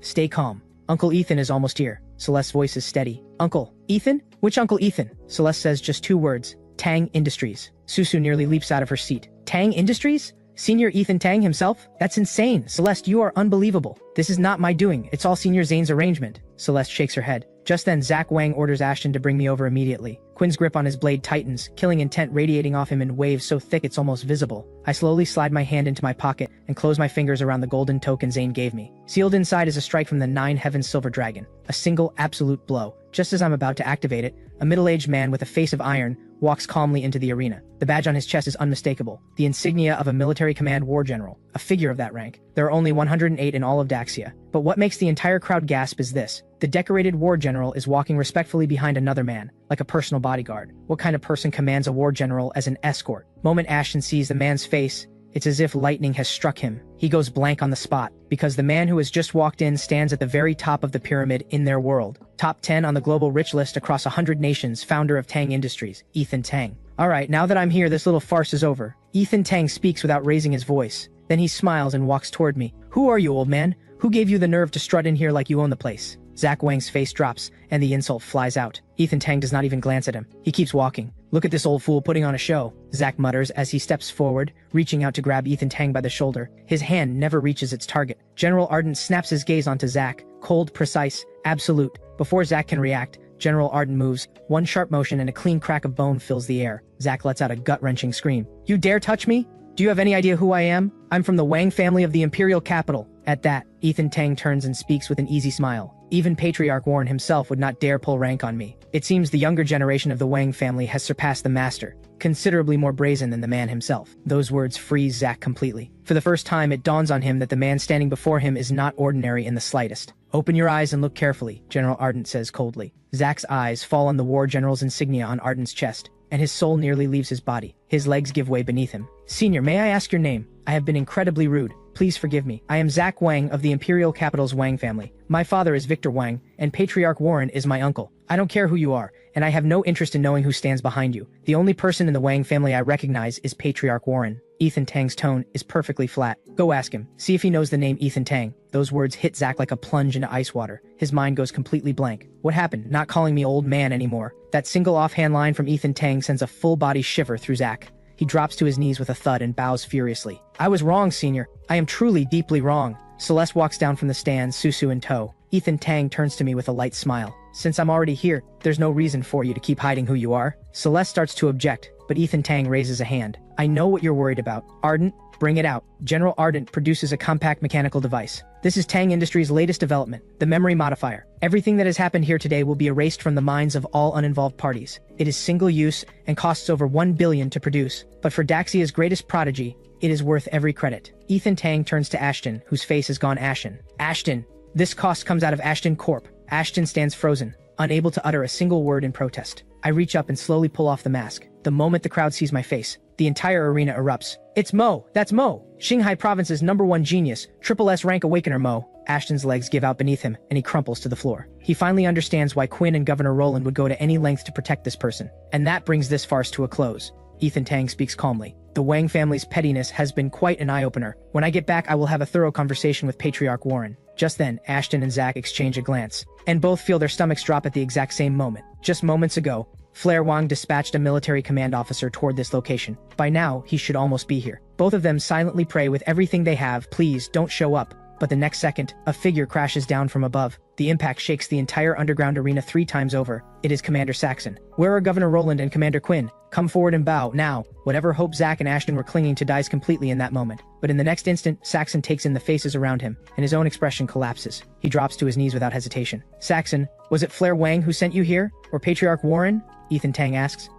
Stay calm. Uncle Ethan is almost here. Celeste's voice is steady. Uncle Ethan? Which Uncle Ethan? Celeste says just 2 words. Tang Industries. Susu nearly leaps out of her seat. Tang Industries? Senior Ethan Tang himself? That's insane. Celeste, you are unbelievable. This is not my doing. It's all Senior Zane's arrangement. Celeste shakes her head. Just then, Zach Wang orders Ashton to bring me over immediately. Quinn's grip on his blade tightens, killing intent radiating off him in waves so thick it's almost visible. I slowly slide my hand into my pocket and close my fingers around the golden token Zane gave me. Sealed inside is a strike from the 9 Heavens Silver Dragon. A single, absolute blow. Just as I'm about to activate it, a middle-aged man with a face of iron walks calmly into the arena. The badge on his chest is unmistakable. The insignia of a military command war general. A figure of that rank. There are only 108 in all of Daxia. But what makes the entire crowd gasp is this. The decorated war general is walking respectfully behind another man, like a personal bodyguard. What kind of person commands a war general as an escort? Moment Ashton sees the man's face, it's as if lightning has struck him. He goes blank on the spot, because the man who has just walked in stands at the very top of the pyramid in their world. Top 10 on the global rich list across 100 nations, founder of Tang Industries, Ethan Tang. Alright, now that I'm here, this little farce is over. Ethan Tang speaks without raising his voice. Then he smiles and walks toward me. Who are you, old man? Who gave you the nerve to strut in here like you own the place? Zach Wang's face drops, and the insult flies out. Ethan Tang does not even glance at him. He keeps walking. Look at this old fool putting on a show, Zach mutters as he steps forward, reaching out to grab Ethan Tang by the shoulder. His hand never reaches its target. General Ardent snaps his gaze onto Zach. Cold, precise, absolute. Before Zach can react, General Ardent moves. One sharp motion and a clean crack of bone fills the air. Zach lets out a gut-wrenching scream. You dare touch me? Do you have any idea who I am? I'm from the Wang family of the Imperial Capital. At that, Ethan Tang turns and speaks with an easy smile. Even Patriarch Warren himself would not dare pull rank on me. It seems the younger generation of the Wang family has surpassed the master, considerably more brazen than the man himself. Those words freeze Zach completely. For the first time, it dawns on him that the man standing before him is not ordinary in the slightest. Open your eyes and look carefully, General Ardent says coldly. Zach's eyes fall on the war general's insignia on Ardent's chest, and his soul nearly leaves his body. His legs give way beneath him. Senior, may I ask your name? I have been incredibly rude. Please forgive me. I am Zach Wang of the Imperial Capital's Wang family. My father is Victor Wang, and Patriarch Warren is my uncle. I don't care who you are, and I have no interest in knowing who stands behind you. The only person in the Wang family I recognize is Patriarch Warren. Ethan Tang's tone is perfectly flat. Go ask him. See if he knows the name Ethan Tang. Those words hit Zack like a plunge into ice water. His mind goes completely blank. What happened? Not calling me old man anymore. That single offhand line from Ethan Tang sends a full-body shiver through Zack. He drops to his knees with a thud and bows furiously. I was wrong, Senior. I am truly deeply wrong. Celeste walks down from the stand, Susu in tow. Ethan Tang turns to me with a light smile. Since I'm already here, there's no reason for you to keep hiding who you are. Celeste starts to object, but Ethan Tang raises a hand. I know what you're worried about. Ardent, bring it out. General Ardent produces a compact mechanical device. This is Tang Industries' latest development, the memory modifier. Everything that has happened here today will be erased from the minds of all uninvolved parties. It is single use and costs over 1 billion to produce, but for Daxia's greatest prodigy, it is worth every credit. Ethan Tang turns to Ashton, whose face has gone ashen. Ashton, this cost comes out of Ashton Corp. Ashton stands frozen, unable to utter a single word in protest. I reach up and slowly pull off the mask. The moment the crowd sees my face, the entire arena erupts. It's Mo! That's Mo! Xinhai Province's #1 genius, Triple S rank awakener Mo. Ashton's legs give out beneath him, and he crumples to the floor. He finally understands why Quinn and Governor Roland would go to any length to protect this person. And that brings this farce to a close. Ethan Tang speaks calmly. The Wang family's pettiness has been quite an eye-opener. When I get back, I will have a thorough conversation with Patriarch Warren. Just then, Ashton and Zack exchange a glance, and both feel their stomachs drop at the exact same moment. Just moments ago, Flair Wang dispatched a military command officer toward this location. By now, he should almost be here. Both of them silently pray with everything they have, please don't show up. But the next second, a figure crashes down from above. The impact shakes the entire underground arena 3 times over. It is Commander Saxon. Where are Governor Roland and Commander Quinn? Come forward and bow, now. Whatever hope Zack and Ashton were clinging to dies completely in that moment. But in the next instant, Saxon takes in the faces around him, and his own expression collapses. He drops to his knees without hesitation. Saxon, was it Flair Wang who sent you here? Or Patriarch Warren? Ethan Tang asks.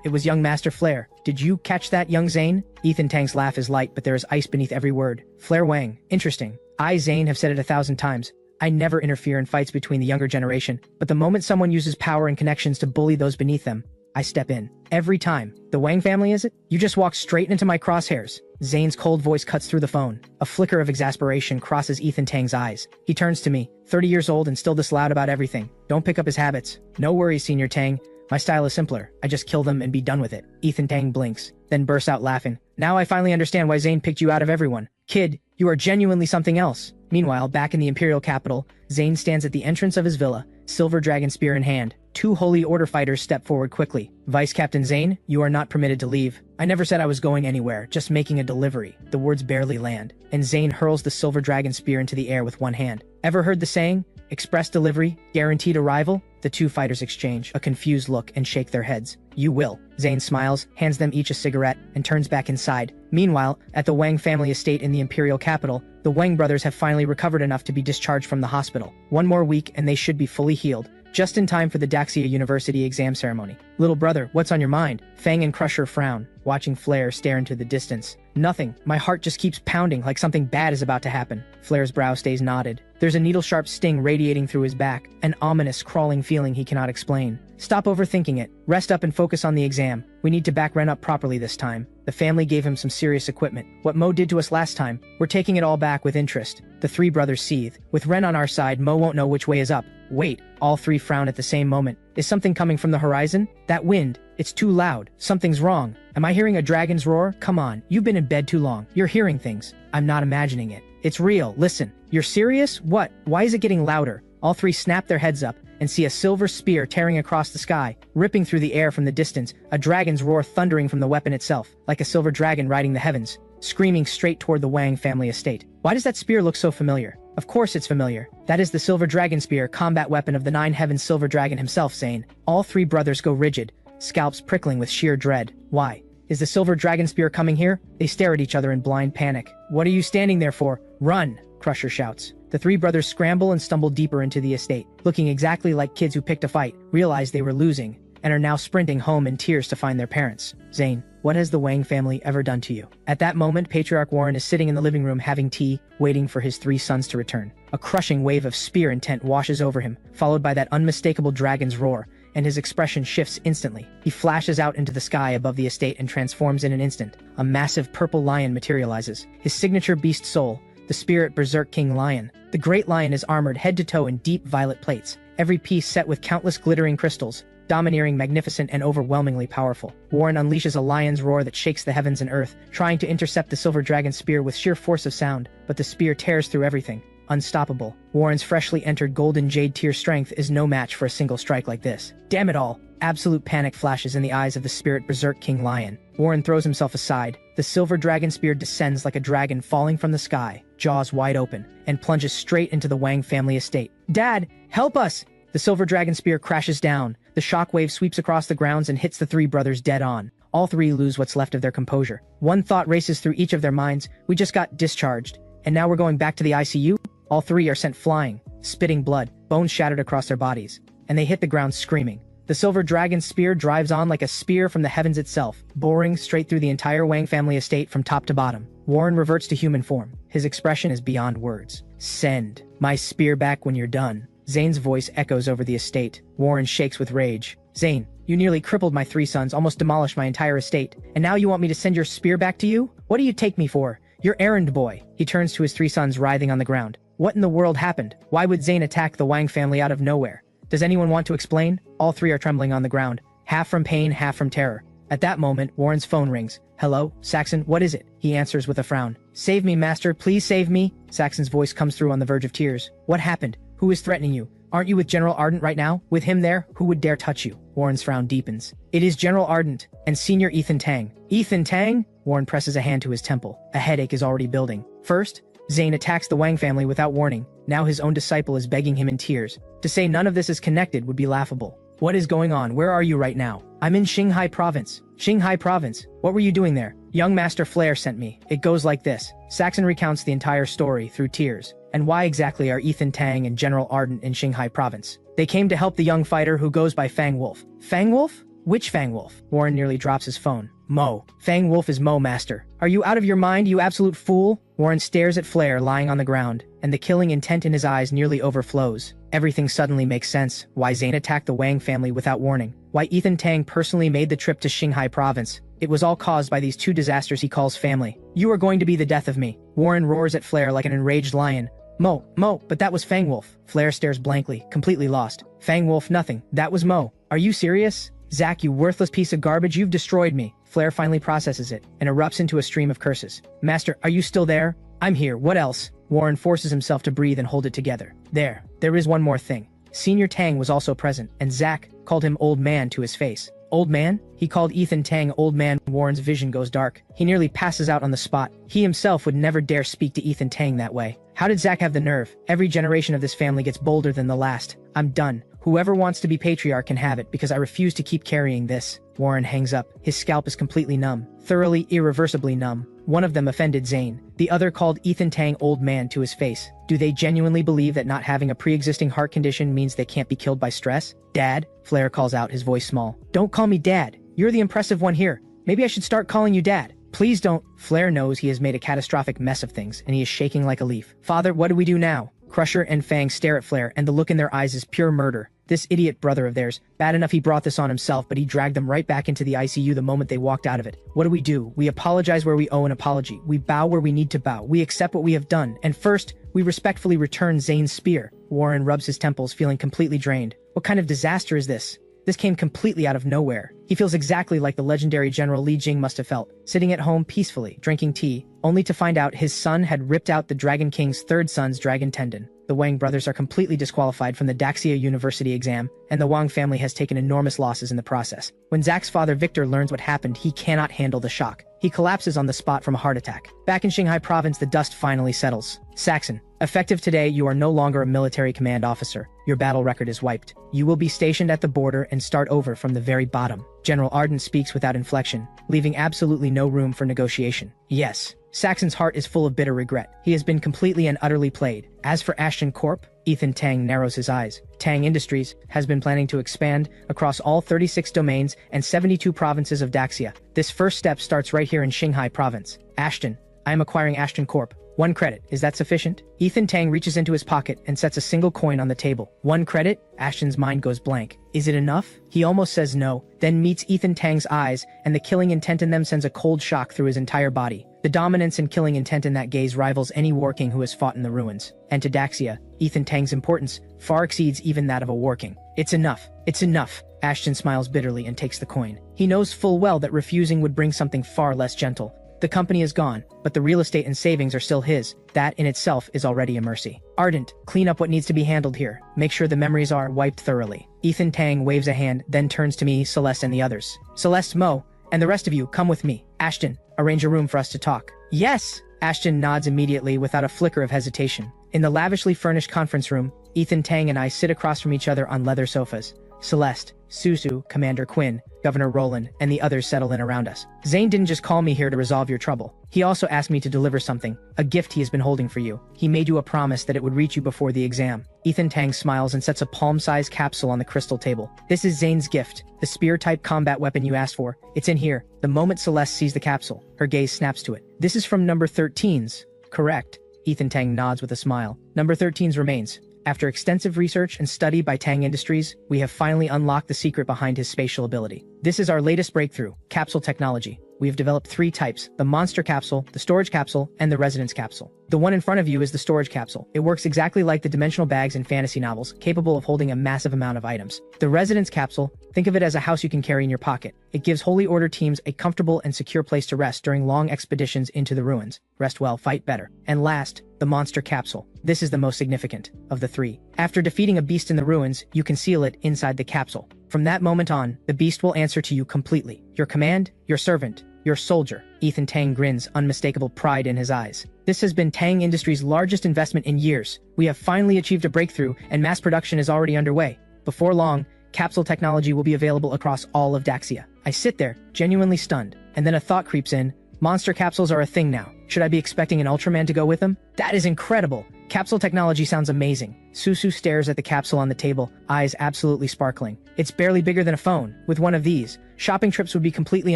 It was young Master Flair. Did you catch that, young Zane? Ethan Tang's laugh is light, but there is ice beneath every word. Flair Wang. Interesting. I, Zane, have said it 1,000 times. I never interfere in fights between the younger generation, but the moment someone uses power and connections to bully those beneath them, I step in. Every time. The Wang family, is it? You just walked straight into my crosshairs. Zane's cold voice cuts through the phone. A flicker of exasperation crosses Ethan Tang's eyes. He turns to me, 30 years old and still this loud about everything. Don't pick up his habits. No worries, Senior Tang. My style is simpler. I just kill them and be done with it. Ethan Tang blinks, then bursts out laughing. Now I finally understand why Zane picked you out of everyone. Kid, you are genuinely something else. Meanwhile, back in the Imperial capital, Zane stands at the entrance of his villa, silver dragon spear in hand. 2 Holy Order fighters step forward quickly. Vice Captain Zane, you are not permitted to leave. I never said I was going anywhere, just making a delivery. The words barely land, and Zane hurls the silver dragon spear into the air with one hand. Ever heard the saying? Express delivery, guaranteed arrival? The 2 fighters exchange a confused look and shake their heads. You will. Zane smiles, hands them each a cigarette, and turns back inside. Meanwhile, at the Wang family estate in the Imperial capital, the Wang brothers have finally recovered enough to be discharged from the hospital. 1 more week and they should be fully healed, just in time for the Daxia University exam ceremony. Little brother, what's on your mind? Fang and Crusher frown, watching Flair stare into the distance. Nothing. My heart just keeps pounding like something bad is about to happen. Flair's brow stays knotted. There's a needle-sharp sting radiating through his back, an ominous, crawling feeling he cannot explain. Stop overthinking it. Rest up and focus on the exam. We need to back Ren up properly this time. The family gave him some serious equipment. What Mo did to us last time, we're taking it all back with interest. The 3 brothers seethe. With Ren on our side, Mo won't know which way is up. Wait, all 3 frown at the same moment. Is something coming from the horizon? That wind. It's too loud. Something's wrong. Am I hearing a dragon's roar? Come on, you've been in bed too long. You're hearing things. I'm not imagining it. It's real. Listen. You're serious? What? Why is it getting louder? All 3 snap their heads up and see a silver spear tearing across the sky, ripping through the air from the distance, a dragon's roar thundering from the weapon itself, like a silver dragon riding the heavens, screaming straight toward the Wang family estate. Why does that spear look so familiar? Of course it's familiar. That is the silver dragon spear, combat weapon of the 9 Heavens silver dragon himself, Zane. All 3 brothers go rigid, scalps prickling with sheer dread. Why? Is the silver dragon spear coming here? They stare at each other in blind panic. What are you standing there for? Run! Crusher shouts. The 3 brothers scramble and stumble deeper into the estate, looking exactly like kids who picked a fight, realized they were losing, and are now sprinting home in tears to find their parents. Zane, what has the Wang family ever done to you? At that moment, Patriarch Warren is sitting in the living room having tea, waiting for his 3 sons to return. A crushing wave of spear intent washes over him, followed by that unmistakable dragon's roar, and his expression shifts instantly. He flashes out into the sky above the estate and transforms in an instant. A massive purple lion materializes, his signature beast soul, the spirit Berserk King Lion. The great lion is armored head to toe in deep violet plates, every piece set with countless glittering crystals. domineering, magnificent, and overwhelmingly powerful. Warren unleashes a lion's roar that shakes the heavens and earth, trying to intercept the silver dragon's spear with sheer force of sound, but the spear tears through everything. Unstoppable. Warren's freshly entered golden jade tier strength is no match for a single strike like this. Damn it all! Absolute panic flashes in the eyes of the spirit berserk king lion. Warren throws himself aside. The silver dragon spear descends like a dragon falling from the sky, jaws wide open, and plunges straight into the Wang family estate. Dad, help us! The silver dragon spear crashes down. The shockwave sweeps across the grounds and hits the three brothers dead on. All three lose what's left of their composure. One thought races through each of their minds. We just got discharged. And now we're going back to the ICU? All three are sent flying, spitting blood, bones shattered across their bodies. And they hit the ground screaming. The silver dragon's spear drives on like a spear from the heavens itself, boring straight through the entire Wang family estate from top to bottom. Warren reverts to human form. His expression is beyond words. Send my spear back when you're done. Zane's voice echoes over the estate. Warren shakes with rage. Zane, you nearly crippled my three sons, almost demolished my entire estate, and now you want me to send your spear back to you? What do you take me for? Your errand boy. He turns to his three sons writhing on the ground. What in the world happened? Why would Zane attack the Wang family out of nowhere? Does anyone want to explain? All three are trembling on the ground, half from pain, half from terror. At that moment, Warren's phone rings. Hello, Saxon, what is it? He answers with a frown. Save me, master, please save me. Saxon's voice comes through on the verge of tears. What happened? Who is threatening you? Aren't you with General Ardent right now? With him there, who would dare touch you? Warren's frown deepens. It is General Ardent and Senior Ethan Tang. Ethan Tang? Warren presses a hand to his temple. A headache is already building. First, Zane attacks the Wang family without warning. Now his own disciple is begging him in tears. To say none of this is connected would be laughable. What is going on? Where are you right now? I'm in Xinhai Province. Xinhai Province? What were you doing there? Young Master Flare sent me. It goes like this. Saxon recounts the entire story through tears. And why exactly are Ethan Tang and General Ardent in Xinhai Province? They came to help the young fighter who goes by Fang Wolf. Fang Wolf? Which Fang Wolf? Warren nearly drops his phone. Mo. Fang Wolf is Mo, Master. Are you out of your mind, you absolute fool? Warren stares at Flare lying on the ground, and the killing intent in his eyes nearly overflows. Everything suddenly makes sense. Why Zane attacked the Wang family without warning. Why Ethan Tang personally made the trip to Xinhai Province. It was all caused by these two disasters he calls family. You are going to be the death of me. Warren roars at Flare like an enraged lion. Mo, but that was Fang Wolf. Flare stares blankly, completely lost. Fang Wolf, nothing. That was Mo. Are you serious? Zack, you worthless piece of garbage, you've destroyed me. Flare finally processes it, and erupts into a stream of curses. Master, are you still there? I'm here, what else? Warren forces himself to breathe and hold it together. There is one more thing. Senior Tang was also present, and Zack called him old man to his face. Old man? He called Ethan Tang old man. Warren's vision goes dark. He nearly passes out on the spot. He himself would never dare speak to Ethan Tang that way. How did Zack have the nerve? Every generation of this family gets bolder than the last. I'm done. Whoever wants to be patriarch can have it because I refuse to keep carrying this. Warren hangs up. His scalp is completely numb. Thoroughly, irreversibly numb. One of them offended Zane. The other called Ethan Tang old man to his face. Do they genuinely believe that not having a pre-existing heart condition means they can't be killed by stress? Dad? Flare calls out, his voice small. Don't call me Dad. You're the impressive one here. Maybe I should start calling you Dad. Please don't. Flare knows he has made a catastrophic mess of things, and he is shaking like a leaf. Father, what do we do now? Crusher and Fang stare at Flare, and the look in their eyes is pure murder. This idiot brother of theirs, bad enough he brought this on himself, but he dragged them right back into the ICU the moment they walked out of it. What do? We apologize where we owe an apology. We bow where we need to bow. We accept what we have done. And first, we respectfully return Zane's spear. Warren rubs his temples, feeling completely drained. What kind of disaster is this? This came completely out of nowhere. He feels exactly like the legendary General Li Jing must have felt, sitting at home peacefully, drinking tea, only to find out his son had ripped out the Dragon King's third son's dragon tendon. The Wang brothers are completely disqualified from the Daxia University exam, and the Wang family has taken enormous losses in the process. When Zack's father Victor learns what happened, he cannot handle the shock. He collapses on the spot from a heart attack. Back in Xinhai Province, the dust finally settles. Saxon, effective today, you are no longer a military command officer. Your battle record is wiped. You will be stationed at the border and start over from the very bottom. General Ardent speaks without inflection, leaving absolutely no room for negotiation. Yes. Saxon's heart is full of bitter regret. He has been completely and utterly played. As for Ashton Corp, Ethan Tang narrows his eyes. Tang Industries has been planning to expand across all 36 domains and 72 provinces of Daxia. This first step starts right here in Xinhai Province. Ashton, I am acquiring Ashton Corp. 1 credit. Is that sufficient? Ethan Tang reaches into his pocket and sets a single coin on the table. 1 credit? Ashton's mind goes blank. Is it enough? He almost says no, then meets Ethan Tang's eyes, and the killing intent in them sends a cold shock through his entire body. The dominance and killing intent in that gaze rivals any war king who has fought in the ruins. And to Daxia, Ethan Tang's importance far exceeds even that of a war king. It's enough. It's enough. Ashton smiles bitterly and takes the coin. He knows full well that refusing would bring something far less gentle. The company is gone, but the real estate and savings are still his. That in itself is already a mercy. Ardent, clean up what needs to be handled here. Make sure the memories are wiped thoroughly. Ethan Tang waves a hand, then turns to me, Celeste and the others. Celeste, Mo, and the rest of you, come with me. Ashton, arrange a room for us to talk. Yes! Ashton nods immediately without a flicker of hesitation. In the lavishly furnished conference room, Ethan Tang and I sit across from each other on leather sofas. Celeste, Susu, Commander Quinn, Governor Roland, and the others settle in around us. Zane didn't just call me here to resolve your trouble. He also asked me to deliver something, a gift he has been holding for you. He made you a promise that it would reach you before the exam. Ethan Tang smiles and sets a palm-sized capsule on the crystal table. This is Zane's gift, the spear-type combat weapon you asked for. It's in here. The moment Celeste sees the capsule, her gaze snaps to it. This is from number 13's. Correct. Ethan Tang nods with a smile. Number 13's remains. After extensive research and study by Tang Industries, we have finally unlocked the secret behind his spatial ability. This is our latest breakthrough, capsule technology. We have developed 3 types, the monster capsule, the storage capsule, and the residence capsule. The one in front of you is the storage capsule. It works exactly like the dimensional bags in fantasy novels, capable of holding a massive amount of items. The residence capsule, think of it as a house you can carry in your pocket. It gives Holy Order teams a comfortable and secure place to rest during long expeditions into the ruins. Rest well, fight better. And last, the monster capsule. This is the most significant of the 3. After defeating a beast in the ruins, you conceal it inside the capsule. From that moment on, the beast will answer to you completely. Your command, your servant, your soldier. Ethan Tang grins, unmistakable pride in his eyes. This has been Tang Industries' largest investment in years. We have finally achieved a breakthrough, and mass production is already underway. Before long, capsule technology will be available across all of Daxia. I sit there, genuinely stunned, and then a thought creeps in. Monster capsules are a thing now. Should I be expecting an Ultraman to go with them? That is incredible! Capsule technology sounds amazing. Susu stares at the capsule on the table, eyes absolutely sparkling. It's barely bigger than a phone. With one of these, shopping trips would be completely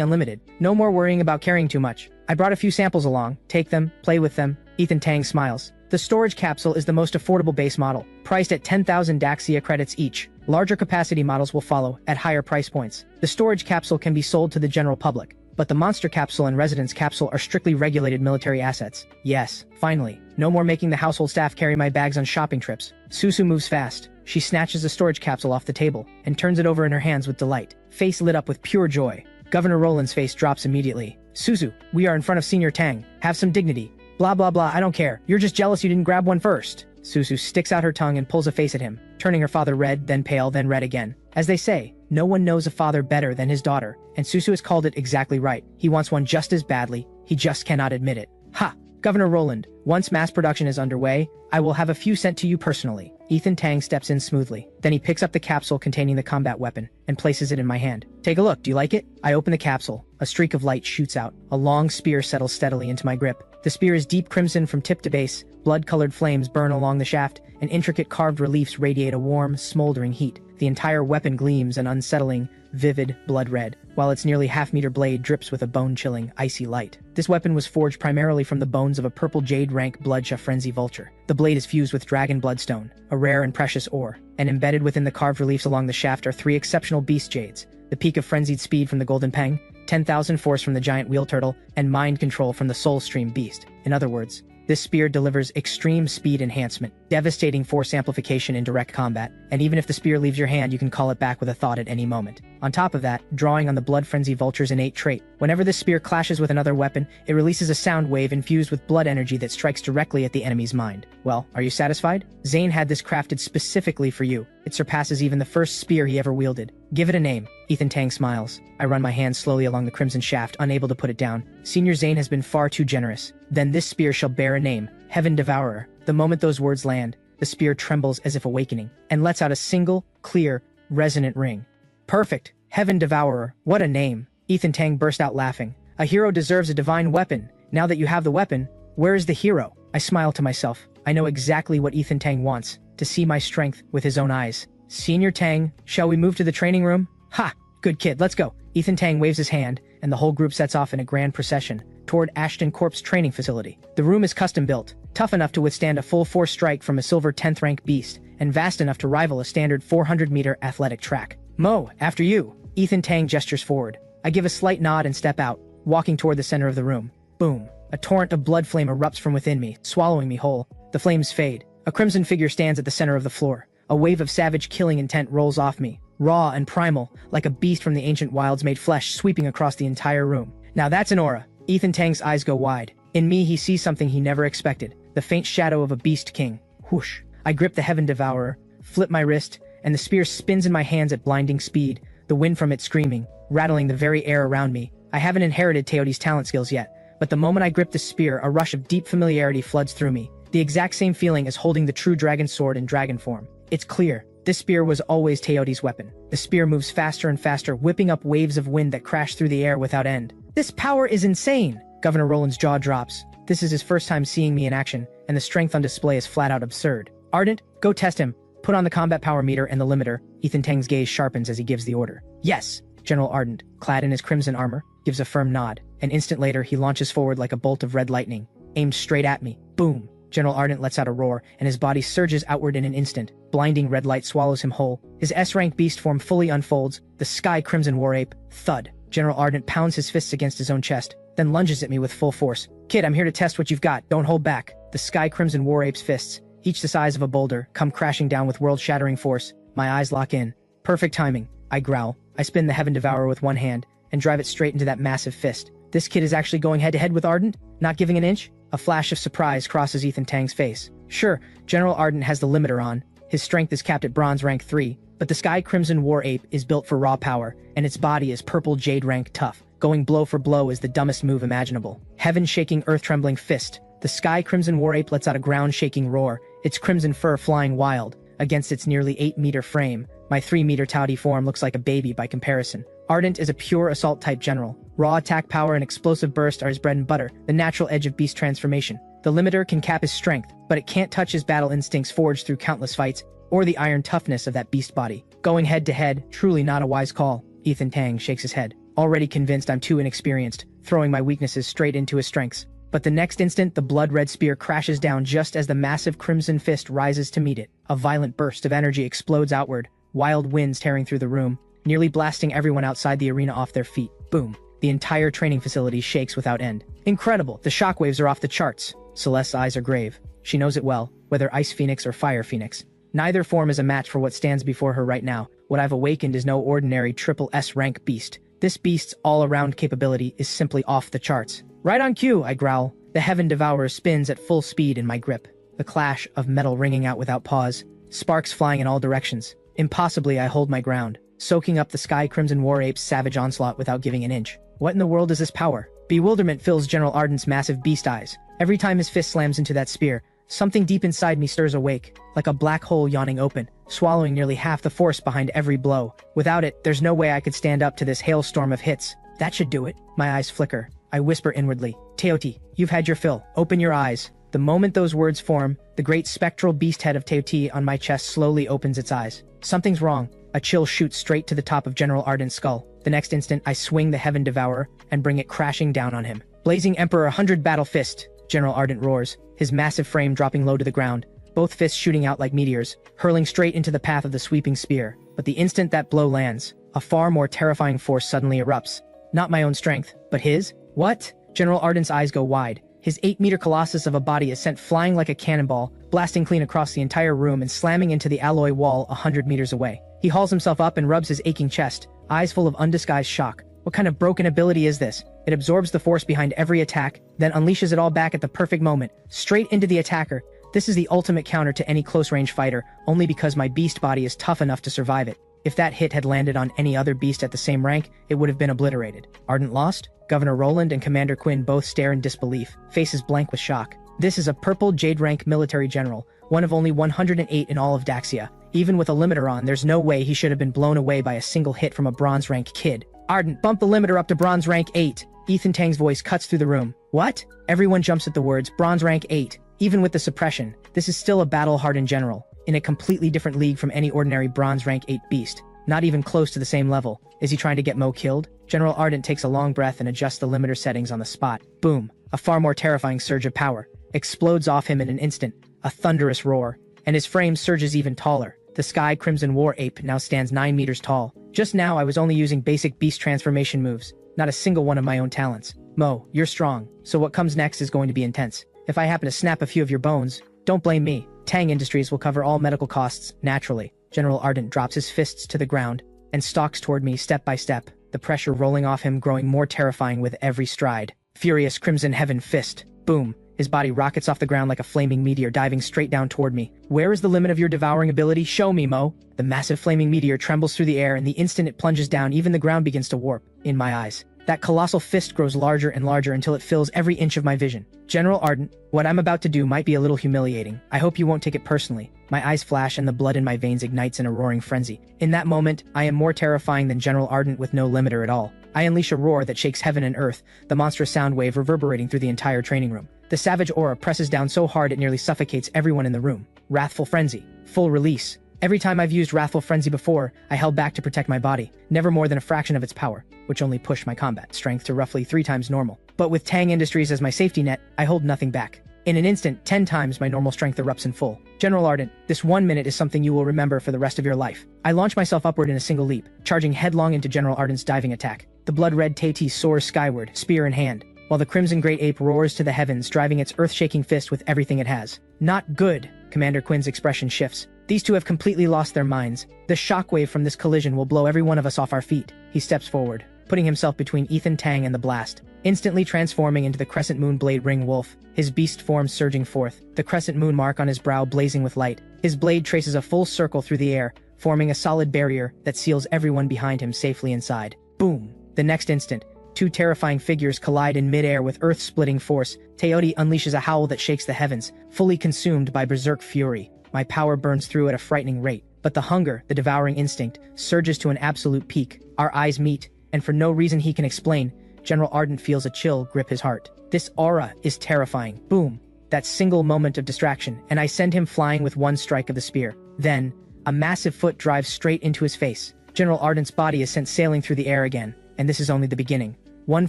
unlimited. No more worrying about carrying too much. I brought a few samples along. Take them, play with them. Ethan Tang smiles. The storage capsule is the most affordable base model, priced at 10,000 Daxia credits each. Larger capacity models will follow, at higher price points. The storage capsule can be sold to the general public, but the monster capsule and residence capsule are strictly regulated military assets. Yes, finally. No more making the household staff carry my bags on shopping trips. Susu moves fast. She snatches the storage capsule off the table and turns it over in her hands with delight. Face lit up with pure joy. Governor Roland's face drops immediately. Susu, we are in front of Senior Tang. Have some dignity. Blah blah blah, I don't care. You're just jealous you didn't grab one first. Susu sticks out her tongue and pulls a face at him, turning her father red, then pale, then red again. As they say, no one knows a father better than his daughter, and Susu has called it exactly right. He wants one just as badly, he just cannot admit it. Ha! Governor Roland, once mass production is underway, I will have a few sent to you personally. Ethan Tang steps in smoothly. Then he picks up the capsule containing the combat weapon and places it in my hand. Take a look, do you like it? I open the capsule. A streak of light shoots out. A long spear settles steadily into my grip. The spear is deep crimson from tip to base. Blood-colored flames burn along the shaft, and intricate carved reliefs radiate a warm, smoldering heat. The entire weapon gleams an unsettling, vivid blood red, while its nearly half-meter blade drips with a bone-chilling, icy light. This weapon was forged primarily from the bones of a purple jade rank bloodshot frenzy vulture. The blade is fused with dragon bloodstone, a rare and precious ore, and embedded within the carved reliefs along the shaft are 3 exceptional beast jades: the peak of frenzied speed from the golden peng, 10,000 force from the giant wheel turtle, and mind control from the soul stream beast. In other words, this spear delivers extreme speed enhancement, devastating force amplification in direct combat, and even if the spear leaves your hand, you can call it back with a thought at any moment. On top of that, drawing on the Blood Frenzy Vulture's innate trait, whenever this spear clashes with another weapon, it releases a sound wave infused with blood energy that strikes directly at the enemy's mind. Well, are you satisfied? Zane had this crafted specifically for you. It surpasses even the first spear he ever wielded. Give it a name. Ethan Tang smiles. I run my hand slowly along the crimson shaft, unable to put it down. Senior Zane has been far too generous. Then this spear shall bear a name, Heaven Devourer. The moment those words land, the spear trembles as if awakening, and lets out a single, clear, resonant ring. Perfect! Heaven Devourer. What a name! Ethan Tang burst out laughing. A hero deserves a divine weapon. Now that you have the weapon, where is the hero? I smile to myself. I know exactly what Ethan Tang wants, to see my strength with his own eyes. Senior Tang, shall we move to the training room? Ha! Good kid, let's go. Ethan Tang waves his hand, and the whole group sets off in a grand procession toward Ashton Corp's training facility. The room is custom built, tough enough to withstand a full force strike from a silver 10th rank beast, and vast enough to rival a standard 400-meter athletic track. Mo, after you. Ethan Tang gestures forward. I give a slight nod and step out, walking toward the center of the room. Boom. A torrent of blood flame erupts from within me, swallowing me whole. The flames fade. A crimson figure stands at the center of the floor. A wave of savage killing intent rolls off me. raw and primal, like a beast from the ancient wilds made flesh sweeping across the entire room. Now that's an aura. Ethan Tang's eyes go wide. In me he sees something he never expected, the faint shadow of a beast king. Whoosh. I grip the Heaven Devourer, flip my wrist, and the spear spins in my hands at blinding speed, the wind from it screaming, rattling the very air around me. I haven't inherited Teotihuacan's talent skills yet, but the moment I grip the spear, a rush of deep familiarity floods through me. The exact same feeling as holding the true dragon sword in dragon form. It's clear. This spear was always Teotihuacan's weapon. The spear moves faster and faster, whipping up waves of wind that crash through the air without end. This power is insane! Governor Roland's jaw drops. This is his first time seeing me in action, and the strength on display is flat out absurd. Ardent, go test him. Put on the combat power meter and the limiter. Ethan Tang's gaze sharpens as he gives the order. Yes! General Ardent, clad in his crimson armor, gives a firm nod. An instant later, he launches forward like a bolt of red lightning, aimed straight at me. Boom! General Ardent lets out a roar, and his body surges outward in an instant. Blinding red light swallows him whole. His S-rank beast form fully unfolds. The Sky Crimson War Ape. Thud. General Ardent pounds his fists against his own chest, then lunges at me with full force. Kid, I'm here to test what you've got. Don't hold back. The Sky Crimson War Ape's fists, each the size of a boulder, come crashing down with world-shattering force. My eyes lock in. Perfect timing. I growl. I spin the Heaven Devourer with one hand, and drive it straight into that massive fist. This kid is actually going head-to-head with Ardent? Not giving an inch? A flash of surprise crosses Ethan Tang's face. Sure, General Ardent has the limiter on. His strength is capped at bronze rank 3, but the Sky Crimson War Ape is built for raw power, and its body is purple jade rank tough. Going blow for blow is the dumbest move imaginable. Heaven-shaking, earth-trembling fist. The Sky Crimson War Ape lets out a ground-shaking roar, its crimson fur flying wild. Against its nearly 8-meter frame, my 3-meter touty form looks like a baby by comparison. Ardent is a pure assault-type general. Raw attack power and explosive burst are his bread and butter, the natural edge of beast transformation. The limiter can cap his strength, but it can't touch his battle instincts forged through countless fights, or the iron toughness of that beast body. Going head-to-head, truly not a wise call. Ethan Tang shakes his head, already convinced I'm too inexperienced, throwing my weaknesses straight into his strengths. But the next instant, the blood-red spear crashes down just as the massive crimson fist rises to meet it. A violent burst of energy explodes outward, wild winds tearing through the room, nearly blasting everyone outside the arena off their feet. Boom. The entire training facility shakes without end. Incredible. The shockwaves are off the charts. Celeste's eyes are grave. She knows it well, whether Ice Phoenix or Fire Phoenix. Neither form is a match for what stands before her right now. What I've awakened is no ordinary triple S rank beast. This beast's all-around capability is simply off the charts. Right on cue, I growl. The Heaven Devourer spins at full speed in my grip. The clash of metal ringing out without pause. Sparks flying in all directions. Impossibly, I hold my ground, soaking up the Sky Crimson War Ape's savage onslaught without giving an inch. What in the world is this power? Bewilderment fills General Ardent's massive beast eyes. Every time his fist slams into that spear, something deep inside me stirs awake, like a black hole yawning open, swallowing nearly half the force behind every blow. Without it, there's no way I could stand up to this hailstorm of hits. That should do it. My eyes flicker. I whisper inwardly, Teotihuacan, you've had your fill. Open your eyes. The moment those words form, the great spectral beast head of Teotihuacan on my chest slowly opens its eyes. Something's wrong. A chill shoots straight to the top of General Ardent's skull. The next instant, I swing the Heaven Devourer and bring it crashing down on him. Blazing Emperor 100 Battle Fist, General Ardent roars, his massive frame dropping low to the ground, both fists shooting out like meteors, hurling straight into the path of the sweeping spear. But the instant that blow lands, a far more terrifying force suddenly erupts. Not my own strength, but his? What? General Ardent's eyes go wide. His 8-meter colossus of a body is sent flying like a cannonball, blasting clean across the entire room and slamming into the alloy wall 100 meters away. He hauls himself up and rubs his aching chest, eyes full of undisguised shock. What kind of broken ability is this? It absorbs the force behind every attack, then unleashes it all back at the perfect moment, straight into the attacker. This is the ultimate counter to any close-range fighter, only because my beast body is tough enough to survive it. If that hit had landed on any other beast at the same rank, it would have been obliterated. Ardent lost? Governor Roland and Commander Quinn both stare in disbelief, faces blank with shock. This is a purple jade rank military general, one of only 108 in all of Daxia. Even with a limiter on, there's no way he should have been blown away by a single hit from a bronze rank kid. Ardent, bump the limiter up to bronze rank 8. Ethan Tang's voice cuts through the room. What? Everyone jumps at the words, bronze rank 8. Even with the suppression, this is still a battle-hardened general, in a completely different league from any ordinary bronze rank 8 beast. Not even close to the same level. Is he trying to get Mo killed? General Ardent takes a long breath and adjusts the limiter settings on the spot. Boom. A far more terrifying surge of power explodes off him in an instant, a thunderous roar, and his frame surges even taller. The Sky Crimson War Ape now stands 9 meters tall. Just now I was only using basic beast transformation moves, not a single one of my own talents. Mo, you're strong, so what comes next is going to be intense. If I happen to snap a few of your bones, don't blame me. Tang Industries will cover all medical costs, naturally. General Ardent drops his fists to the ground and stalks toward me step by step, the pressure rolling off him growing more terrifying with every stride. Furious Crimson Heaven Fist. Boom. His body rockets off the ground like a flaming meteor diving straight down toward me. Where is the limit of your devouring ability? Show me, Mo. The massive flaming meteor trembles through the air, and the instant it plunges down, even the ground begins to warp. In my eyes, that colossal fist grows larger and larger until it fills every inch of my vision. General Ardent, what I'm about to do might be a little humiliating. I hope you won't take it personally. My eyes flash and the blood in my veins ignites in a roaring frenzy. In that moment, I am more terrifying than General Ardent with no limiter at all. I unleash a roar that shakes heaven and earth, the monstrous sound wave reverberating through the entire training room. The savage aura presses down so hard it nearly suffocates everyone in the room. Wrathful Frenzy. Full release. Every time I've used Wrathful Frenzy before, I held back to protect my body, never more than a fraction of its power, which only pushed my combat strength to roughly 3 times normal. But with Tang Industries as my safety net, I hold nothing back. In an instant, 10 times my normal strength erupts in full. General Ardent, this 1 minute is something you will remember for the rest of your life. I launch myself upward in a single leap, charging headlong into General Ardent's diving attack. The blood-red Tati soars skyward, spear in hand, while the Crimson Great Ape roars to the heavens, driving its earth-shaking fist with everything it has. Not good. Commander Quinn's expression shifts. These two have completely lost their minds. The shockwave from this collision will blow every one of us off our feet. He steps forward, putting himself between Ethan Tang and the blast, instantly transforming into the Crescent Moon Blade Ring Wolf, his beast form surging forth, the crescent moon mark on his brow blazing with light. His blade traces a full circle through the air, forming a solid barrier that seals everyone behind him safely inside. Boom! The next instant, 2 terrifying figures collide in midair with earth-splitting force. Teodi unleashes a howl that shakes the heavens, fully consumed by berserk fury. My power burns through at a frightening rate, but the hunger, the devouring instinct, surges to an absolute peak. Our eyes meet, and for no reason he can explain, General Ardent feels a chill grip his heart. This aura is terrifying. Boom! That single moment of distraction, and I send him flying with 1 strike of the spear. Then, a massive foot drives straight into his face. General Ardent's body is sent sailing through the air again, and this is only the beginning. 1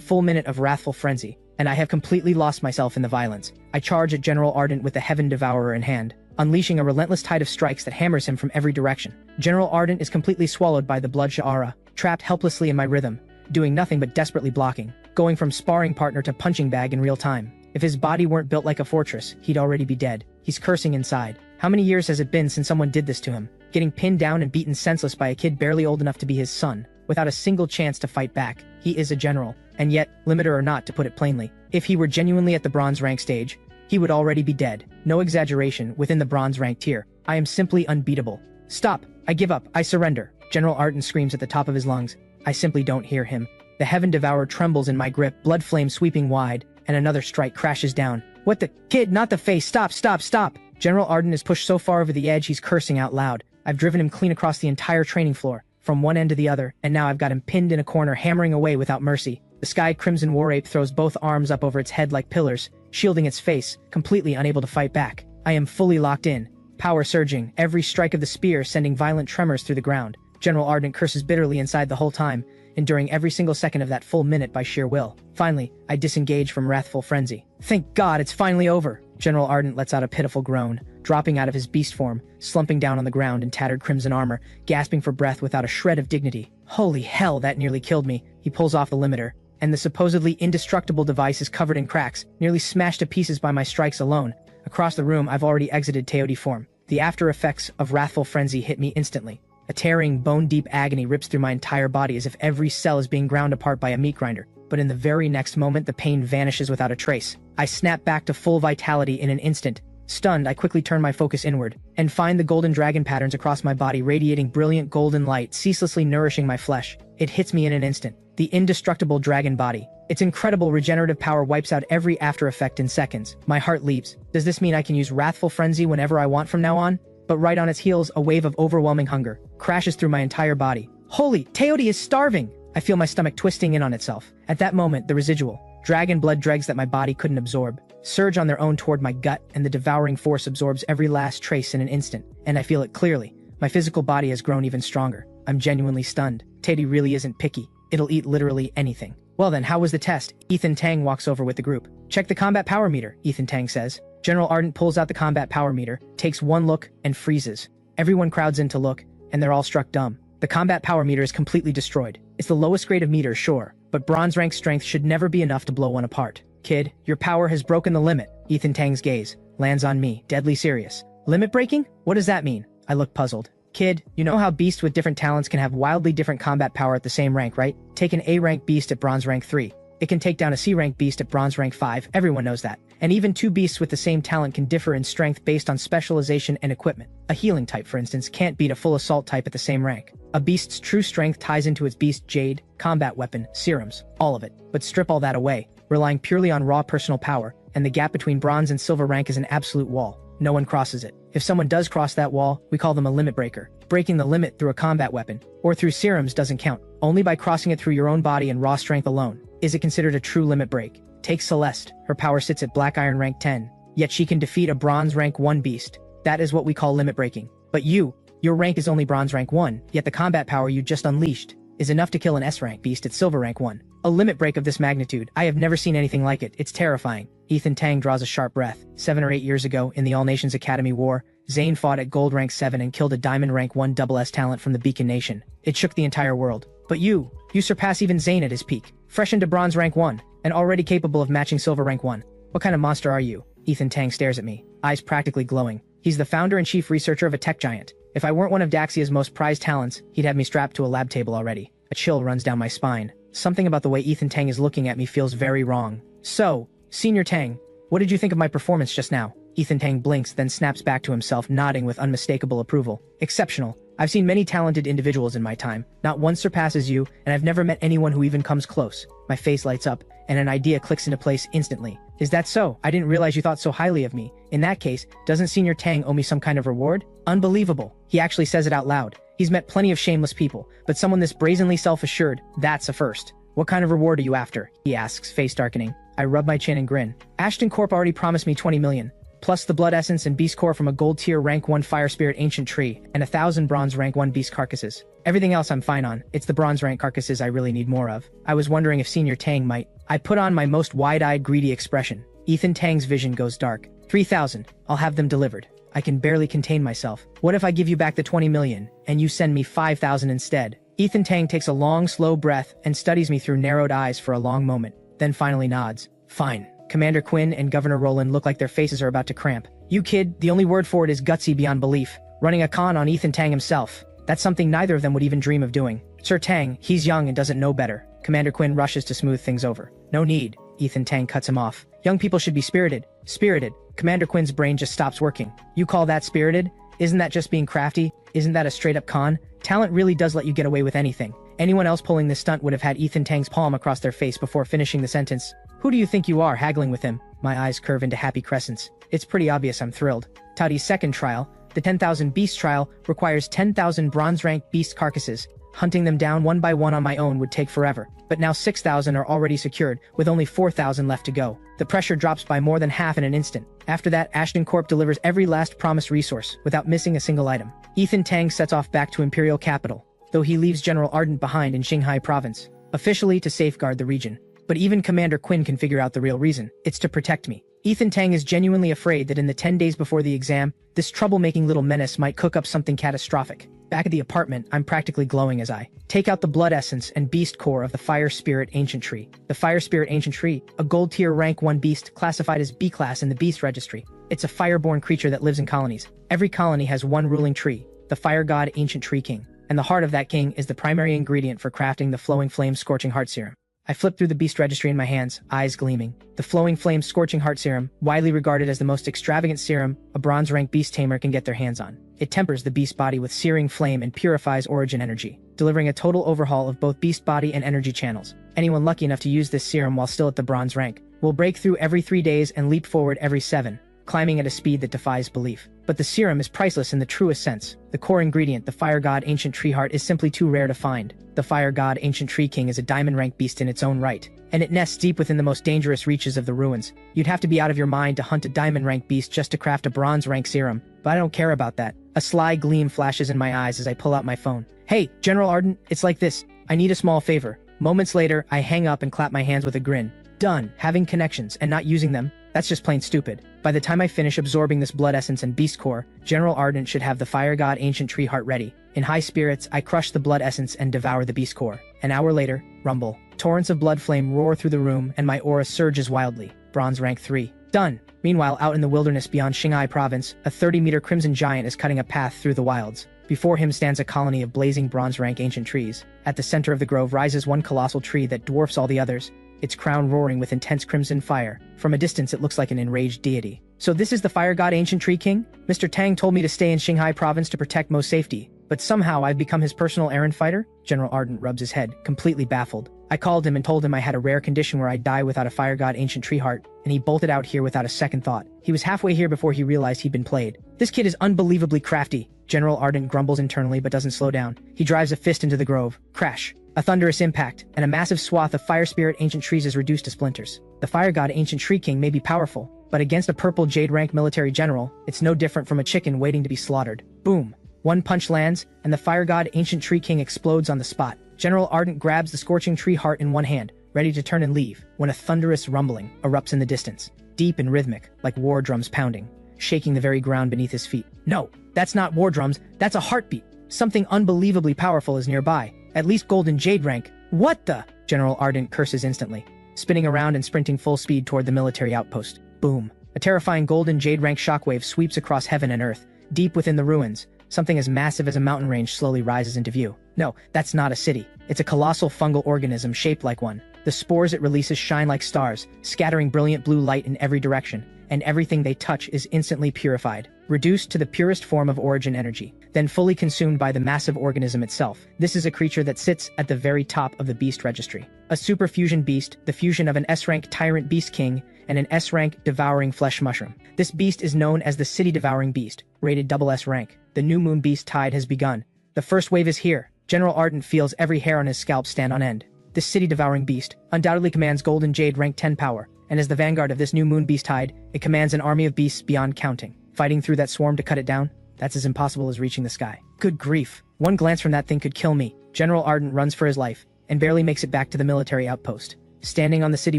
full minute of wrathful frenzy, and I have completely lost myself in the violence. I charge at General Ardent with the Heaven Devourer in hand, unleashing a relentless tide of strikes that hammers him from every direction. General Ardent is completely swallowed by the blood aura, trapped helplessly in my rhythm, doing nothing but desperately blocking, going from sparring partner to punching bag in real time. If his body weren't built like a fortress, he'd already be dead. He's cursing inside. How many years has it been since someone did this to him? Getting pinned down and beaten senseless by a kid barely old enough to be his son, without a single chance to fight back. He is a general, and yet, limiter or not, to put it plainly, if he were genuinely at the bronze rank stage, he would already be dead. No exaggeration, within the bronze rank tier. I am simply unbeatable. Stop! I give up. I surrender. General Ardent screams at the top of his lungs. I simply don't hear him. The Heaven Devourer trembles in my grip, blood flame sweeping wide, and another strike crashes down. What the— Kid, not the face! Stop, stop, stop! General Ardent is pushed so far over the edge he's cursing out loud. I've driven him clean across the entire training floor, from one end to the other, and now I've got him pinned in a corner, hammering away without mercy. The Sky Crimson War Ape throws both arms up over its head like pillars, shielding its face, completely unable to fight back. I am fully locked in, power surging, every strike of the spear sending violent tremors through the ground. General Ardent curses bitterly inside the whole time, enduring every single second of that full minute by sheer will. Finally, I disengage from wrathful frenzy. Thank God, it's finally over! General Ardent lets out a pitiful groan, dropping out of his beast form, slumping down on the ground in tattered crimson armor, gasping for breath without a shred of dignity. Holy hell, that nearly killed me. He pulls off the limiter, and the supposedly indestructible device is covered in cracks, nearly smashed to pieces by my strikes alone. Across the room, I've already exited Teodi form. The after effects of wrathful frenzy hit me instantly. A tearing, bone-deep agony rips through my entire body as if every cell is being ground apart by a meat grinder. But in the very next moment, the pain vanishes without a trace. I snap back to full vitality in an instant. Stunned, I quickly turn my focus inward, and find the golden dragon patterns across my body radiating brilliant golden light, ceaselessly nourishing my flesh. It hits me in an instant. The indestructible dragon body. Its incredible regenerative power wipes out every after effect in seconds. My heart leaps. Does this mean I can use wrathful frenzy whenever I want from now on? But right on its heels, a wave of overwhelming hunger crashes through my entire body. Holy, Teodi is starving! I feel my stomach twisting in on itself. At that moment, the residual dragon blood dregs that my body couldn't absorb surge on their own toward my gut, and the devouring force absorbs every last trace in an instant. And I feel it clearly. My physical body has grown even stronger. I'm genuinely stunned. Teodi really isn't picky. It'll eat literally anything. Well then, how was the test? Ethan Tang walks over with the group. Check the combat power meter, Ethan Tang says. General Ardent pulls out the combat power meter, takes one look, and freezes. Everyone crowds in to look, and they're all struck dumb. The combat power meter is completely destroyed. It's the lowest grade of meter, sure, but bronze rank strength should never be enough to blow one apart. Kid, your power has broken the limit. Ethan Tang's gaze lands on me, deadly serious. Limit breaking? What does that mean? I look puzzled. Kid, you know how beasts with different talents can have wildly different combat power at the same rank, right? Take an A rank beast at bronze rank 3. It can take down a C rank beast at bronze rank 5, everyone knows that. And even two beasts with the same talent can differ in strength based on specialization and equipment. A healing type, for instance, can't beat a full assault type at the same rank. A beast's true strength ties into its beast jade, combat weapon, serums, all of it. But strip all that away, relying purely on raw personal power, and the gap between bronze and silver rank is an absolute wall. No one crosses it. If someone does cross that wall, we call them a limit breaker. Breaking the limit through a combat weapon, or through serums doesn't count. Only by crossing it through your own body and raw strength alone is it considered a true limit break. Take Celeste. Her power sits at Black Iron rank 10, yet she can defeat a bronze rank 1 beast. That is what we call limit breaking. But your rank is only bronze rank 1, yet the combat power you just unleashed is enough to kill an S rank beast at silver rank 1. A limit break of this magnitude, I have never seen anything like it. It's terrifying. Ethan Tang draws a sharp breath. 7 or 8 years ago, in the All Nations Academy War, Zane fought at gold rank 7 and killed a diamond rank 1 SS talent from the Beacon Nation. It shook the entire world. But you surpass even Zane at his peak. Freshened to bronze rank 1, and already capable of matching silver rank 1. What kind of monster are you? Ethan Tang stares at me, eyes practically glowing. He's the founder and chief researcher of a tech giant. If I weren't one of Daxia's most prized talents, he'd have me strapped to a lab table already. A chill runs down my spine. Something about the way Ethan Tang is looking at me feels very wrong. So, Senior Tang, what did you think of my performance just now? Ethan Tang blinks, then snaps back to himself, nodding with unmistakable approval. Exceptional. I've seen many talented individuals in my time. Not one surpasses you, and I've never met anyone who even comes close. My face lights up, and an idea clicks into place instantly. Is that so? I didn't realize you thought so highly of me. In that case, doesn't Senior Tang owe me some kind of reward? Unbelievable. He actually says it out loud. He's met plenty of shameless people, but someone this brazenly self-assured, that's a first. What kind of reward are you after? He asks, face darkening. I rub my chin and grin. Ashton Corp already promised me 20 million. Plus the blood essence and beast core from a gold tier rank 1 fire spirit ancient tree, and 1,000 bronze rank 1 beast carcasses. Everything else I'm fine on. It's the bronze rank carcasses I really need more of. I was wondering if Senior Tang might. I put on my most wide-eyed greedy expression. Ethan Tang's vision goes dark. 3,000. I'll have them delivered. I can barely contain myself. What if I give you back the 20 million, and you send me 5,000 instead? Ethan Tang takes a long, slow breath and studies me through narrowed eyes for a long moment, then finally nods. Fine. Commander Quinn and Governor Roland look like their faces are about to cramp. You kid, the only word for it is gutsy beyond belief. Running a con on Ethan Tang himself. That's something neither of them would even dream of doing. Sir Tang, he's young and doesn't know better. Commander Quinn rushes to smooth things over. No need. Ethan Tang cuts him off. Young people should be spirited. Spirited. Commander Quinn's brain just stops working. You call that spirited? Isn't that just being crafty? Isn't that a straight-up con? Talent really does let you get away with anything. Anyone else pulling this stunt would have had Ethan Tang's palm across their face before finishing the sentence. Who do you think you are, haggling with him? My eyes curve into happy crescents. It's pretty obvious I'm thrilled. Tadi's second trial, the 10,000 beast trial, requires 10,000 bronze rank beast carcasses. Hunting them down one by one on my own would take forever. But now 6,000 are already secured, with only 4,000 left to go. The pressure drops by more than half in an instant. After that, Ashton Corp delivers every last promised resource, without missing a single item. Ethan Tang sets off back to Imperial Capital, though he leaves General Ardent behind in Xinhai Province, officially to safeguard the region. But even Commander Quinn can figure out the real reason. It's to protect me. Ethan Tang is genuinely afraid that in the 10 days before the exam, this troublemaking little menace might cook up something catastrophic. Back at the apartment, I'm practically glowing as I take out the blood essence and beast core of the Fire Spirit Ancient Tree. The Fire Spirit Ancient Tree, a gold tier rank 1 beast classified as B class in the Beast Registry. It's a fireborn creature that lives in colonies. Every colony has one ruling tree, the Fire God Ancient Tree King. And the heart of that king is the primary ingredient for crafting the Flowing Flame Scorching Heart Serum. I flip through the beast registry in my hands, eyes gleaming. The Flowing Flame Scorching Heart Serum, widely regarded as the most extravagant serum a bronze-rank beast tamer can get their hands on. It tempers the beast body with searing flame and purifies origin energy, delivering a total overhaul of both beast body and energy channels. Anyone lucky enough to use this serum while still at the bronze rank will break through every 3 days and leap forward every 7, climbing at a speed that defies belief. But the serum is priceless in the truest sense. The core ingredient, the Fire God Ancient Tree Heart, is simply too rare to find. The Fire God Ancient Tree King is a diamond-rank beast in its own right, and it nests deep within the most dangerous reaches of the ruins. You'd have to be out of your mind to hunt a diamond-rank beast just to craft a bronze-rank serum, but I don't care about that. A sly gleam flashes in my eyes as I pull out my phone. Hey, General Ardent, it's like this. I need a small favor. Moments later, I hang up and clap my hands with a grin. Done. Having connections and not using them, that's just plain stupid. By the time I finish absorbing this blood essence and beast core, General Ardent should have the Fire God Ancient Tree Heart ready. In high spirits, I crush the blood essence and devour the beast core. An hour later, rumble. Torrents of blood flame roar through the room and my aura surges wildly. Bronze rank 3. Done. Meanwhile, out in the wilderness beyond Xinhai Province, a 30-meter crimson giant is cutting a path through the wilds. Before him stands a colony of blazing bronze-rank ancient trees. At the center of the grove rises one colossal tree that dwarfs all the others, its crown roaring with intense crimson fire. From a distance it looks like an enraged deity. "So this is the fire god ancient tree king? Mr. Tang told me to stay in Xinhai province to protect Mo's safety, but somehow I've become his personal errand fighter?" General Ardent rubs his head, completely baffled. "I called him and told him I had a rare condition where I'd die without a fire god ancient tree heart, and he bolted out here without a second thought. He was halfway here before he realized he'd been played. This kid is unbelievably crafty." General Ardent grumbles internally but doesn't slow down. He drives a fist into the grove. Crash. A thunderous impact, and a massive swath of fire spirit ancient trees is reduced to splinters. The fire god ancient tree king may be powerful, but against a purple jade rank military general, it's no different from a chicken waiting to be slaughtered. Boom. One punch lands, and the fire god ancient tree king explodes on the spot. General Ardent grabs the scorching tree heart in one hand, ready to turn and leave, when a thunderous rumbling erupts in the distance, deep and rhythmic, like war drums pounding, shaking the very ground beneath his feet. No, that's not war drums, that's a heartbeat. Something unbelievably powerful is nearby, at least golden jade rank. What the? General Ardent curses instantly, spinning around and sprinting full speed toward the military outpost. Boom. A terrifying golden jade rank shockwave sweeps across heaven and earth. Deep within the ruins, something as massive as a mountain range slowly rises into view. No, that's not a city. It's a colossal fungal organism shaped like one. The spores it releases shine like stars, scattering brilliant blue light in every direction, and everything they touch is instantly purified, reduced to the purest form of origin energy, then fully consumed by the massive organism itself. This is a creature that sits at the very top of the beast registry. A superfusion beast, the fusion of an S-rank tyrant beast king and an S-rank devouring flesh mushroom. This beast is known as the city-devouring beast, rated SS rank. The new moon beast tide has begun. The first wave is here. General Ardent feels every hair on his scalp stand on end. This city-devouring beast undoubtedly commands golden jade rank 10 power, and as the vanguard of this new moon beast tide, it commands an army of beasts beyond counting. Fighting through that swarm to cut it down? That's as impossible as reaching the sky. Good grief. One glance from that thing could kill me. General Ardent runs for his life, and barely makes it back to the military outpost. Standing on the city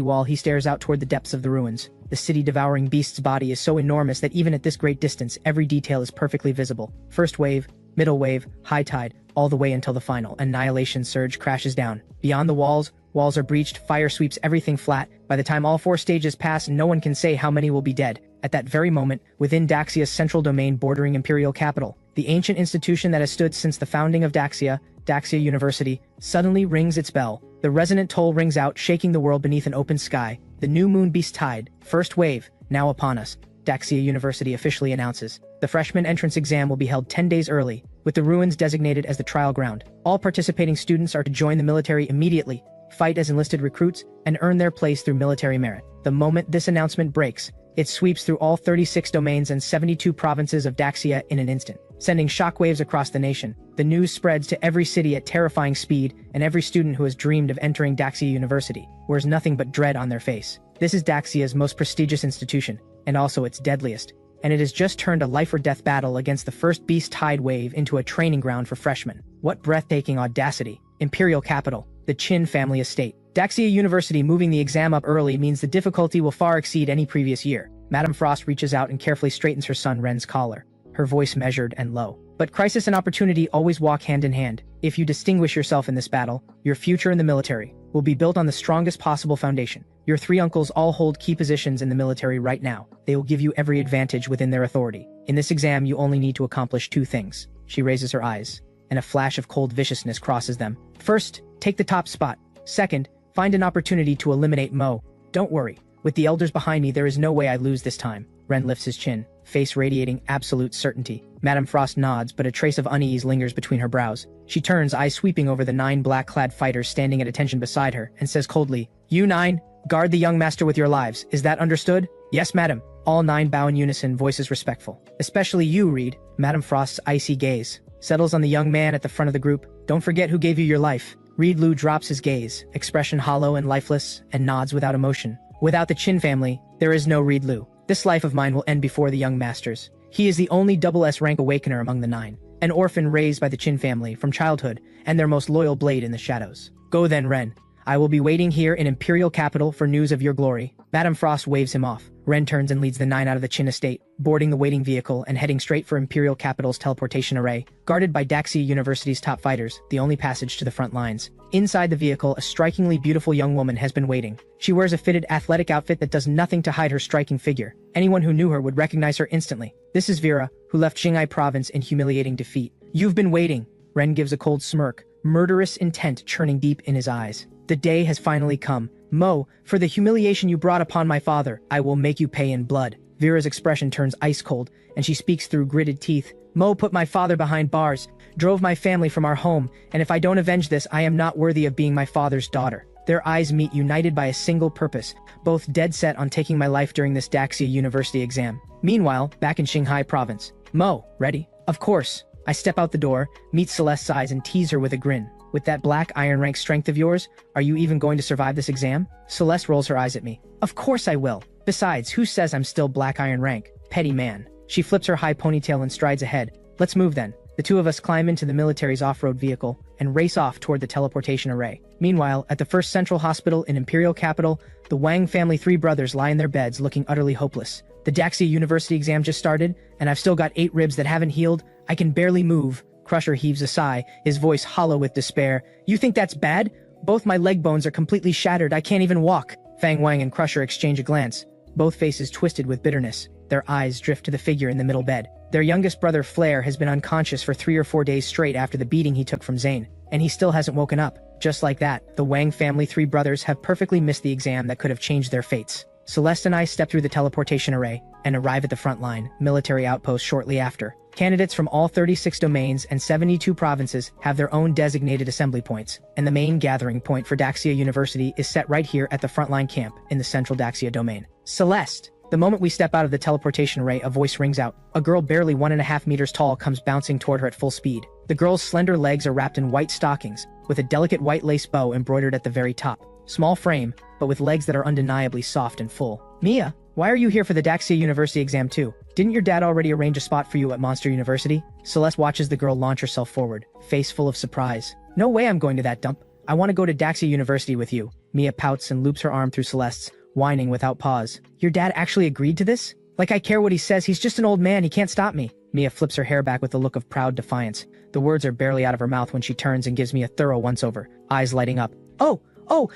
wall, he stares out toward the depths of the ruins. The city-devouring beast's body is so enormous that even at this great distance, every detail is perfectly visible. First wave, middle wave, high tide, all the way until the final annihilation surge crashes down. Beyond the walls are breached, fire sweeps everything flat. By the time all 4 stages pass, no one can say how many will be dead. At that very moment, within Daxia's central domain bordering Imperial capital, the ancient institution that has stood since the founding of Daxia, Daxia University, suddenly rings its bell. The resonant toll rings out, shaking the world beneath an open sky. The new moon beast tide, first wave, now upon us, Daxia University officially announces. The freshman entrance exam will be held 10 days early, with the ruins designated as the trial ground. All participating students are to join the military immediately, fight as enlisted recruits, and earn their place through military merit. The moment this announcement breaks, it sweeps through all 36 domains and 72 provinces of Daxia in an instant, sending shockwaves across the nation. The news spreads to every city at terrifying speed, and every student who has dreamed of entering Daxia University wears nothing but dread on their face. This is Daxia's most prestigious institution, and also its deadliest, and it has just turned a life-or-death battle against the first beast tide wave into a training ground for freshmen. What breathtaking audacity! Imperial capital, the Qin family estate. Daxia University moving the exam up early means the difficulty will far exceed any previous year. Madame Frost reaches out and carefully straightens her son Ren's collar, her voice measured and low. But crisis and opportunity always walk hand in hand. If you distinguish yourself in this battle, your future in the military will be built on the strongest possible foundation. Your 3 uncles all hold key positions in the military right now. They will give you every advantage within their authority. In this exam, you only need to accomplish 2 things. She raises her eyes, and a flash of cold viciousness crosses them. First, take the top spot. Second, find an opportunity to eliminate Mo. Don't worry. With the elders behind me, there is no way I lose this time. Ren lifts his chin, face radiating absolute certainty. Madame Frost nods, but a trace of unease lingers between her brows. She turns, eyes sweeping over the 9 black-clad fighters standing at attention beside her, and says coldly, "You 9, guard the young master with your lives. Is that understood?" "Yes, madam." All 9 bow in unison, voices respectful. "Especially you, Reed." Madame Frost's icy gaze settles on the young man at the front of the group. "Don't forget who gave you your life." Reed Lu drops his gaze, expression hollow and lifeless, and nods without emotion. Without the Qin family, there is no Reed Lu. This life of mine will end before the young masters. He is the only SS rank awakener among the 9, an orphan raised by the Qin family from childhood, and their most loyal blade in the shadows. Go then, Ren. I will be waiting here in Imperial capital for news of your glory. Madame Frost waves him off. Ren turns and leads the 9 out of the Qin estate, boarding the waiting vehicle and heading straight for Imperial capital's teleportation array, guarded by Daxia University's top fighters, the only passage to the front lines. Inside the vehicle, a strikingly beautiful young woman has been waiting. She wears a fitted athletic outfit that does nothing to hide her striking figure. Anyone who knew her would recognize her instantly. This is Vera, who left Xinhai province in humiliating defeat. You've been waiting. Ren gives a cold smirk, murderous intent churning deep in his eyes. The day has finally come. Mo, for the humiliation you brought upon my father, I will make you pay in blood. Vera's expression turns ice cold, and she speaks through gritted teeth. Mo put my father behind bars, drove my family from our home, and if I don't avenge this, I am not worthy of being my father's daughter. Their eyes meet, united by a single purpose, both dead set on taking my life during this Daxia University exam. Meanwhile, back in Xinhai province. Mo, ready? Of course. I step out the door, meet Celeste's eyes and tease her with a grin. With that black iron rank strength of yours, are you even going to survive this exam? Celeste rolls her eyes at me. Of course I will. Besides, who says I'm still black iron rank? Petty man. She flips her high ponytail and strides ahead. Let's move then. The two of us climb into the military's off-road vehicle and race off toward the teleportation array. Meanwhile, at the first central hospital in Imperial Capital, the Wang family three brothers lie in their beds looking utterly hopeless. The Daxia University exam just started, and I've still got 8 ribs that haven't healed. I can barely move. Crusher heaves a sigh, his voice hollow with despair. You think that's bad? Both my leg bones are completely shattered. I can't even walk. Fang Wang and Crusher exchange a glance, both faces twisted with bitterness. Their eyes drift to the figure in the middle bed. Their youngest brother Flair has been unconscious for 3 or 4 days straight after the beating he took from Zane, and he still hasn't woken up. Just like that, the Wang family three brothers have perfectly missed the exam that could have changed their fates. Celeste and I step through the teleportation array and arrive at the front line military outpost shortly after. Candidates from all 36 domains and 72 provinces have their own designated assembly points, and the main gathering point for Daxia University is set right here at the frontline camp in the central Daxia domain. Celeste! The moment we step out of the teleportation array, a voice rings out. A girl barely 1.5 meters tall comes bouncing toward her at full speed. The girl's slender legs are wrapped in white stockings, with a delicate white lace bow embroidered at the very top. Small frame, but with legs that are undeniably soft and full. Mia, why are you here for the Daxia University exam too? Didn't your dad already arrange a spot for you at Monster University? Celeste watches the girl launch herself forward, face full of surprise. No way I'm going to that dump. I want to go to Daxia University with you. Mia pouts and loops her arm through Celeste's, whining without pause. Your dad actually agreed to this? Like I care what he says, he's just an old man, he can't stop me. Mia flips her hair back with a look of proud defiance. The words are barely out of her mouth when she turns and gives me a thorough once-over, eyes lighting up. Oh,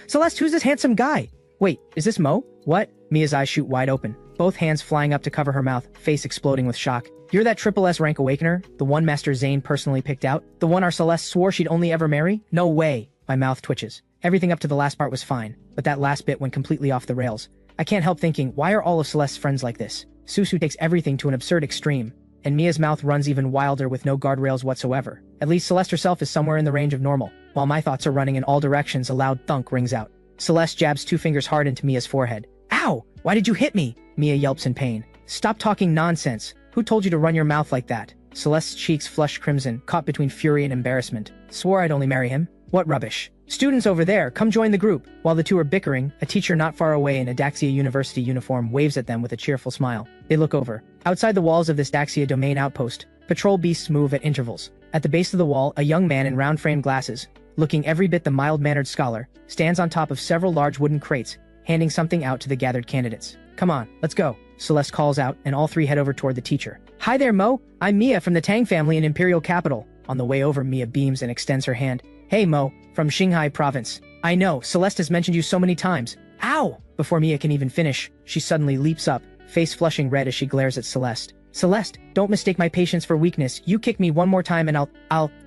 Celeste, who's this handsome guy? Wait, is this Mo? What? Mia's eyes shoot wide open, both hands flying up to cover her mouth, face exploding with shock. You're that triple S rank awakener? The one Master Zane personally picked out? The one our Celeste swore she'd only ever marry? No way. My mouth twitches. Everything up to the last part was fine, but that last bit went completely off the rails. I can't help thinking, why are all of Celeste's friends like this? Susu takes everything to an absurd extreme, and Mia's mouth runs even wilder with no guardrails whatsoever. At least Celeste herself is somewhere in the range of normal. While my thoughts are running in all directions, a loud thunk rings out. Celeste jabs 2 fingers hard into Mia's forehead. Ow! Why did you hit me? Mia yelps in pain. Stop talking nonsense. Who told you to run your mouth like that? Celeste's cheeks flushed crimson, caught between fury and embarrassment. Swore I'd only marry him? What rubbish. Students over there, come join the group. While the two are bickering, a teacher not far away in a Daxia University uniform waves at them with a cheerful smile. They look over. Outside the walls of this Daxia domain outpost, patrol beasts move at intervals. At the base of the wall, a young man in round-framed glasses, looking every bit the mild-mannered scholar, stands on top of several large wooden crates, handing something out to the gathered candidates. Come on, let's go. Celeste calls out, and all three head over toward the teacher. Hi there, Mo. I'm Mia from the Tang family in Imperial Capital. On the way over, Mia beams and extends her hand. Hey, Mo, from Xinhai province. I know, Celeste has mentioned you so many times. Ow! Before Mia can even finish, she suddenly leaps up, face flushing red as she glares at Celeste. Celeste, don't mistake my patience for weakness. You kick me one more time and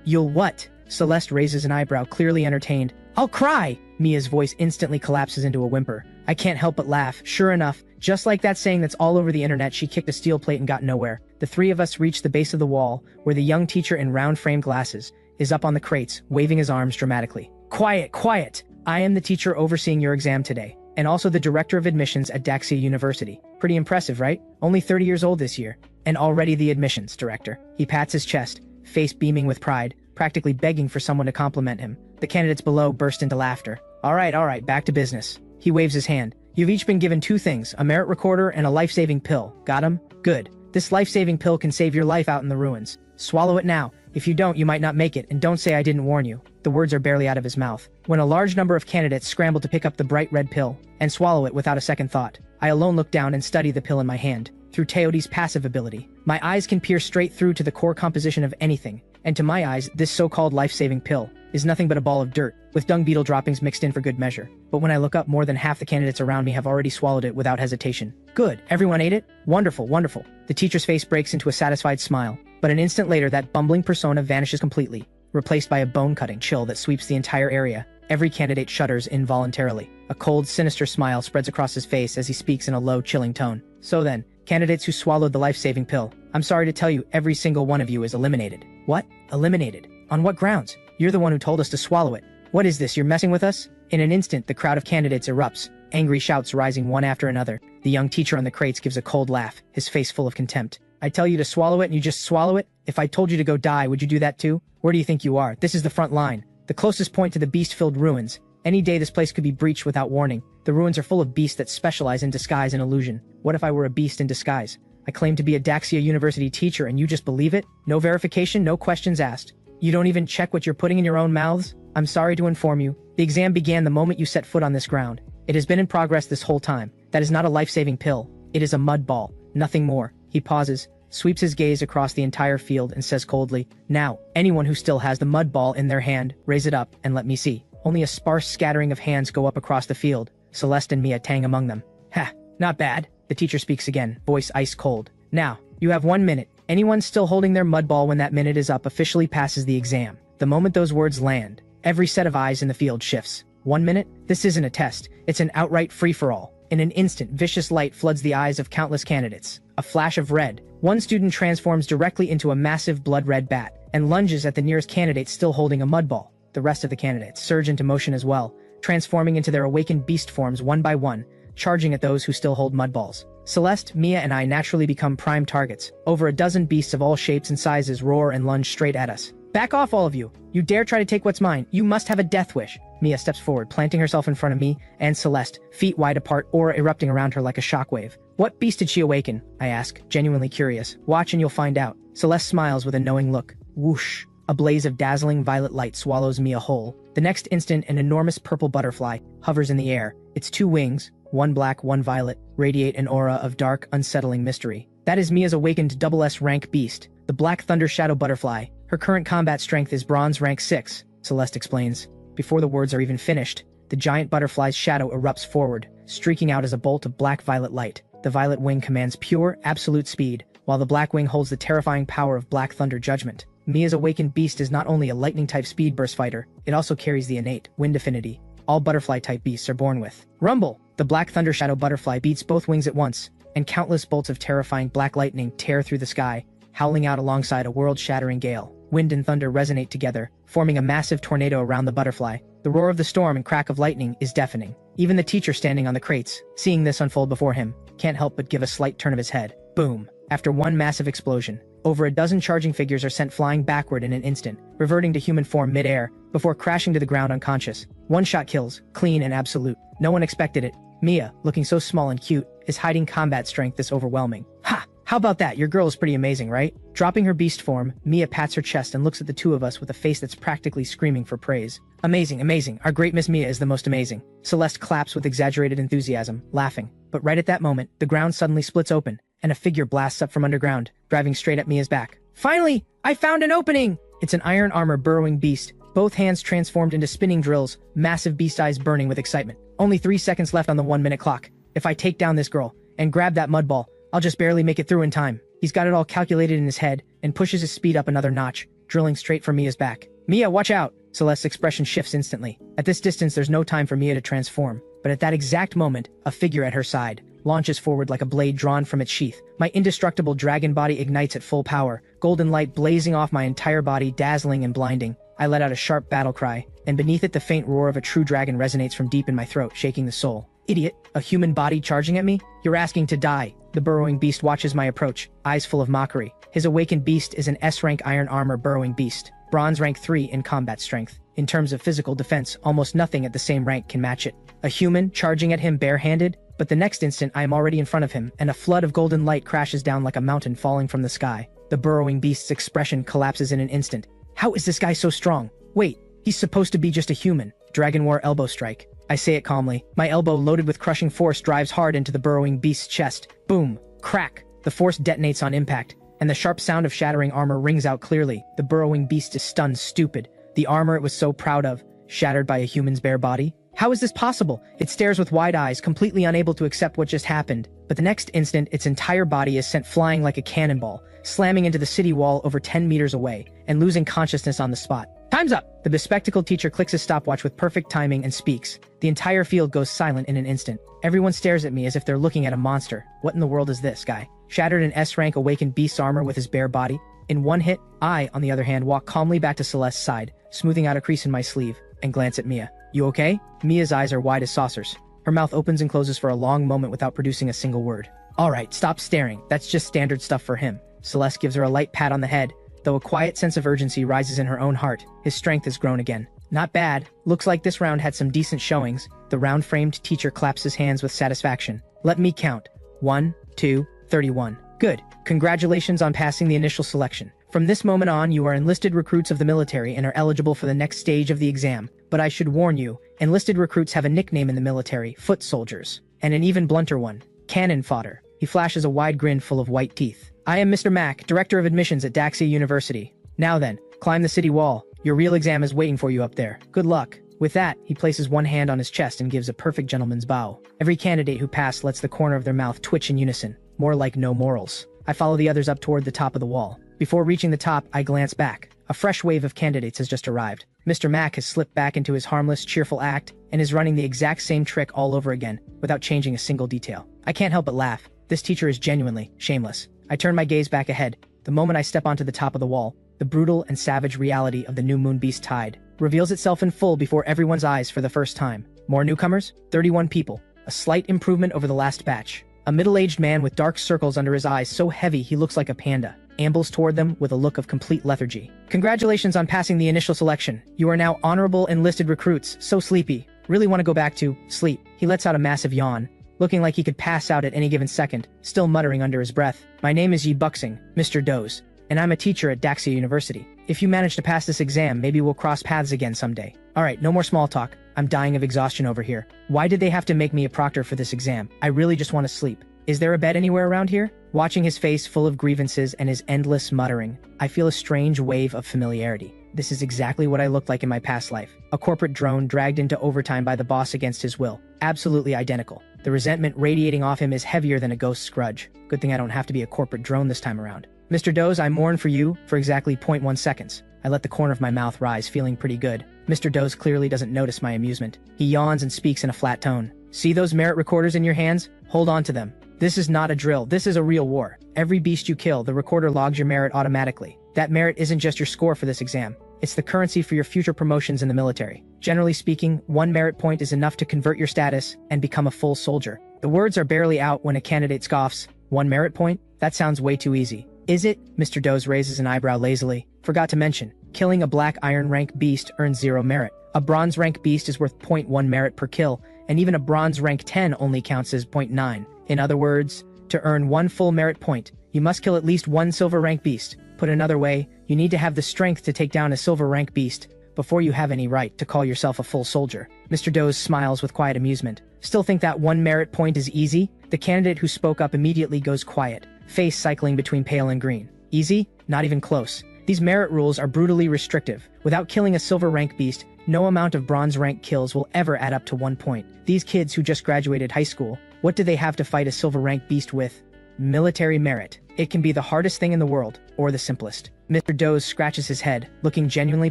you'll what? Celeste raises an eyebrow, clearly entertained. I'll cry! Mia's voice instantly collapses into a whimper. I can't help but laugh. Sure enough, just like that saying that's all over the internet, she kicked a steel plate and got nowhere. The three of us reach the base of the wall, where the young teacher in round-framed glasses is up on the crates, waving his arms dramatically. Quiet, quiet! I am the teacher overseeing your exam today, and also the director of admissions at Daxia University. Pretty impressive, right? Only 30 years old this year, and already the admissions director. He pats his chest, face beaming with pride, practically begging for someone to compliment him. The candidates below burst into laughter. All right, back to business. He waves his hand. You've each been given 2 things, a merit recorder and a life-saving pill. Got 'em? Good. This life-saving pill can save your life out in the ruins. Swallow it now. If you don't, you might not make it, and don't say I didn't warn you. The words are barely out of his mouth, when a large number of candidates scramble to pick up the bright red pill and swallow it without a second thought. I alone look down and study the pill in my hand. Through Teoti's passive ability, my eyes can peer straight through to the core composition of anything, and to my eyes, this so-called life-saving pill is nothing but a ball of dirt, with dung beetle droppings mixed in for good measure. But when I look up, more than half the candidates around me have already swallowed it without hesitation. Good, everyone ate it? Wonderful, wonderful. The teacher's face breaks into a satisfied smile. But an instant later that bumbling persona vanishes completely, replaced by a bone-cutting chill that sweeps the entire area. Every candidate shudders involuntarily. A cold, sinister smile spreads across his face as he speaks in a low, chilling tone. So then, candidates who swallowed the life-saving pill, I'm sorry to tell you every single one of you is eliminated. What? Eliminated? On what grounds? You're the one who told us to swallow it. What is this, you're messing with us? In an instant, the crowd of candidates erupts, angry shouts rising one after another. The young teacher on the crates gives a cold laugh, his face full of contempt. I tell you to swallow it and you just swallow it? If I told you to go die, would you do that too? Where do you think you are? This is the front line. The closest point to the beast-filled ruins. Any day this place could be breached without warning. The ruins are full of beasts that specialize in disguise and illusion. What if I were a beast in disguise? I claim to be a Daxia University teacher and you just believe it? No verification, no questions asked. You don't even check what you're putting in your own mouths? I'm sorry to inform you. The exam began the moment you set foot on this ground. It has been in progress this whole time. That is not a life-saving pill. It is a mud ball. Nothing more. He pauses, sweeps his gaze across the entire field and says coldly, now, anyone who still has the mud ball in their hand, raise it up and let me see. Only a sparse scattering of hands go up across the field, Celeste and Mia tang among them. Ha, not bad. The teacher speaks again, voice ice cold. Now, you have 1 minute. Anyone still holding their mud ball when that minute is up officially passes the exam. The moment those words land, every set of eyes in the field shifts. 1 minute? This isn't a test. It's an outright free-for-all. In an instant, vicious light floods the eyes of countless candidates. A flash of red. One student transforms directly into a massive blood-red bat and lunges at the nearest candidate still holding a mud ball. The rest of the candidates surge into motion as well, transforming into their awakened beast forms one by one, charging at those who still hold mud balls. Celeste, Mia, and I naturally become prime targets. Over a dozen beasts of all shapes and sizes roar and lunge straight at us. Back off, all of you! You dare try to take what's mine! You must have a death wish! Mia steps forward, planting herself in front of me and Celeste, feet wide apart, aura erupting around her like a shockwave. What beast did she awaken? I ask, genuinely curious. Watch and you'll find out. Celeste smiles with a knowing look. Whoosh! A blaze of dazzling violet light swallows Mia whole. The next instant, an enormous purple butterfly hovers in the air. Its two wings, one black, one violet, radiate an aura of dark, unsettling mystery. That is Mia's awakened SS rank beast, the Black Thunder Shadow Butterfly. Her current combat strength is Bronze rank 6, Celeste explains. Before the words are even finished, the giant butterfly's shadow erupts forward, streaking out as a bolt of black-violet light. The violet wing commands pure, absolute speed, while the black wing holds the terrifying power of Black Thunder Judgment. Mia's awakened beast is not only a lightning-type speed burst fighter, it also carries the innate wind affinity all butterfly-type beasts are born with. Rumble! The Black Thunder Shadow Butterfly beats both wings at once, and countless bolts of terrifying black lightning tear through the sky, howling out alongside a world-shattering gale. Wind and thunder resonate together, forming a massive tornado around the butterfly. The roar of the storm and crack of lightning is deafening. Even the teacher standing on the crates, seeing this unfold before him, can't help but give a slight turn of his head. Boom! After one massive explosion, over a dozen charging figures are sent flying backward in an instant, reverting to human form mid-air, before crashing to the ground unconscious. One-shot kills, clean and absolute. No one expected it. Mia, looking so small and cute, is hiding combat strength this overwhelming. Ha! How about that? Your girl is pretty amazing, right? Dropping her beast form, Mia pats her chest and looks at the two of us with a face that's practically screaming for praise. Amazing, amazing. Our great Miss Mia is the most amazing. Celeste claps with exaggerated enthusiasm, laughing. But right at that moment, the ground suddenly splits open, and a figure blasts up from underground, driving straight at Mia's back. Finally! I found an opening! It's an iron armor burrowing beast, both hands transformed into spinning drills, massive beast eyes burning with excitement. Only 3 seconds left on the 1-minute clock. If I take down this girl and grab that mud ball, I'll just barely make it through in time. He's got it all calculated in his head and pushes his speed up another notch, drilling straight for Mia's back. Mia, watch out! Celeste's expression shifts instantly. At this distance, there's no time for Mia to transform, but at that exact moment, a figure at her side launches forward like a blade drawn from its sheath. My indestructible dragon body ignites at full power, golden light blazing off my entire body, dazzling and blinding. I let out a sharp battle cry, and beneath it the faint roar of a true dragon resonates from deep in my throat, shaking the soul. Idiot, a human body charging at me? You're asking to die. The burrowing beast watches my approach, eyes full of mockery. His awakened beast is an S-rank iron armor burrowing beast, Bronze rank 3 in combat strength. In terms of physical defense, almost nothing at the same rank can match it. A human charging at him barehanded? But the next instant I am already in front of him, and a flood of golden light crashes down like a mountain falling from the sky. The burrowing beast's expression collapses in an instant. How is this guy so strong? Wait, he's supposed to be just a human. Dragon War elbow strike. I say it calmly. My elbow loaded with crushing force drives hard into the burrowing beast's chest. Boom! Crack! The force detonates on impact, and the sharp sound of shattering armor rings out clearly. The burrowing beast is stunned stupid. The armor it was so proud of, shattered by a human's bare body. How is this possible? It stares with wide eyes, completely unable to accept what just happened. But the next instant, its entire body is sent flying like a cannonball, slamming into the city wall over 10 meters away, and losing consciousness on the spot. Time's up! The bespectacled teacher clicks his stopwatch with perfect timing and speaks. The entire field goes silent in an instant. Everyone stares at me as if they're looking at a monster. What in the world is this guy? Shattered in S-rank awakened beast's armor with his bare body. In one hit, I, on the other hand, walk calmly back to Celeste's side, smoothing out a crease in my sleeve, and glance at Mia. You okay? Mia's eyes are wide as saucers. Her mouth opens and closes for a long moment without producing a single word. Alright, stop staring. That's just standard stuff for him. Celeste gives her a light pat on the head, though a quiet sense of urgency rises in her own heart. His strength has grown again. Not bad. Looks like this round had some decent showings. The round-framed teacher claps his hands with satisfaction. Let me count. 1, 2, 31. Good. Congratulations on passing the initial selection. From this moment on, you are enlisted recruits of the military and are eligible for the next stage of the exam. But I should warn you, enlisted recruits have a nickname in the military, foot soldiers. And an even blunter one, cannon fodder. He flashes a wide grin full of white teeth. I am Mr. Mack, Director of Admissions at Daxia University. Now then, climb the city wall. Your real exam is waiting for you up there. Good luck. With that, he places one hand on his chest and gives a perfect gentleman's bow. Every candidate who passed lets the corner of their mouth twitch in unison, more like no morals. I follow the others up toward the top of the wall. Before reaching the top, I glance back. A fresh wave of candidates has just arrived. Mr. Mack has slipped back into his harmless, cheerful act and is running the exact same trick all over again, without changing a single detail. I can't help but laugh. This teacher is genuinely shameless. I turn my gaze back ahead. The moment I step onto the top of the wall, the brutal and savage reality of the new Moon Beast Tide reveals itself in full before everyone's eyes for the first time. More newcomers? 31 people. A slight improvement over the last batch. A middle-aged man with dark circles under his eyes so heavy he looks like a panda ambles toward them with a look of complete lethargy. Congratulations on passing the initial selection. You are now honorable enlisted recruits. So sleepy. Really want to go back to sleep. He lets out a massive yawn, looking like he could pass out at any given second, still muttering under his breath. My name is Yi Buxing, Mr. Doze, and I'm a teacher at Daxia University. If you manage to pass this exam, maybe we'll cross paths again someday. Alright, no more small talk. I'm dying of exhaustion over here. Why did they have to make me a proctor for this exam? I really just want to sleep. Is there a bed anywhere around here? Watching his face full of grievances and his endless muttering, I feel a strange wave of familiarity. This is exactly what I looked like in my past life. A corporate drone dragged into overtime by the boss against his will. Absolutely identical. The resentment radiating off him is heavier than a ghost's grudge. Good thing I don't have to be a corporate drone this time around. Mr. Doze, I mourn for you for exactly 0.1 seconds. I let the corner of my mouth rise, feeling pretty good. Mr. Doze clearly doesn't notice my amusement. He yawns and speaks in a flat tone. See those merit recorders in your hands? Hold on to them. This is not a drill, this is a real war. Every beast you kill, the recorder logs your merit automatically. That merit isn't just your score for this exam. It's the currency for your future promotions in the military. Generally speaking, 1 merit point is enough to convert your status and become a full soldier. The words are barely out when a candidate scoffs. 1 merit point? That sounds way too easy. Is it? Mr. Doze raises an eyebrow lazily. Forgot to mention, killing a black iron rank beast earns 0 merit. A bronze rank beast is worth 0.1 merit per kill, and even a bronze rank 10 only counts as 0.9. In other words, to earn 1 full merit point, you must kill at least 1 silver rank beast. Put another way, you need to have the strength to take down a silver rank beast before you have any right to call yourself a full soldier. Mr. Doze smiles with quiet amusement. Still think that 1 merit point is easy? The candidate who spoke up immediately goes quiet, face cycling between pale and green. Easy? Not even close. These merit rules are brutally restrictive. Without killing a silver rank beast, no amount of bronze rank kills will ever add up to 1 point. These kids who just graduated high school, what do they have to fight a silver rank beast with? Military merit. It can be the hardest thing in the world, or the simplest. Mr. Doze scratches his head, looking genuinely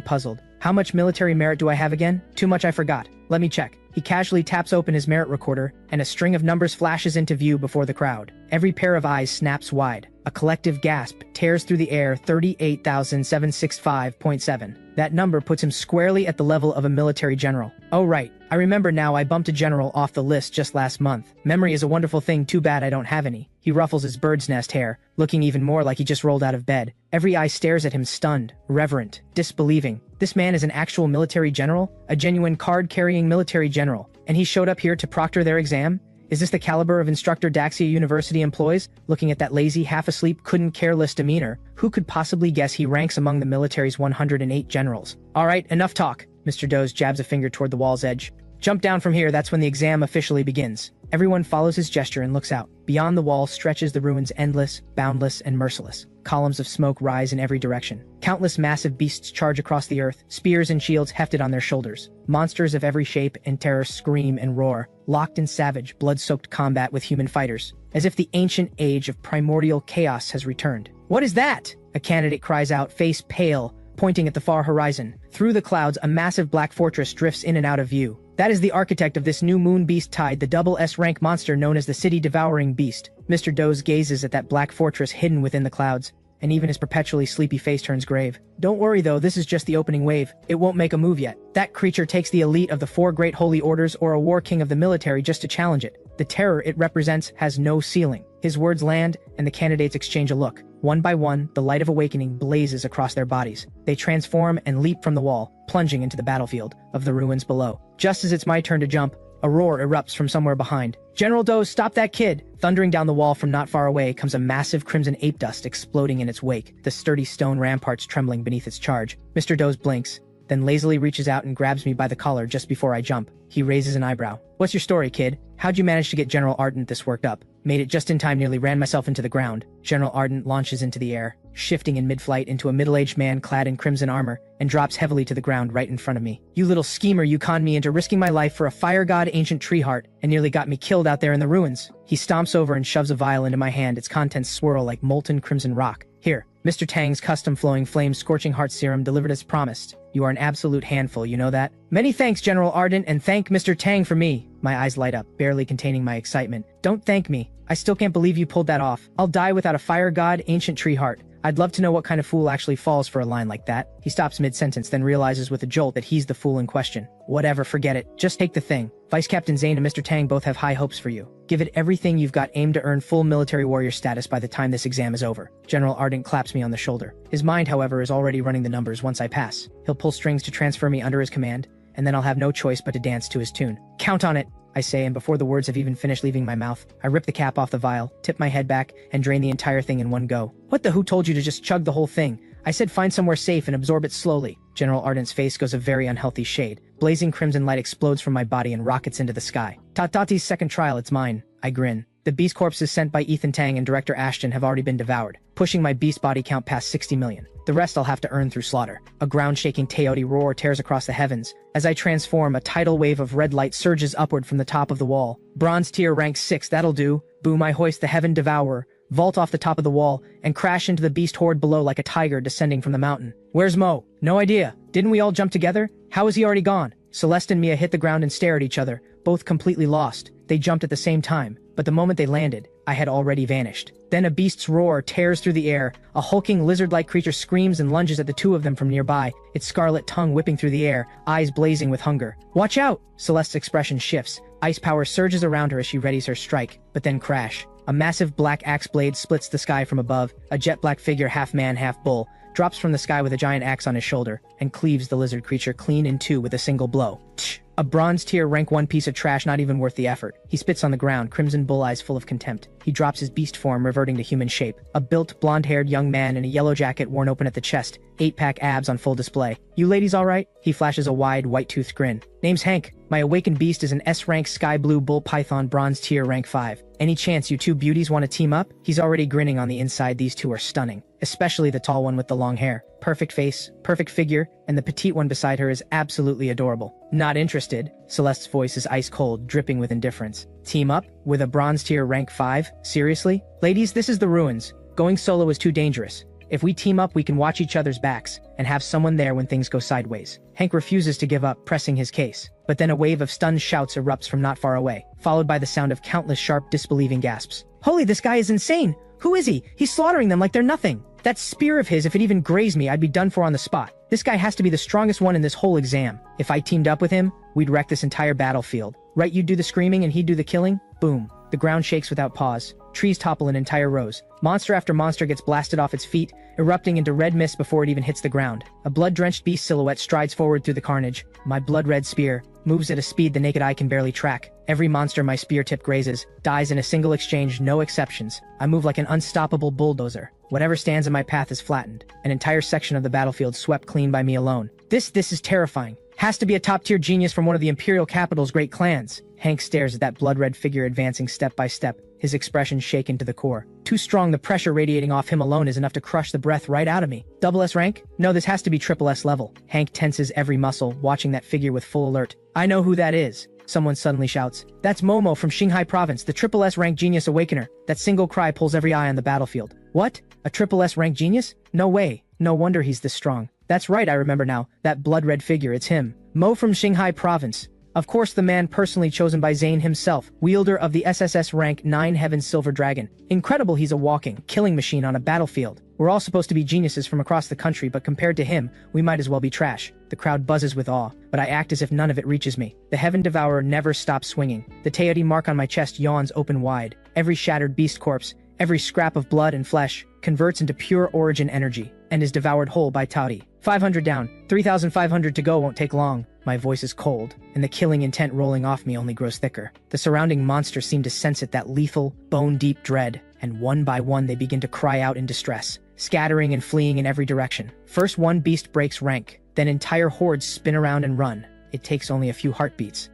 puzzled. How much military merit do I have again? Too much, I forgot. Let me check. He casually taps open his merit recorder, and a string of numbers flashes into view before the crowd. Every pair of eyes snaps wide. A collective gasp tears through the air. 38,765.7. That number puts him squarely at the level of a military general. Oh right, I remember now, I bumped a general off the list just last month. Memory is a wonderful thing, too bad I don't have any. He ruffles his bird's nest hair, looking even more like he just rolled out of bed. Every eye stares at him, stunned, reverent, disbelieving. This man is an actual military general? A genuine card-carrying military general. And he showed up here to proctor their exam? Is this the caliber of instructor Daxia University employs? Looking at that lazy, half-asleep, couldn't-care-less demeanor, who could possibly guess he ranks among the military's 108 generals? Alright, enough talk. Mr. Doze jabs a finger toward the wall's edge. Jump down from here, that's when the exam officially begins. Everyone follows his gesture and looks out. Beyond the wall stretches the ruins, endless, boundless, and merciless. columns of smoke rise in every direction. Countless massive beasts charge across the earth, spears and shields hefted on their shoulders. Monsters of every shape and terror scream and roar, locked in savage, blood-soaked combat with human fighters, as if the ancient age of primordial chaos has returned. "What is that?" a candidate cries out, face pale, pointing at the far horizon. Through the clouds, a massive black fortress drifts in and out of view. That is the architect of this new moon beast tide, the double S-rank monster known as the city-devouring beast. Mr. Doze gazes at that black fortress hidden within the clouds, and even his perpetually sleepy face turns grave. "Don't worry though, this is just the opening wave. It won't make a move yet. That creature takes the elite of the 4 great holy orders or a war king of the military just to challenge it. The terror it represents has no ceiling." His words land, and the candidates exchange a look. One by one, the light of awakening blazes across their bodies. They transform and leap from the wall, plunging into the battlefield of the ruins below. Just as it's my turn to jump, a roar erupts from somewhere behind. "General Doze, stop that kid!" Thundering down the wall from not far away comes a massive crimson ape dust exploding in its wake, the sturdy stone ramparts trembling beneath its charge. Mr. Doze blinks, then lazily reaches out and grabs me by the collar just before I jump. He raises an eyebrow. "What's your story, kid? How'd you manage to get General Ardent this worked up?" "Made it just in time, nearly ran myself into the ground." General Ardent launches into the air, shifting in mid-flight into a middle-aged man clad in crimson armor, and drops heavily to the ground right in front of me. "You little schemer, you conned me into risking my life for a fire god ancient tree heart, and nearly got me killed out there in the ruins." He stomps over and shoves a vial into my hand, its contents swirl like molten crimson rock. "Here, Mr. Tang's custom flowing flame scorching heart serum delivered as promised. You are an absolute handful, you know that?" "Many thanks, General Ardent, and thank Mr. Tang for me." My eyes light up, barely containing my excitement. "Don't thank me. I still can't believe you pulled that off. I'll die without a fire god ancient tree heart. I'd love to know what kind of fool actually falls for a line like that." He stops mid-sentence, then realizes with a jolt that he's the fool in question. "Whatever, forget it. Just take the thing. Vice Captain Zane and Mr. Tang both have high hopes for you. Give it everything you've got aimed to earn full military warrior status by the time this exam is over." General Ardent claps me on the shoulder. His mind, however, is already running the numbers once I pass. He'll pull strings to transfer me under his command, and then I'll have no choice but to dance to his tune. "Count on it," I say, and before the words have even finished leaving my mouth, I rip the cap off the vial, tip my head back, and drain the entire thing in one go. "What the who told you to just chug the whole thing? I said find somewhere safe and absorb it slowly." General Ardent's face goes a very unhealthy shade. Blazing crimson light explodes from my body and rockets into the sky. "Tatati's second trial, it's mine." I grin. The beast corpses sent by Ethan Tang and Director Ashton have already been devoured, pushing my beast body count past 60 million. The rest I'll have to earn through slaughter. A ground-shaking Teoti roar tears across the heavens. As I transform, a tidal wave of red light surges upward from the top of the wall. Bronze tier rank 6, that'll do. Boom, I hoist the Heaven Devourer, vault off the top of the wall, and crash into the beast horde below like a tiger descending from the mountain. "Where's Mo?" "No idea. Didn't we all jump together? How is he already gone?" Celeste and Mia hit the ground and stare at each other, both completely lost. They jumped at the same time, but the moment they landed, I had already vanished. Then a beast's roar tears through the air. A hulking lizard-like creature screams and lunges at the two of them from nearby, its scarlet tongue whipping through the air, eyes blazing with hunger. "Watch out!" Celeste's expression shifts. Ice power surges around her as she readies her strike, but then crash. A massive black axe blade splits the sky from above. A jet-black figure, half man, half bull, drops from the sky with a giant axe on his shoulder, and cleaves the lizard creature clean in two with a single blow. Tch! A bronze tier rank 1 piece of trash, not even worth the effort. He spits on the ground, crimson bull eyes full of contempt. He drops his beast form, reverting to human shape. A built, blonde-haired young man in a yellow jacket worn open at the chest, 8-pack abs on full display. "You ladies alright?" He flashes a wide, white-toothed grin. "Name's Hank. My awakened beast is an S-rank sky blue bull python bronze tier rank 5. Any chance you two beauties want to team up?" He's already grinning on the inside. These two are stunning, especially the tall one with the long hair. Perfect face, perfect figure, and the petite one beside her is absolutely adorable. "Not interested." Celeste's voice is ice cold, dripping with indifference. "Team up? With a bronze tier rank 5? Seriously? Ladies, this is the ruins. Going solo is too dangerous. If we team up, we can watch each other's backs, and have someone there when things go sideways." Hank refuses to give up, pressing his case. But then a wave of stunned shouts erupts from not far away, followed by the sound of countless sharp, disbelieving gasps. "Holy, this guy is insane! Who is he? He's slaughtering them like they're nothing! That spear of his, if it even grazed me, I'd be done for on the spot. This guy has to be the strongest one in this whole exam. If I teamed up with him, we'd wreck this entire battlefield. Right, you'd do the screaming and he'd do the killing? Boom." The ground shakes without pause. Trees topple in entire rows. Monster after monster gets blasted off its feet, erupting into red mist before it even hits the ground. A blood-drenched beast silhouette strides forward through the carnage. My blood-red spear moves at a speed the naked eye can barely track. Every monster my spear tip grazes dies in a single exchange, no exceptions. I move like an unstoppable bulldozer. Whatever stands in my path is flattened. An entire section of the battlefield swept clean by me alone. This is terrifying. Has to be a top-tier genius from one of the Imperial Capital's great clans. Hank stares at that blood-red figure advancing step by step, his expression shaken to the core. Too strong, the pressure radiating off him alone is enough to crush the breath right out of me. Double S rank? No, this has to be triple S level. Hank tenses every muscle, watching that figure with full alert. I know who that is. Someone suddenly shouts. That's Momo from Xinhai Province, the triple S rank genius awakener. That single cry pulls every eye on the battlefield. What? A triple S rank genius? No way. No wonder he's this strong. That's right, I remember now. That blood-red figure, it's him. Mo from Xinhai Province. Of course, the man personally chosen by Zane himself, wielder of the SSS rank 9 Heaven Silver Dragon. Incredible, he's a walking, killing machine on a battlefield. We're all supposed to be geniuses from across the country, but compared to him, we might as well be trash. The crowd buzzes with awe, but I act as if none of it reaches me. The Heaven Devourer never stops swinging. The Teoti mark on my chest yawns open wide. Every shattered beast corpse, every scrap of blood and flesh, converts into pure origin energy, and is devoured whole by Teoti. 500 down, 3,500 to go won't take long. My voice is cold, and the killing intent rolling off me only grows thicker. The surrounding monsters seem to sense it, that lethal, bone-deep dread, and one by one they begin to cry out in distress, scattering and fleeing in every direction. First one beast breaks rank, then entire hordes spin around and run. It takes only a few heartbeats.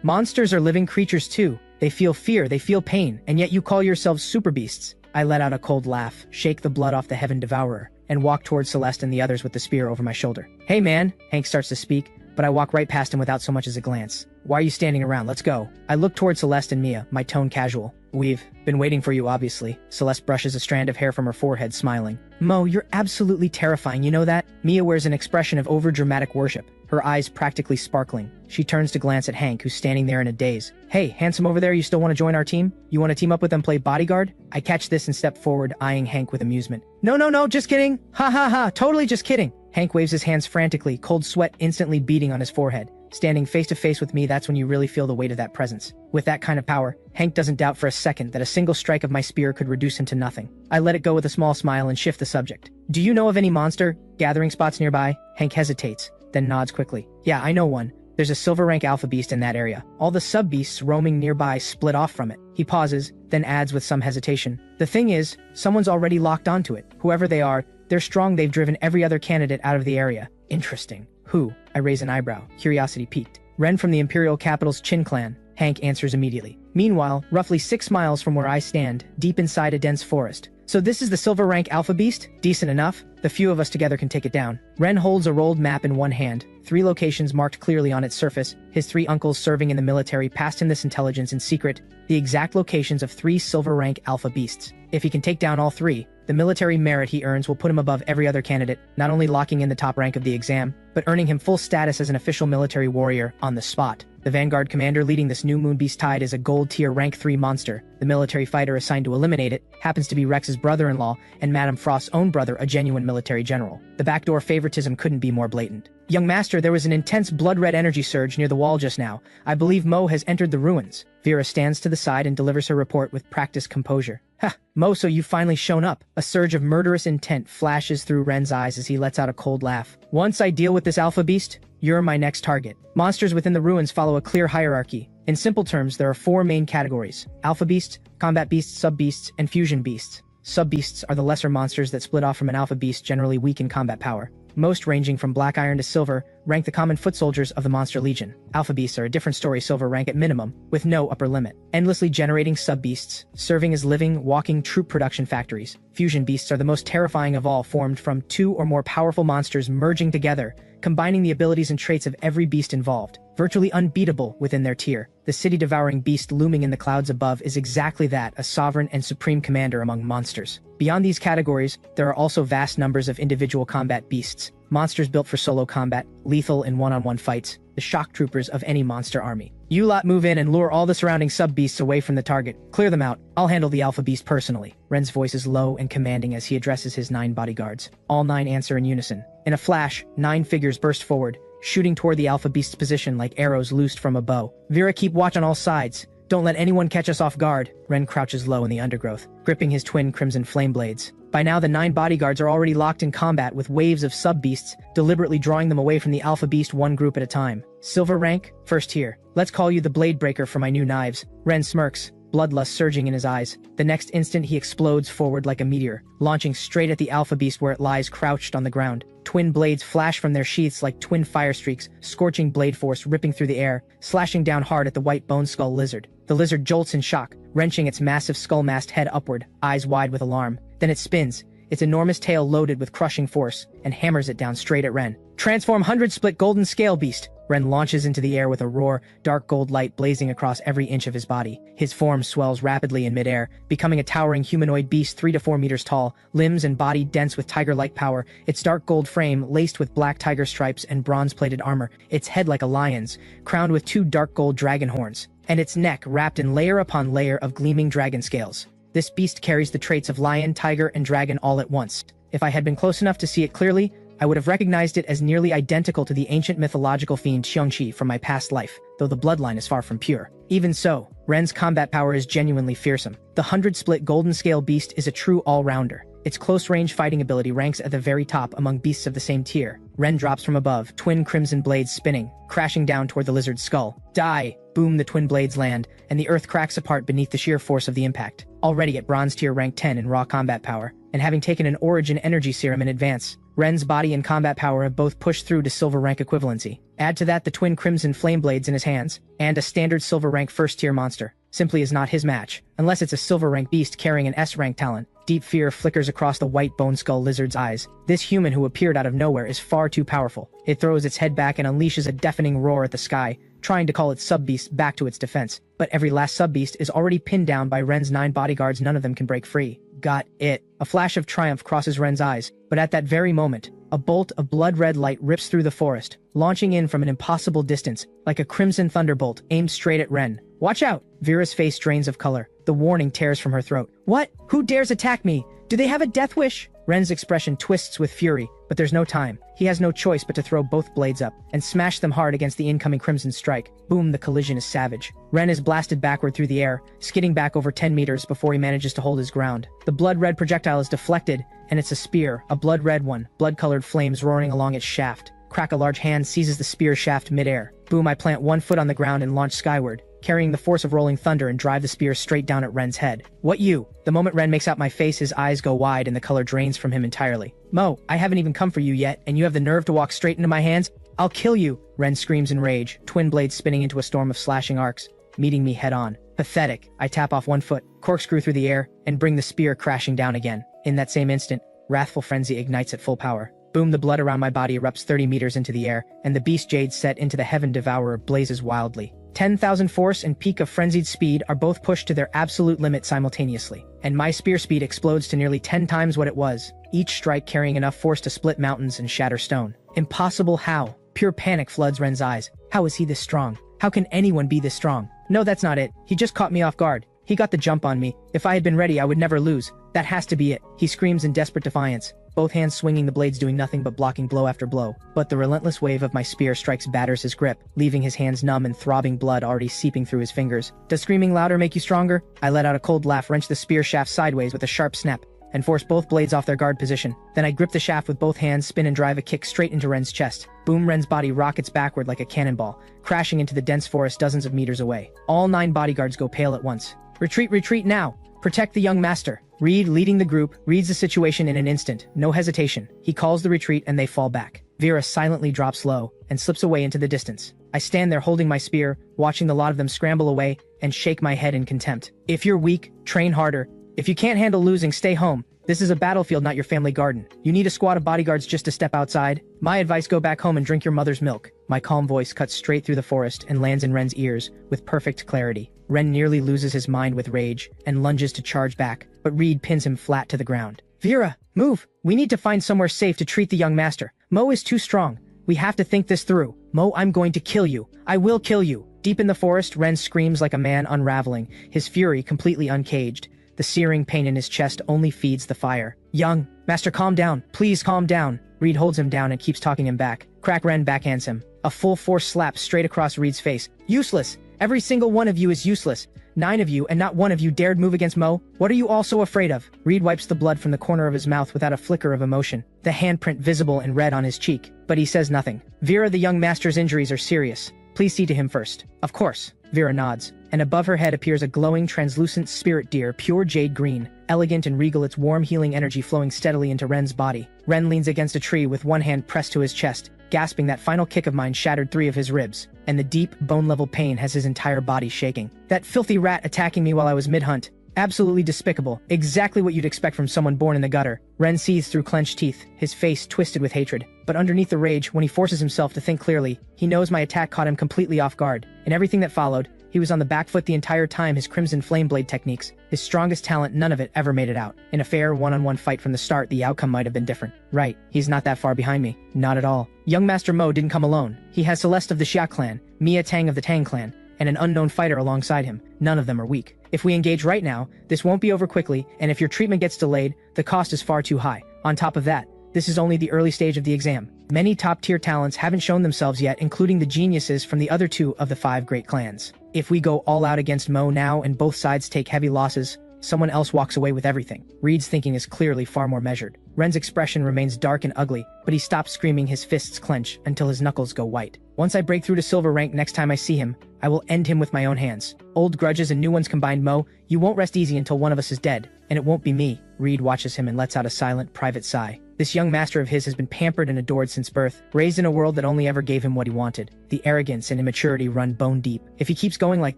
Monsters are living creatures too. They feel fear, they feel pain, and yet you call yourselves super beasts. I let out a cold laugh, shake the blood off the Heaven Devourer, and walk towards Celeste and the others with the spear over my shoulder. Hey man, Hank starts to speak, but I walk right past him without so much as a glance. Why are you standing around? Let's go. I look toward Celeste and Mia, my tone casual. We've been waiting for you, obviously. Celeste brushes a strand of hair from her forehead, smiling. Mo, you're absolutely terrifying, you know that? Mia wears an expression of overdramatic worship, her eyes practically sparkling. She turns to glance at Hank, who's standing there in a daze. Hey, handsome over there, you still want to join our team? You want to team up with them, play bodyguard? I catch this and step forward, eyeing Hank with amusement. No, just kidding. Ha ha ha, totally just kidding. Hank waves his hands frantically, cold sweat instantly beating on his forehead. Standing face to face with me, that's when you really feel the weight of that presence. With that kind of power, Hank doesn't doubt for a second that a single strike of my spear could reduce him to nothing. I let it go with a small smile and shift the subject. Do you know of any monster gathering spots nearby? Hank hesitates, then nods quickly. Yeah, I know one. There's a silver rank alpha beast in that area. All the sub-beasts roaming nearby split off from it. He pauses, then adds with some hesitation. The thing is, someone's already locked onto it. Whoever they are, they're strong, they've driven every other candidate out of the area. Interesting. Who? I raise an eyebrow, curiosity piqued. Ren from the Imperial Capital's Qin clan. Hank answers immediately. Meanwhile, roughly 6 miles from where I stand, deep inside a dense forest. So this is the silver rank alpha beast? Decent enough. The few of us together can take it down. Ren holds a rolled map in one hand, 3 locations marked clearly on its surface. His 3 uncles serving in the military passed him this intelligence in secret, the exact locations of 3 silver rank alpha beasts. If he can take down all 3, the military merit he earns will put him above every other candidate, not only locking in the top rank of the exam, but earning him full status as an official military warrior on the spot. The Vanguard commander leading this new Moonbeast Tide is a gold-tier rank 3 monster. The military fighter assigned to eliminate it happens to be Rex's brother-in-law and Madame Frost's own brother, a genuine military general. The backdoor favoritism couldn't be more blatant. Young master, there was an intense blood-red energy surge near the wall just now. I believe Mo has entered the ruins. Vera stands to the side and delivers her report with practiced composure. Ha! Mo, so you've finally shown up. A surge of murderous intent flashes through Ren's eyes as he lets out a cold laugh. Once I deal with this alpha beast, you're my next target. Monsters within the ruins follow a clear hierarchy. In simple terms, there are 4 main categories: alpha beasts, combat beasts, sub-beasts, and fusion beasts. Sub-beasts are the lesser monsters that split off from an alpha beast, generally weak in combat power. Most, ranging from black iron to silver, rank the common foot soldiers of the Monster Legion. Alpha beasts are a different story, silver rank at minimum, with no upper limit. Endlessly generating sub-beasts, serving as living, walking troop production factories. Fusion beasts are the most terrifying of all, formed from 2 or more powerful monsters merging together, combining the abilities and traits of every beast involved. Virtually unbeatable within their tier. The city-devouring beast looming in the clouds above is exactly that, a sovereign and supreme commander among monsters. Beyond these categories, there are also vast numbers of individual combat beasts, monsters built for solo combat, lethal in one-on-one fights, the shock troopers of any monster army. You lot move in and lure all the surrounding sub-beasts away from the target. Clear them out. I'll handle the alpha beast personally. Ren's voice is low and commanding as he addresses his 9 bodyguards. All 9 answer in unison. In a flash, 9 figures burst forward, shooting toward the alpha beast's position like arrows loosed from a bow. Vera, keep watch on all sides. Don't let anyone catch us off guard. Ren crouches low in the undergrowth, gripping his twin crimson flame blades. By now, the 9 bodyguards are already locked in combat with waves of sub-beasts, deliberately drawing them away from the alpha beast one group at a time. Silver rank, first tier. Let's call you the Blade Breaker for my new knives. Ren smirks, bloodlust surging in his eyes. The next instant he explodes forward like a meteor, launching straight at the alpha beast where it lies crouched on the ground. Twin blades flash from their sheaths like twin fire streaks, scorching blade force ripping through the air, slashing down hard at the white bone skull lizard. The lizard jolts in shock, wrenching its massive skull-masked head upward, eyes wide with alarm. Then it spins, its enormous tail loaded with crushing force, and hammers it down straight at Ren. Transform 100-split golden scale beast! Ren launches into the air with a roar, dark gold light blazing across every inch of his body. His form swells rapidly in midair, becoming a towering humanoid beast 3 to 4 meters tall, limbs and body dense with tiger-like power, its dark gold frame laced with black tiger stripes and bronze-plated armor, its head like a lion's, crowned with 2 dark gold dragon horns, and its neck wrapped in layer upon layer of gleaming dragon scales. This beast carries the traits of lion, tiger, and dragon all at once. If I had been close enough to see it clearly, I would have recognized it as nearly identical to the ancient mythological fiend Xiongqi from my past life, though the bloodline is far from pure. Even so, Ren's combat power is genuinely fearsome. The 100-split golden scale beast is a true all-rounder. Its close-range fighting ability ranks at the very top among beasts of the same tier. Ren drops from above, twin crimson blades spinning, crashing down toward the lizard's skull. Die! Boom, the twin blades land, and the earth cracks apart beneath the sheer force of the impact. Already at bronze tier rank 10 in raw combat power, and having taken an origin energy serum in advance, Ren's body and combat power have both pushed through to silver rank equivalency. Add to that the twin crimson flame blades in his hands, and a standard silver rank first tier monster simply is not his match, unless it's a silver rank beast carrying an S rank talent. Deep fear flickers across the white bone skull lizard's eyes. This human who appeared out of nowhere is far too powerful. It throws its head back and unleashes a deafening roar at the sky, trying to call its sub-beast back to its defense. But every last sub-beast is already pinned down by Ren's 9 bodyguards. None of them can break free. Got it. A flash of triumph crosses Ren's eyes, but at that very moment, a bolt of blood-red light rips through the forest, launching in from an impossible distance, like a crimson thunderbolt aimed straight at Ren. Watch out! Vera's face drains of color. The warning tears from her throat. What? Who dares attack me? Do they have a death wish? Ren's expression twists with fury, but there's no time. He has no choice but to throw both blades up and smash them hard against the incoming crimson strike. Boom, the collision is savage. Ren is blasted backward through the air, skidding back over 10 meters before he manages to hold his ground. The blood-red projectile is deflected, and it's a spear, a blood-red one, blood-colored flames roaring along its shaft. Crack, a large hand seizes the spear shaft midair. Boom, I plant one foot on the ground and launch skyward, carrying the force of rolling thunder and drive the spear straight down at Ren's head. What you? The moment Ren makes out my face, his eyes go wide and the color drains from him entirely. Mo, I haven't even come for you yet, and you have the nerve to walk straight into my hands? I'll kill you! Ren screams in rage, twin blades spinning into a storm of slashing arcs, meeting me head on. Pathetic. I tap off one foot, corkscrew through the air, and bring the spear crashing down again. In that same instant, wrathful frenzy ignites at full power. Boom, the blood around my body erupts 30 meters into the air, and the beast jade set into the heaven devourer blazes wildly. 10,000 force and peak of frenzied speed are both pushed to their absolute limit simultaneously, and my spear speed explodes to nearly 10 times what it was, each strike carrying enough force to split mountains and shatter stone. Impossible. How? Pure panic floods Ren's eyes. How is he this strong? How can anyone be this strong? No, that's not it. He just caught me off guard. He got the jump on me. If I had been ready, I would never lose. That has to be it. He screams in desperate defiance, both hands swinging, the blades doing nothing but blocking blow after blow. But the relentless wave of my spear strikes batters his grip, leaving his hands numb and throbbing, blood already seeping through his fingers. Does screaming louder make you stronger? I let out a cold laugh, wrench the spear shaft sideways with a sharp snap, and force both blades off their guard position. Then I grip the shaft with both hands, spin and drive a kick straight into Ren's chest. Boom, Ren's body rockets backward like a cannonball, crashing into the dense forest dozens of meters away. All 9 bodyguards go pale at once. Retreat, retreat now! Protect the young master. Reed, leading the group, reads the situation in an instant, no hesitation. He calls the retreat and they fall back. Vera silently drops low and slips away into the distance. I stand there holding my spear, watching the lot of them scramble away, and shake my head in contempt. If you're weak, train harder. If you can't handle losing, stay home. This is a battlefield, not your family garden. You need a squad of bodyguards just to step outside. My advice, go back home and drink your mother's milk. My calm voice cuts straight through the forest and lands in Ren's ears with perfect clarity. Ren nearly loses his mind with rage and lunges to charge back, but Reed pins him flat to the ground. Vera, move! We need to find somewhere safe to treat the young master. Mo is too strong. We have to think this through. Mo, I'm going to kill you. I will kill you. Deep in the forest, Ren screams like a man unraveling, his fury completely uncaged. The searing pain in his chest only feeds the fire. Young master, calm down. Please calm down. Reed holds him down and keeps talking him back. Crack, Ren backhands him. A full force slap straight across Reed's face. Useless! Every single one of you is useless. 9 of you and not one of you dared move against Mo. What are you all so afraid of? Reed wipes the blood from the corner of his mouth without a flicker of emotion, the handprint visible and red on his cheek. But he says nothing. Vera, the young master's injuries are serious. Please see to him first. Of course. Vera nods, and above her head appears a glowing, translucent spirit deer, pure jade green, elegant and regal, its warm healing energy flowing steadily into Ren's body. Ren leans against a tree with one hand pressed to his chest, gasping. That final kick of mine shattered 3 of his ribs, and the deep, bone-level pain has his entire body shaking. That filthy rat attacking me while I was mid-hunt. Absolutely despicable. Exactly what you'd expect from someone born in the gutter. Ren seethes through clenched teeth, his face twisted with hatred. But underneath the rage, when he forces himself to think clearly, he knows my attack caught him completely off guard. In everything that followed, he was on the back foot the entire time. His crimson flame blade techniques, his strongest talent, none of it ever made it out. In a fair one-on-one fight from the start, the outcome might have been different. Right, he's not that far behind me. Not at all. Young Master Mo didn't come alone. He has Celeste of the Xia clan, Mia Tang of the Tang clan, and an unknown fighter alongside him. None of them are weak. If we engage right now, this won't be over quickly, and if your treatment gets delayed, the cost is far too high. On top of that, this is only the early stage of the exam. Many top-tier talents haven't shown themselves yet, including the geniuses from the other 2 of the 5 great clans. If we go all out against Mo now and both sides take heavy losses, someone else walks away with everything. Reed's thinking is clearly far more measured. Ren's expression remains dark and ugly, but he stops screaming. His fists clench until his knuckles go white. Once I break through to silver rank next time I see him, I will end him with my own hands. Old grudges and new ones combined. Mo, you won't rest easy until one of us is dead, and it won't be me. Reed watches him and lets out a silent, private sigh. This young master of his has been pampered and adored since birth, raised in a world that only ever gave him what he wanted. The arrogance and immaturity run bone deep. If he keeps going like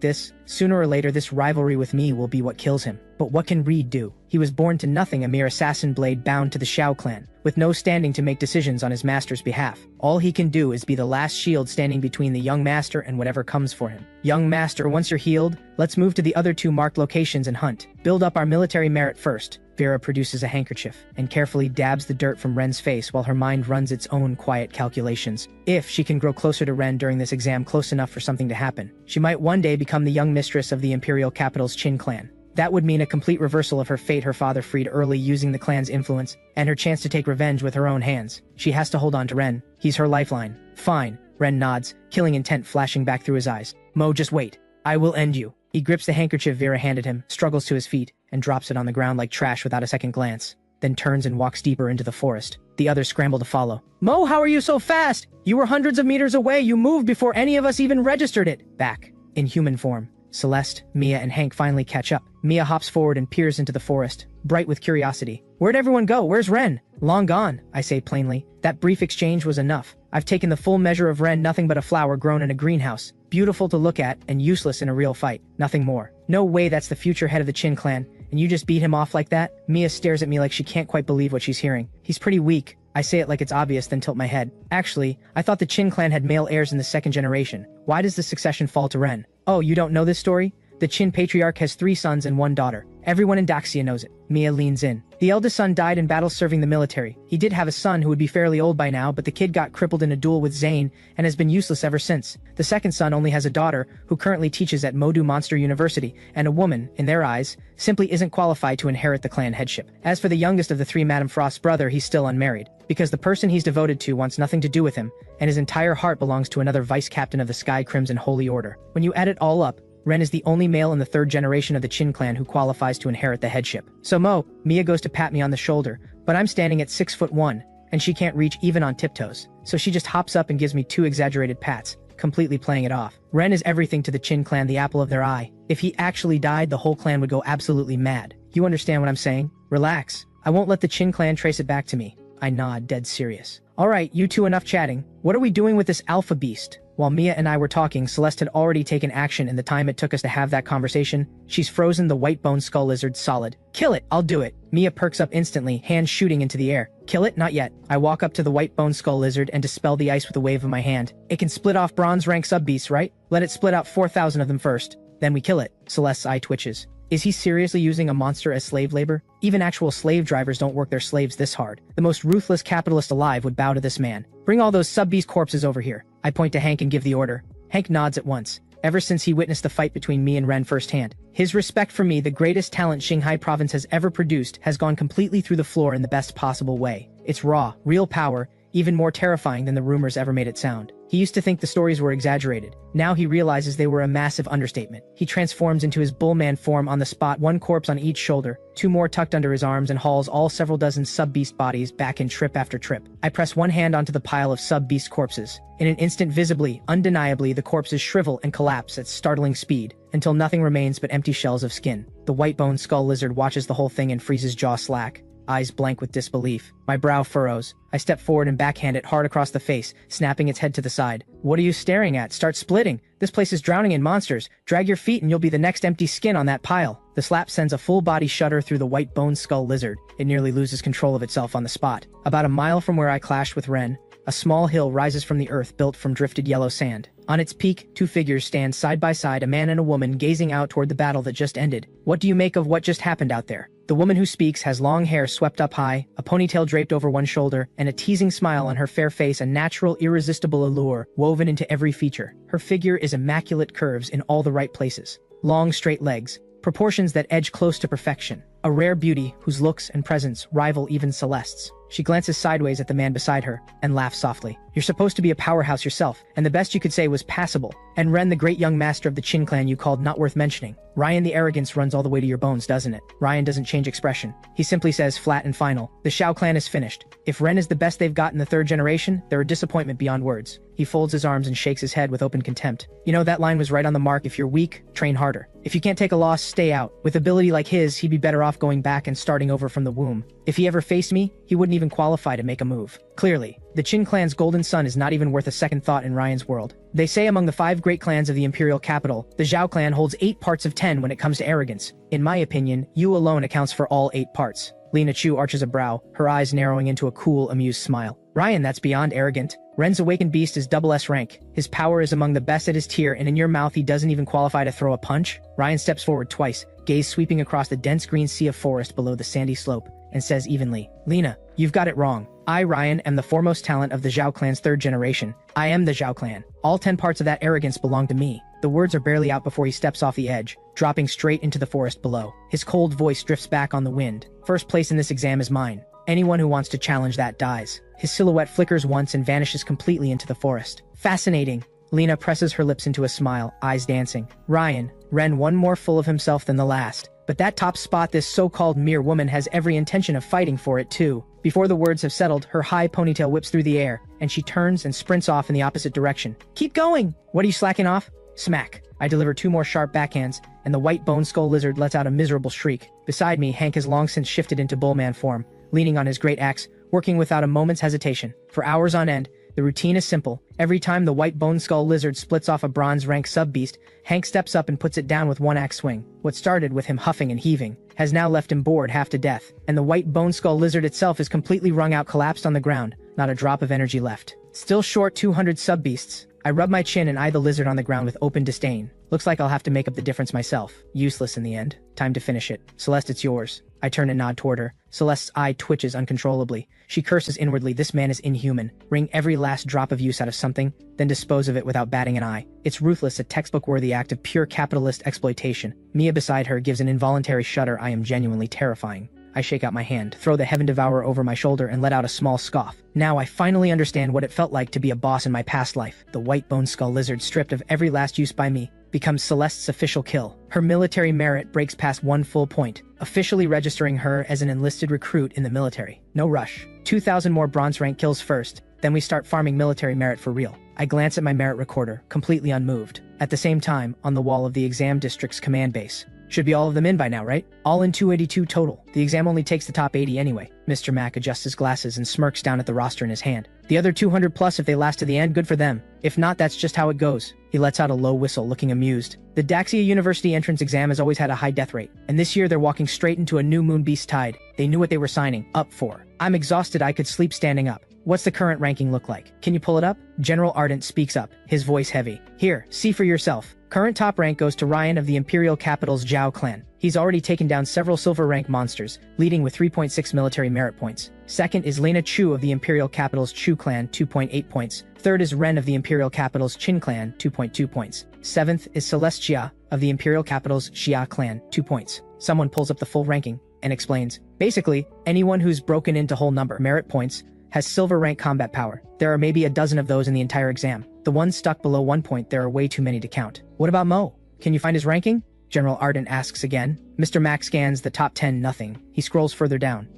this, sooner or later this rivalry with me will be what kills him. But what can Reed do? He was born to nothing, a mere assassin blade bound to the Xiao clan, with no standing to make decisions on his master's behalf. All he can do is be the last shield standing between the young master and whatever comes for him. Young master, once you're healed, let's move to the other 2 marked locations and hunt. Build up our military merit first. Vera produces a handkerchief and carefully dabs the dirt from Ren's face while her mind runs its own quiet calculations. If she can grow closer to Ren during this exam, close enough for something to happen, she might one day become the young mistress of the imperial capital's Qin clan. That would mean a complete reversal of her fate. Her father freed early using the clan's influence, and her chance to take revenge with her own hands. She has to hold on to Ren. He's her lifeline. Fine. Ren nods, killing intent flashing back through his eyes. Mo, just wait. I will end you. He grips the handkerchief Vera handed him, struggles to his feet, and drops it on the ground like trash without a second glance, then turns and walks deeper into the forest. The others scramble to follow. Mo, how are you so fast? You were hundreds of meters away. You moved before any of us even registered it. Back, in human form, Celeste, Mia, and Hank finally catch up. Mia hops forward and peers into the forest, bright with curiosity. Where'd everyone go? Where's Ren? Long gone, I say plainly. That brief exchange was enough. I've taken the full measure of Ren, nothing but a flower grown in a greenhouse, beautiful to look at and useless in a real fight. Nothing more. No way that's the future head of the Qin clan, and you just beat him off like that? Mia stares at me like she can't quite believe what she's hearing. He's pretty weak. I say it like it's obvious, then tilt my head. Actually, I thought the Qin clan had male heirs in the 2nd generation. Why does the succession fall to Ren? Oh, you don't know this story? The Qin patriarch has 3 sons and 1 daughter. Everyone in Daxia knows it. Mia leans in. The eldest son died in battle serving the military. He did have a son who would be fairly old by now, but the kid got crippled in a duel with Zane and has been useless ever since. The second son only has a daughter who currently teaches at Modu Monster University, and a woman, in their eyes, simply isn't qualified to inherit the clan headship. As for the youngest of the 3, Madame Frost's brother, he's still unmarried, because the person he's devoted to wants nothing to do with him, and his entire heart belongs to another vice-captain of the Sky Crimson Holy Order. When you add it all up, Ren is the only male in the 3rd generation of the Qin clan who qualifies to inherit the headship. So Mo, Mia goes to pat me on the shoulder, but I'm standing at 6'1", and she can't reach even on tiptoes. So she just hops up and gives me 2 exaggerated pats, completely playing it off. Ren is everything to the Qin clan, the apple of their eye. If he actually died, the whole clan would go absolutely mad. You understand what I'm saying? Relax. I won't let the Qin clan trace it back to me. I nod, dead serious. Alright, you 2, enough chatting. What are we doing with this alpha beast? While Mia and I were talking, Celeste had already taken action in the time it took us to have that conversation. She's frozen the white bone skull lizard solid. Kill it, I'll do it. Mia perks up instantly, hands shooting into the air. Kill it? Not yet. I walk up to the white bone skull lizard and dispel the ice with a wave of my hand. It can split off bronze rank sub-beasts, right? Let it split out 4,000 of them first. Then we kill it. Celeste's eye twitches. Is he seriously using a monster as slave labor? Even actual slave drivers don't work their slaves this hard. The most ruthless capitalist alive would bow to this man. Bring all those sub-beast corpses over here. I point to Hank and give the order. Hank nods at once. Ever since he witnessed the fight between me and Ren firsthand, his respect for me, the greatest talent Xinhai province has ever produced, has gone completely through the floor in the best possible way. It's raw, real power, even more terrifying than the rumors ever made it sound. He used to think the stories were exaggerated. Now he realizes they were a massive understatement. He transforms into his bullman form on the spot, one corpse on each shoulder, two more tucked under his arms, and hauls all several dozen sub-beast bodies back in trip after trip. I press one hand onto the pile of sub-beast corpses. In an instant, visibly, undeniably, the corpses shrivel and collapse at startling speed, until nothing remains but empty shells of skin. The white-boned skull lizard watches the whole thing and freezes jaw slack, eyes blank with disbelief. My brow furrows. I step forward and backhand it hard across the face, snapping its head to the side. What are you staring at? Start splitting. This place is drowning in monsters. Drag your feet and you'll be the next empty skin on that pile. The slap sends a full-body shudder through the white-boned skull lizard. It nearly loses control of itself on the spot. About a mile from where I clashed with Ren, a small hill rises from the earth built from drifted yellow sand. On its peak, two figures stand side by side, a man and a woman gazing out toward the battle that just ended. What do you make of what just happened out there? The woman who speaks has long hair swept up high, a ponytail draped over one shoulder, and a teasing smile on her fair face, a natural, irresistible allure woven into every feature. Her figure is immaculate curves in all the right places. Long, straight legs, proportions that edge close to perfection. A rare beauty whose looks and presence rival even Celeste's. She glances sideways at the man beside her and laughs softly. You're supposed to be a powerhouse yourself, and the best you could say was passable. And Ren, the great young master of the Qin clan you called not worth mentioning. Ryan, the arrogance runs all the way to your bones, doesn't it? Ryan doesn't change expression. He simply says flat and final, the Xiao clan is finished. If Ren is the best they've got in the third generation, they're a disappointment beyond words. He folds his arms and shakes his head with open contempt. You know, that line was right on the mark. If you're weak, train harder. If you can't take a loss, stay out. With ability like his, he'd be better off going back and starting over from the womb. If he ever faced me, he wouldn't even qualify to make a move. Clearly, the Qin clan's golden sun is not even worth a second thought in Ryan's world. They say among the 5 great clans of the imperial capital, the Zhao clan holds 8 parts of 10 when it comes to arrogance. In my opinion, you alone accounts for all 8 parts. Lina Chu arches a brow, her eyes narrowing into a cool, amused smile. Ryan, that's beyond arrogant. Ren's awakened beast is double S rank. His power is among the best at his tier, and in your mouth he doesn't even qualify to throw a punch? Ryan steps forward twice, gaze sweeping across the dense green sea of forest below the sandy slope, and says evenly, Lina, you've got it wrong. I, Ryan, am the foremost talent of the Zhao clan's 3rd generation. I am the Zhao clan. All 10 parts of that arrogance belong to me. The words are barely out before he steps off the edge, dropping straight into the forest below. His cold voice drifts back on the wind. First place in this exam is mine. Anyone who wants to challenge that dies. His silhouette flickers once and vanishes completely into the forest. Fascinating. Lina presses her lips into a smile, eyes dancing. Ryan, Ren one more full of himself than the last. But that top spot, this so-called mere woman has every intention of fighting for it too. Before the words have settled, her high ponytail whips through the air, and she turns and sprints off in the opposite direction. Keep going! What are you slacking off? Smack. I deliver 2 more sharp backhands, and the white bone skull lizard lets out a miserable shriek. Beside me, Hank has long since shifted into bullman form, leaning on his great axe, working without a moment's hesitation. For hours on end, the routine is simple. Every time the white bone skull lizard splits off a bronze rank sub-beast, Hank steps up and puts it down with one axe swing. What started with him huffing and heaving has now left him bored half to death, and the white bone skull lizard itself is completely wrung out, collapsed on the ground, not a drop of energy left. Still short 200 sub-beasts. I rub my chin and eye the lizard on the ground with open disdain. Looks like I'll have to make up the difference myself. Useless in the end. Time to finish it. Celeste, it's yours. I turn and nod toward her. Celeste's eye twitches uncontrollably. She curses inwardly. This man is inhuman. Wring every last drop of use out of something, then dispose of it without batting an eye. It's ruthless, a textbook-worthy act of pure capitalist exploitation. Mia beside her gives an involuntary shudder. I am genuinely terrifying. I shake out my hand, throw the Heaven Devourer over my shoulder, and let out a small scoff. Now I finally understand what it felt like to be a boss in my past life. The white bone skull lizard, stripped of every last use by me, becomes Celeste's official kill. Her military merit breaks past 1 full point, officially registering her as an enlisted recruit in the military. No rush. 2,000 more bronze rank kills first, then we start farming military merit for real. I glance at my merit recorder, completely unmoved. At the same time, on the wall of the exam district's command base. Should be all of them in by now, right? All in 282 total. The exam only takes the top 80 anyway. Mr. Mack adjusts his glasses and smirks down at the roster in his hand. The other 200 plus, if they last to the end, good for them. If not, that's just how it goes. He lets out a low whistle, looking amused. The Daxia University entrance exam has always had a high death rate, and this year they're walking straight into a new Moon Beast tide. They knew what they were signing up for. I'm exhausted, I could sleep standing up. What's the current ranking look like? Can you pull it up? General Ardent speaks up, his voice heavy. Here, see for yourself. Current top rank goes to Ryan of the Imperial Capital's Zhao clan. He's already taken down several silver rank monsters, leading with 3.6 military merit points. Second is Lina Chu of the Imperial Capital's Chu clan, 2.8 points. Third is Ren of the Imperial Capital's Qin clan, 2.2 points. Seventh is Celestia of the Imperial Capital's Xia clan, 2 points. Someone pulls up the full ranking and explains. Basically, anyone who's broken into whole number merit points has silver rank combat power. There are maybe a dozen of those in the entire exam. The ones stuck below 1 point, there are way too many to count. What about Mo? Can you find his ranking? General Arden asks again. Mr. Mack scans the top 10, nothing. He scrolls further down.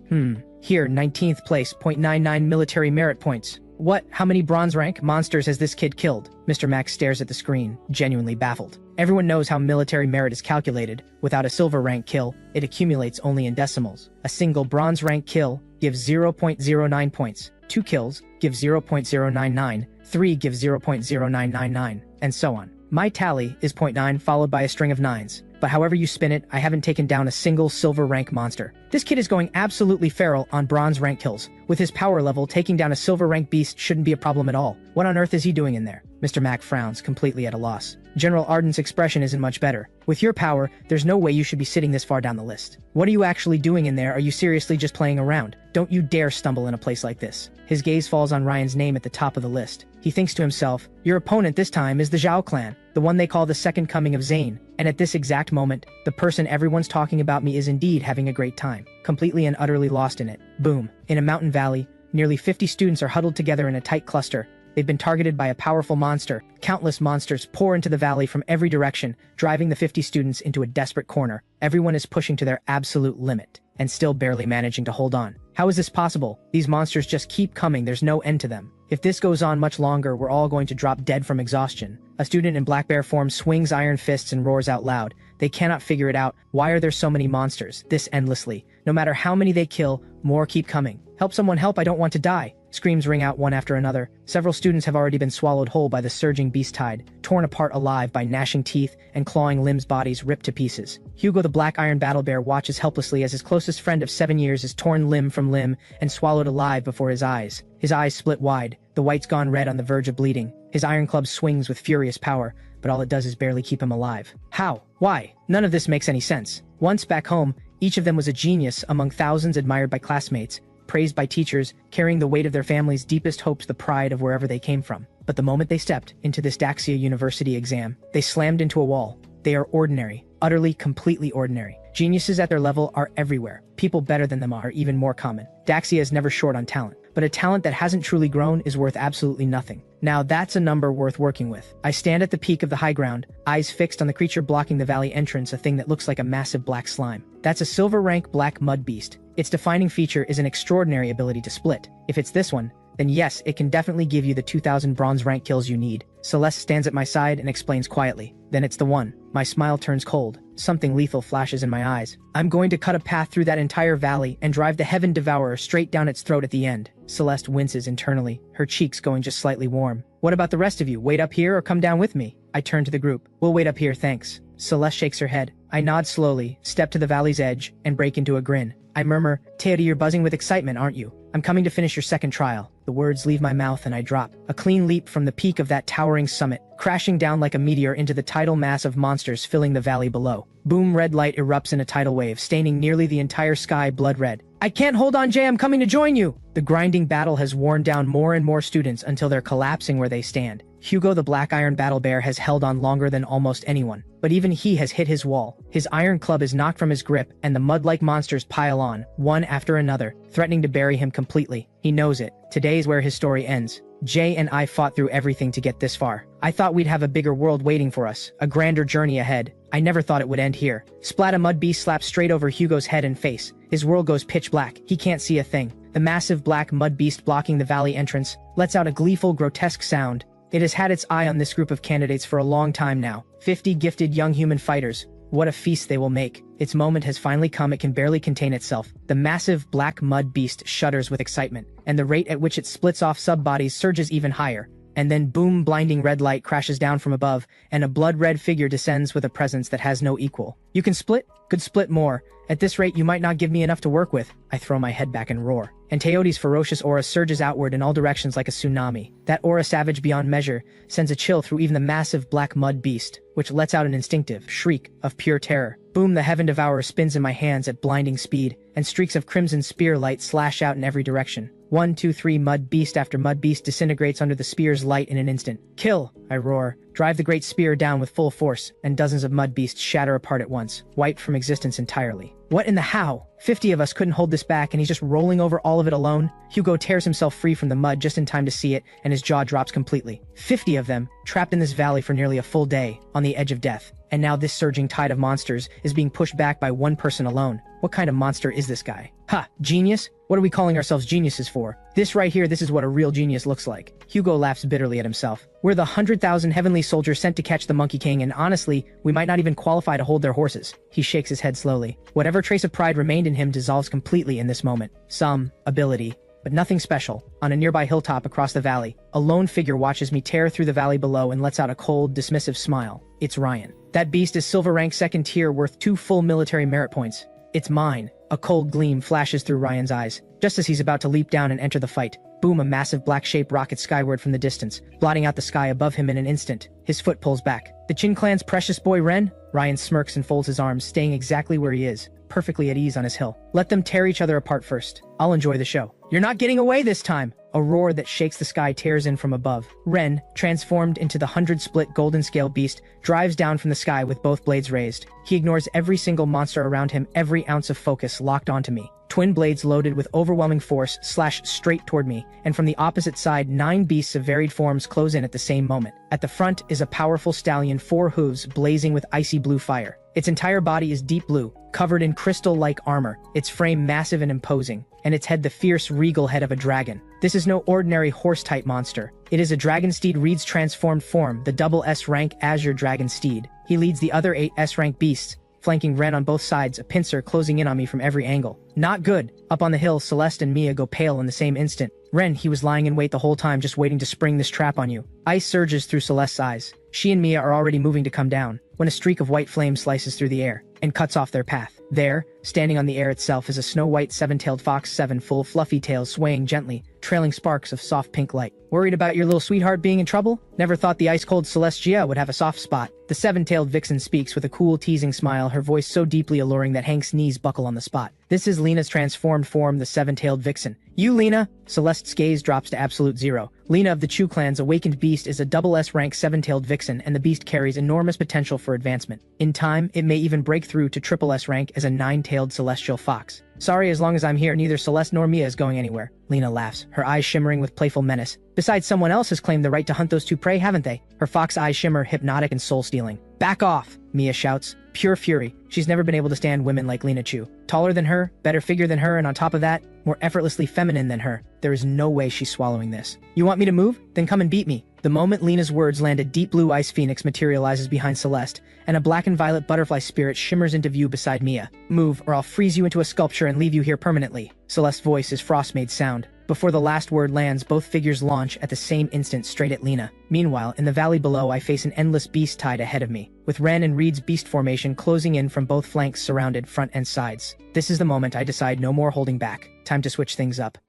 Here, 19th place, 0.99 military merit points. What? How many bronze rank monsters has this kid killed? Mr. Mack stares at the screen, genuinely baffled. Everyone knows how military merit is calculated. Without a silver rank kill, it accumulates only in decimals. A single bronze rank kill gives 0.09 points. 2 kills give 0.099, 3 give 0.0999, and so on. My tally is 0.9 followed by a string of 9s. But however you spin it, I haven't taken down a single silver rank monster. This kid is going absolutely feral on bronze rank kills. With his power level, taking down a silver rank beast shouldn't be a problem at all. What on earth is he doing in there? Mr. Mack frowns, completely at a loss. General Arden's expression isn't much better. With your power, there's no way you should be sitting this far down the list. What are you actually doing in there? Are you seriously just playing around? Don't you dare stumble in a place like this. His gaze falls on Ryan's name at the top of the list. He thinks to himself, your opponent this time is the Zhao clan, the one they call the second coming of Zane. And at this exact moment, the person everyone's talking about me is indeed having a great time, completely and utterly lost in it. Boom. In a mountain valley, nearly 50 students are huddled together in a tight cluster. They've been targeted by a powerful monster. Countless monsters pour into the valley from every direction, driving the 50 students into a desperate corner. Everyone is pushing to their absolute limit, and still barely managing to hold on. How is this possible? These monsters just keep coming, there's no end to them. If this goes on much longer, we're all going to drop dead from exhaustion. A student in black bear form swings iron fists and roars out loud. They cannot figure it out. Why are there so many monsters, this endlessly? No matter how many they kill, more keep coming. Help someone help, I don't want to die. Screams ring out one after another. Several students have already been swallowed whole by the surging beast tide, torn apart alive by gnashing teeth and clawing limbs, bodies ripped to pieces. Hugo the black iron battle bear watches helplessly as his closest friend of 7 years is torn limb from limb and swallowed alive before his eyes. His eyes split wide, the whites gone red on the verge of bleeding. His iron club swings with furious power, but all it does is barely keep him alive. How? Why? None of this makes any sense. Once back home, each of them was a genius among thousands, admired by classmates, praised by teachers, carrying the weight of their family's deepest hopes, the pride of wherever they came from. But the moment they stepped into this Daxia University exam, they slammed into a wall. They are ordinary, utterly, completely ordinary. Geniuses at their level are everywhere. People better than them are even more common. Daxia is never short on talent, but a talent that hasn't truly grown is worth absolutely nothing. Now that's a number worth working with. I stand at the peak of the high ground, eyes fixed on the creature blocking the valley entrance, a thing that looks like a massive black slime. That's a silver rank black mud beast. Its defining feature is an extraordinary ability to split. If it's this one, then yes, it can definitely give you the 2000 bronze rank kills you need. Celeste stands at my side and explains quietly. Then it's the one. My smile turns cold. Something lethal flashes in my eyes. I'm going to cut a path through that entire valley and drive the Heaven Devourer straight down its throat at the end. Celeste winces internally, her cheeks going just slightly warm. What about the rest of you? Wait up here or come down with me? I turn to the group. We'll wait up here, thanks. Celeste shakes her head. I nod slowly, step to the valley's edge, and break into a grin. I murmur, Teody, you're buzzing with excitement, aren't you? I'm coming to finish your second trial. The words leave my mouth and I drop. A clean leap from the peak of that towering summit, crashing down like a meteor into the tidal mass of monsters filling the valley below. Boom, red light erupts in a tidal wave, staining nearly the entire sky blood red. I can't hold on, Jay, I'm coming to join you! The grinding battle has worn down more and more students until they're collapsing where they stand. Hugo the black iron battle bear has held on longer than almost anyone, but even he has hit his wall. His iron club is knocked from his grip, and the mud-like monsters pile on, one after another, threatening to bury him completely. He knows it. Today is where his story ends. Jay and I fought through everything to get this far. I thought we'd have a bigger world waiting for us, a grander journey ahead. I never thought it would end here. Splat, a mud beast slaps straight over Hugo's head and face. His world goes pitch black. He can't see a thing. The massive black mud beast blocking the valley entrance lets out a gleeful, grotesque sound. It has had its eye on this group of candidates for a long time now. 50 gifted young human fighters. What a feast they will make. Its moment has finally come. It can barely contain itself. The massive black mud beast shudders with excitement, and the rate at which it splits off sub-bodies surges even higher. And then boom, blinding red light crashes down from above, and a blood-red figure descends with a presence that has no equal. You can split? Could split more. At this rate, you might not give me enough to work with. I throw my head back and roar. And Teody's ferocious aura surges outward in all directions like a tsunami. That aura, savage beyond measure, sends a chill through even the massive black mud beast, which lets out an instinctive shriek of pure terror. Boom, the Heaven Devourer spins in my hands at blinding speed, and streaks of crimson spear light slash out in every direction. 1, 2, 3, mud beast after mud beast disintegrates under the spear's light in an instant. Kill! I roar. Drive the great spear down with full force, and dozens of mud beasts shatter apart at once, wiped from existence entirely. What in the how? 50 of us couldn't hold this back and he's just rolling over all of it alone? Hugo tears himself free from the mud just in time to see it, and his jaw drops completely. 50 of them, trapped in this valley for nearly a full day, on the edge of death. And now this surging tide of monsters is being pushed back by one person alone. What kind of monster is this guy? Ha! Genius? What are we calling ourselves geniuses for? This right here, this is what a real genius looks like. Hugo laughs bitterly at himself. We're the 100,000 heavenly soldiers sent to catch the Monkey King, and honestly, we might not even qualify to hold their horses. He shakes his head slowly. Whatever trace of pride remained in him dissolves completely in this moment. Some ability, but nothing special. On a nearby hilltop across the valley, a lone figure watches me tear through the valley below and lets out a cold, dismissive smile. It's Ryan. That beast is silver rank 2nd tier, worth 2 full military merit points. It's mine. A cold gleam flashes through Ryan's eyes. Just as he's about to leap down and enter the fight, boom, a massive black-shaped rocket skyward from the distance, blotting out the sky above him in an instant. His foot pulls back. The Qin clan's precious boy Ren? Ryan smirks and folds his arms, staying exactly where he is, perfectly at ease on his hill. Let them tear each other apart first. I'll enjoy the show. You're not getting away this time! A roar that shakes the sky tears in from above. Ren, transformed into the 100-split golden scale beast, drives down from the sky with both blades raised. He ignores every single monster around him, every ounce of focus locked onto me. Twin blades loaded with overwhelming force slash straight toward me, and from the opposite side 9 beasts of varied forms close in at the same moment. At the front is a powerful stallion, 4 hooves blazing with icy blue fire. Its entire body is deep blue, covered in crystal-like armor, its frame massive and imposing, and its head the fierce regal head of a dragon. This is no ordinary horse-type monster. It is a dragon steed Reed's transformed form, the double S-rank Azure Dragon Steed. He leads the other 8 S-rank beasts, flanking Ren on both sides, a pincer closing in on me from every angle. Not good. Up on the hill, Celeste and Mia go pale in the same instant. Ren, he was lying in wait the whole time, just waiting to spring this trap on you. Ice surges through Celeste's eyes. She and Mia are already moving to come down, when a streak of white flame slices through the air and cuts off their path. There, standing on the air itself, is a snow-white 7-tailed fox, 7 full fluffy tails swaying gently, trailing sparks of soft pink light. Worried about your little sweetheart being in trouble? Never thought the ice-cold Celestia would have a soft spot. The 7-tailed vixen speaks with a cool, teasing smile, her voice so deeply alluring that Hank's knees buckle on the spot. This is Lena's transformed form, the 7-tailed vixen. You, Lena? Celeste's gaze drops to absolute zero. Lena of the Chu clan's awakened beast is a double S-rank 7-tailed vixen, and the beast carries enormous potential for advancement. In time, it may even break through to triple S-rank as a 9-tailed celestial fox. Sorry, as long as I'm here, neither Celeste nor Mia is going anywhere. Lena laughs, her eyes shimmering with playful menace. Besides, someone else has claimed the right to hunt those 2 prey, haven't they? Her fox eyes shimmer, hypnotic and soul-stealing. Back off! Mia shouts, pure fury. She's never been able to stand women like Lena Chu. Taller than her, better figure than her, and on top of that, more effortlessly feminine than her. There is no way she's swallowing this. You want me to move? Then come and beat me. The moment Lena's words land, a deep blue ice phoenix materializes behind Celeste, and a black and violet butterfly spirit shimmers into view beside Mia. Move, or I'll freeze you into a sculpture and leave you here permanently. Celeste's voice is frost-made sound. Before the last word lands, both figures launch at the same instant straight at Lena. Meanwhile, in the valley below, I face an endless beast tide ahead of me, with Ren and Reed's beast formation closing in from both flanks, surrounded front and sides. This is the moment I decide no more holding back. Time to switch things up.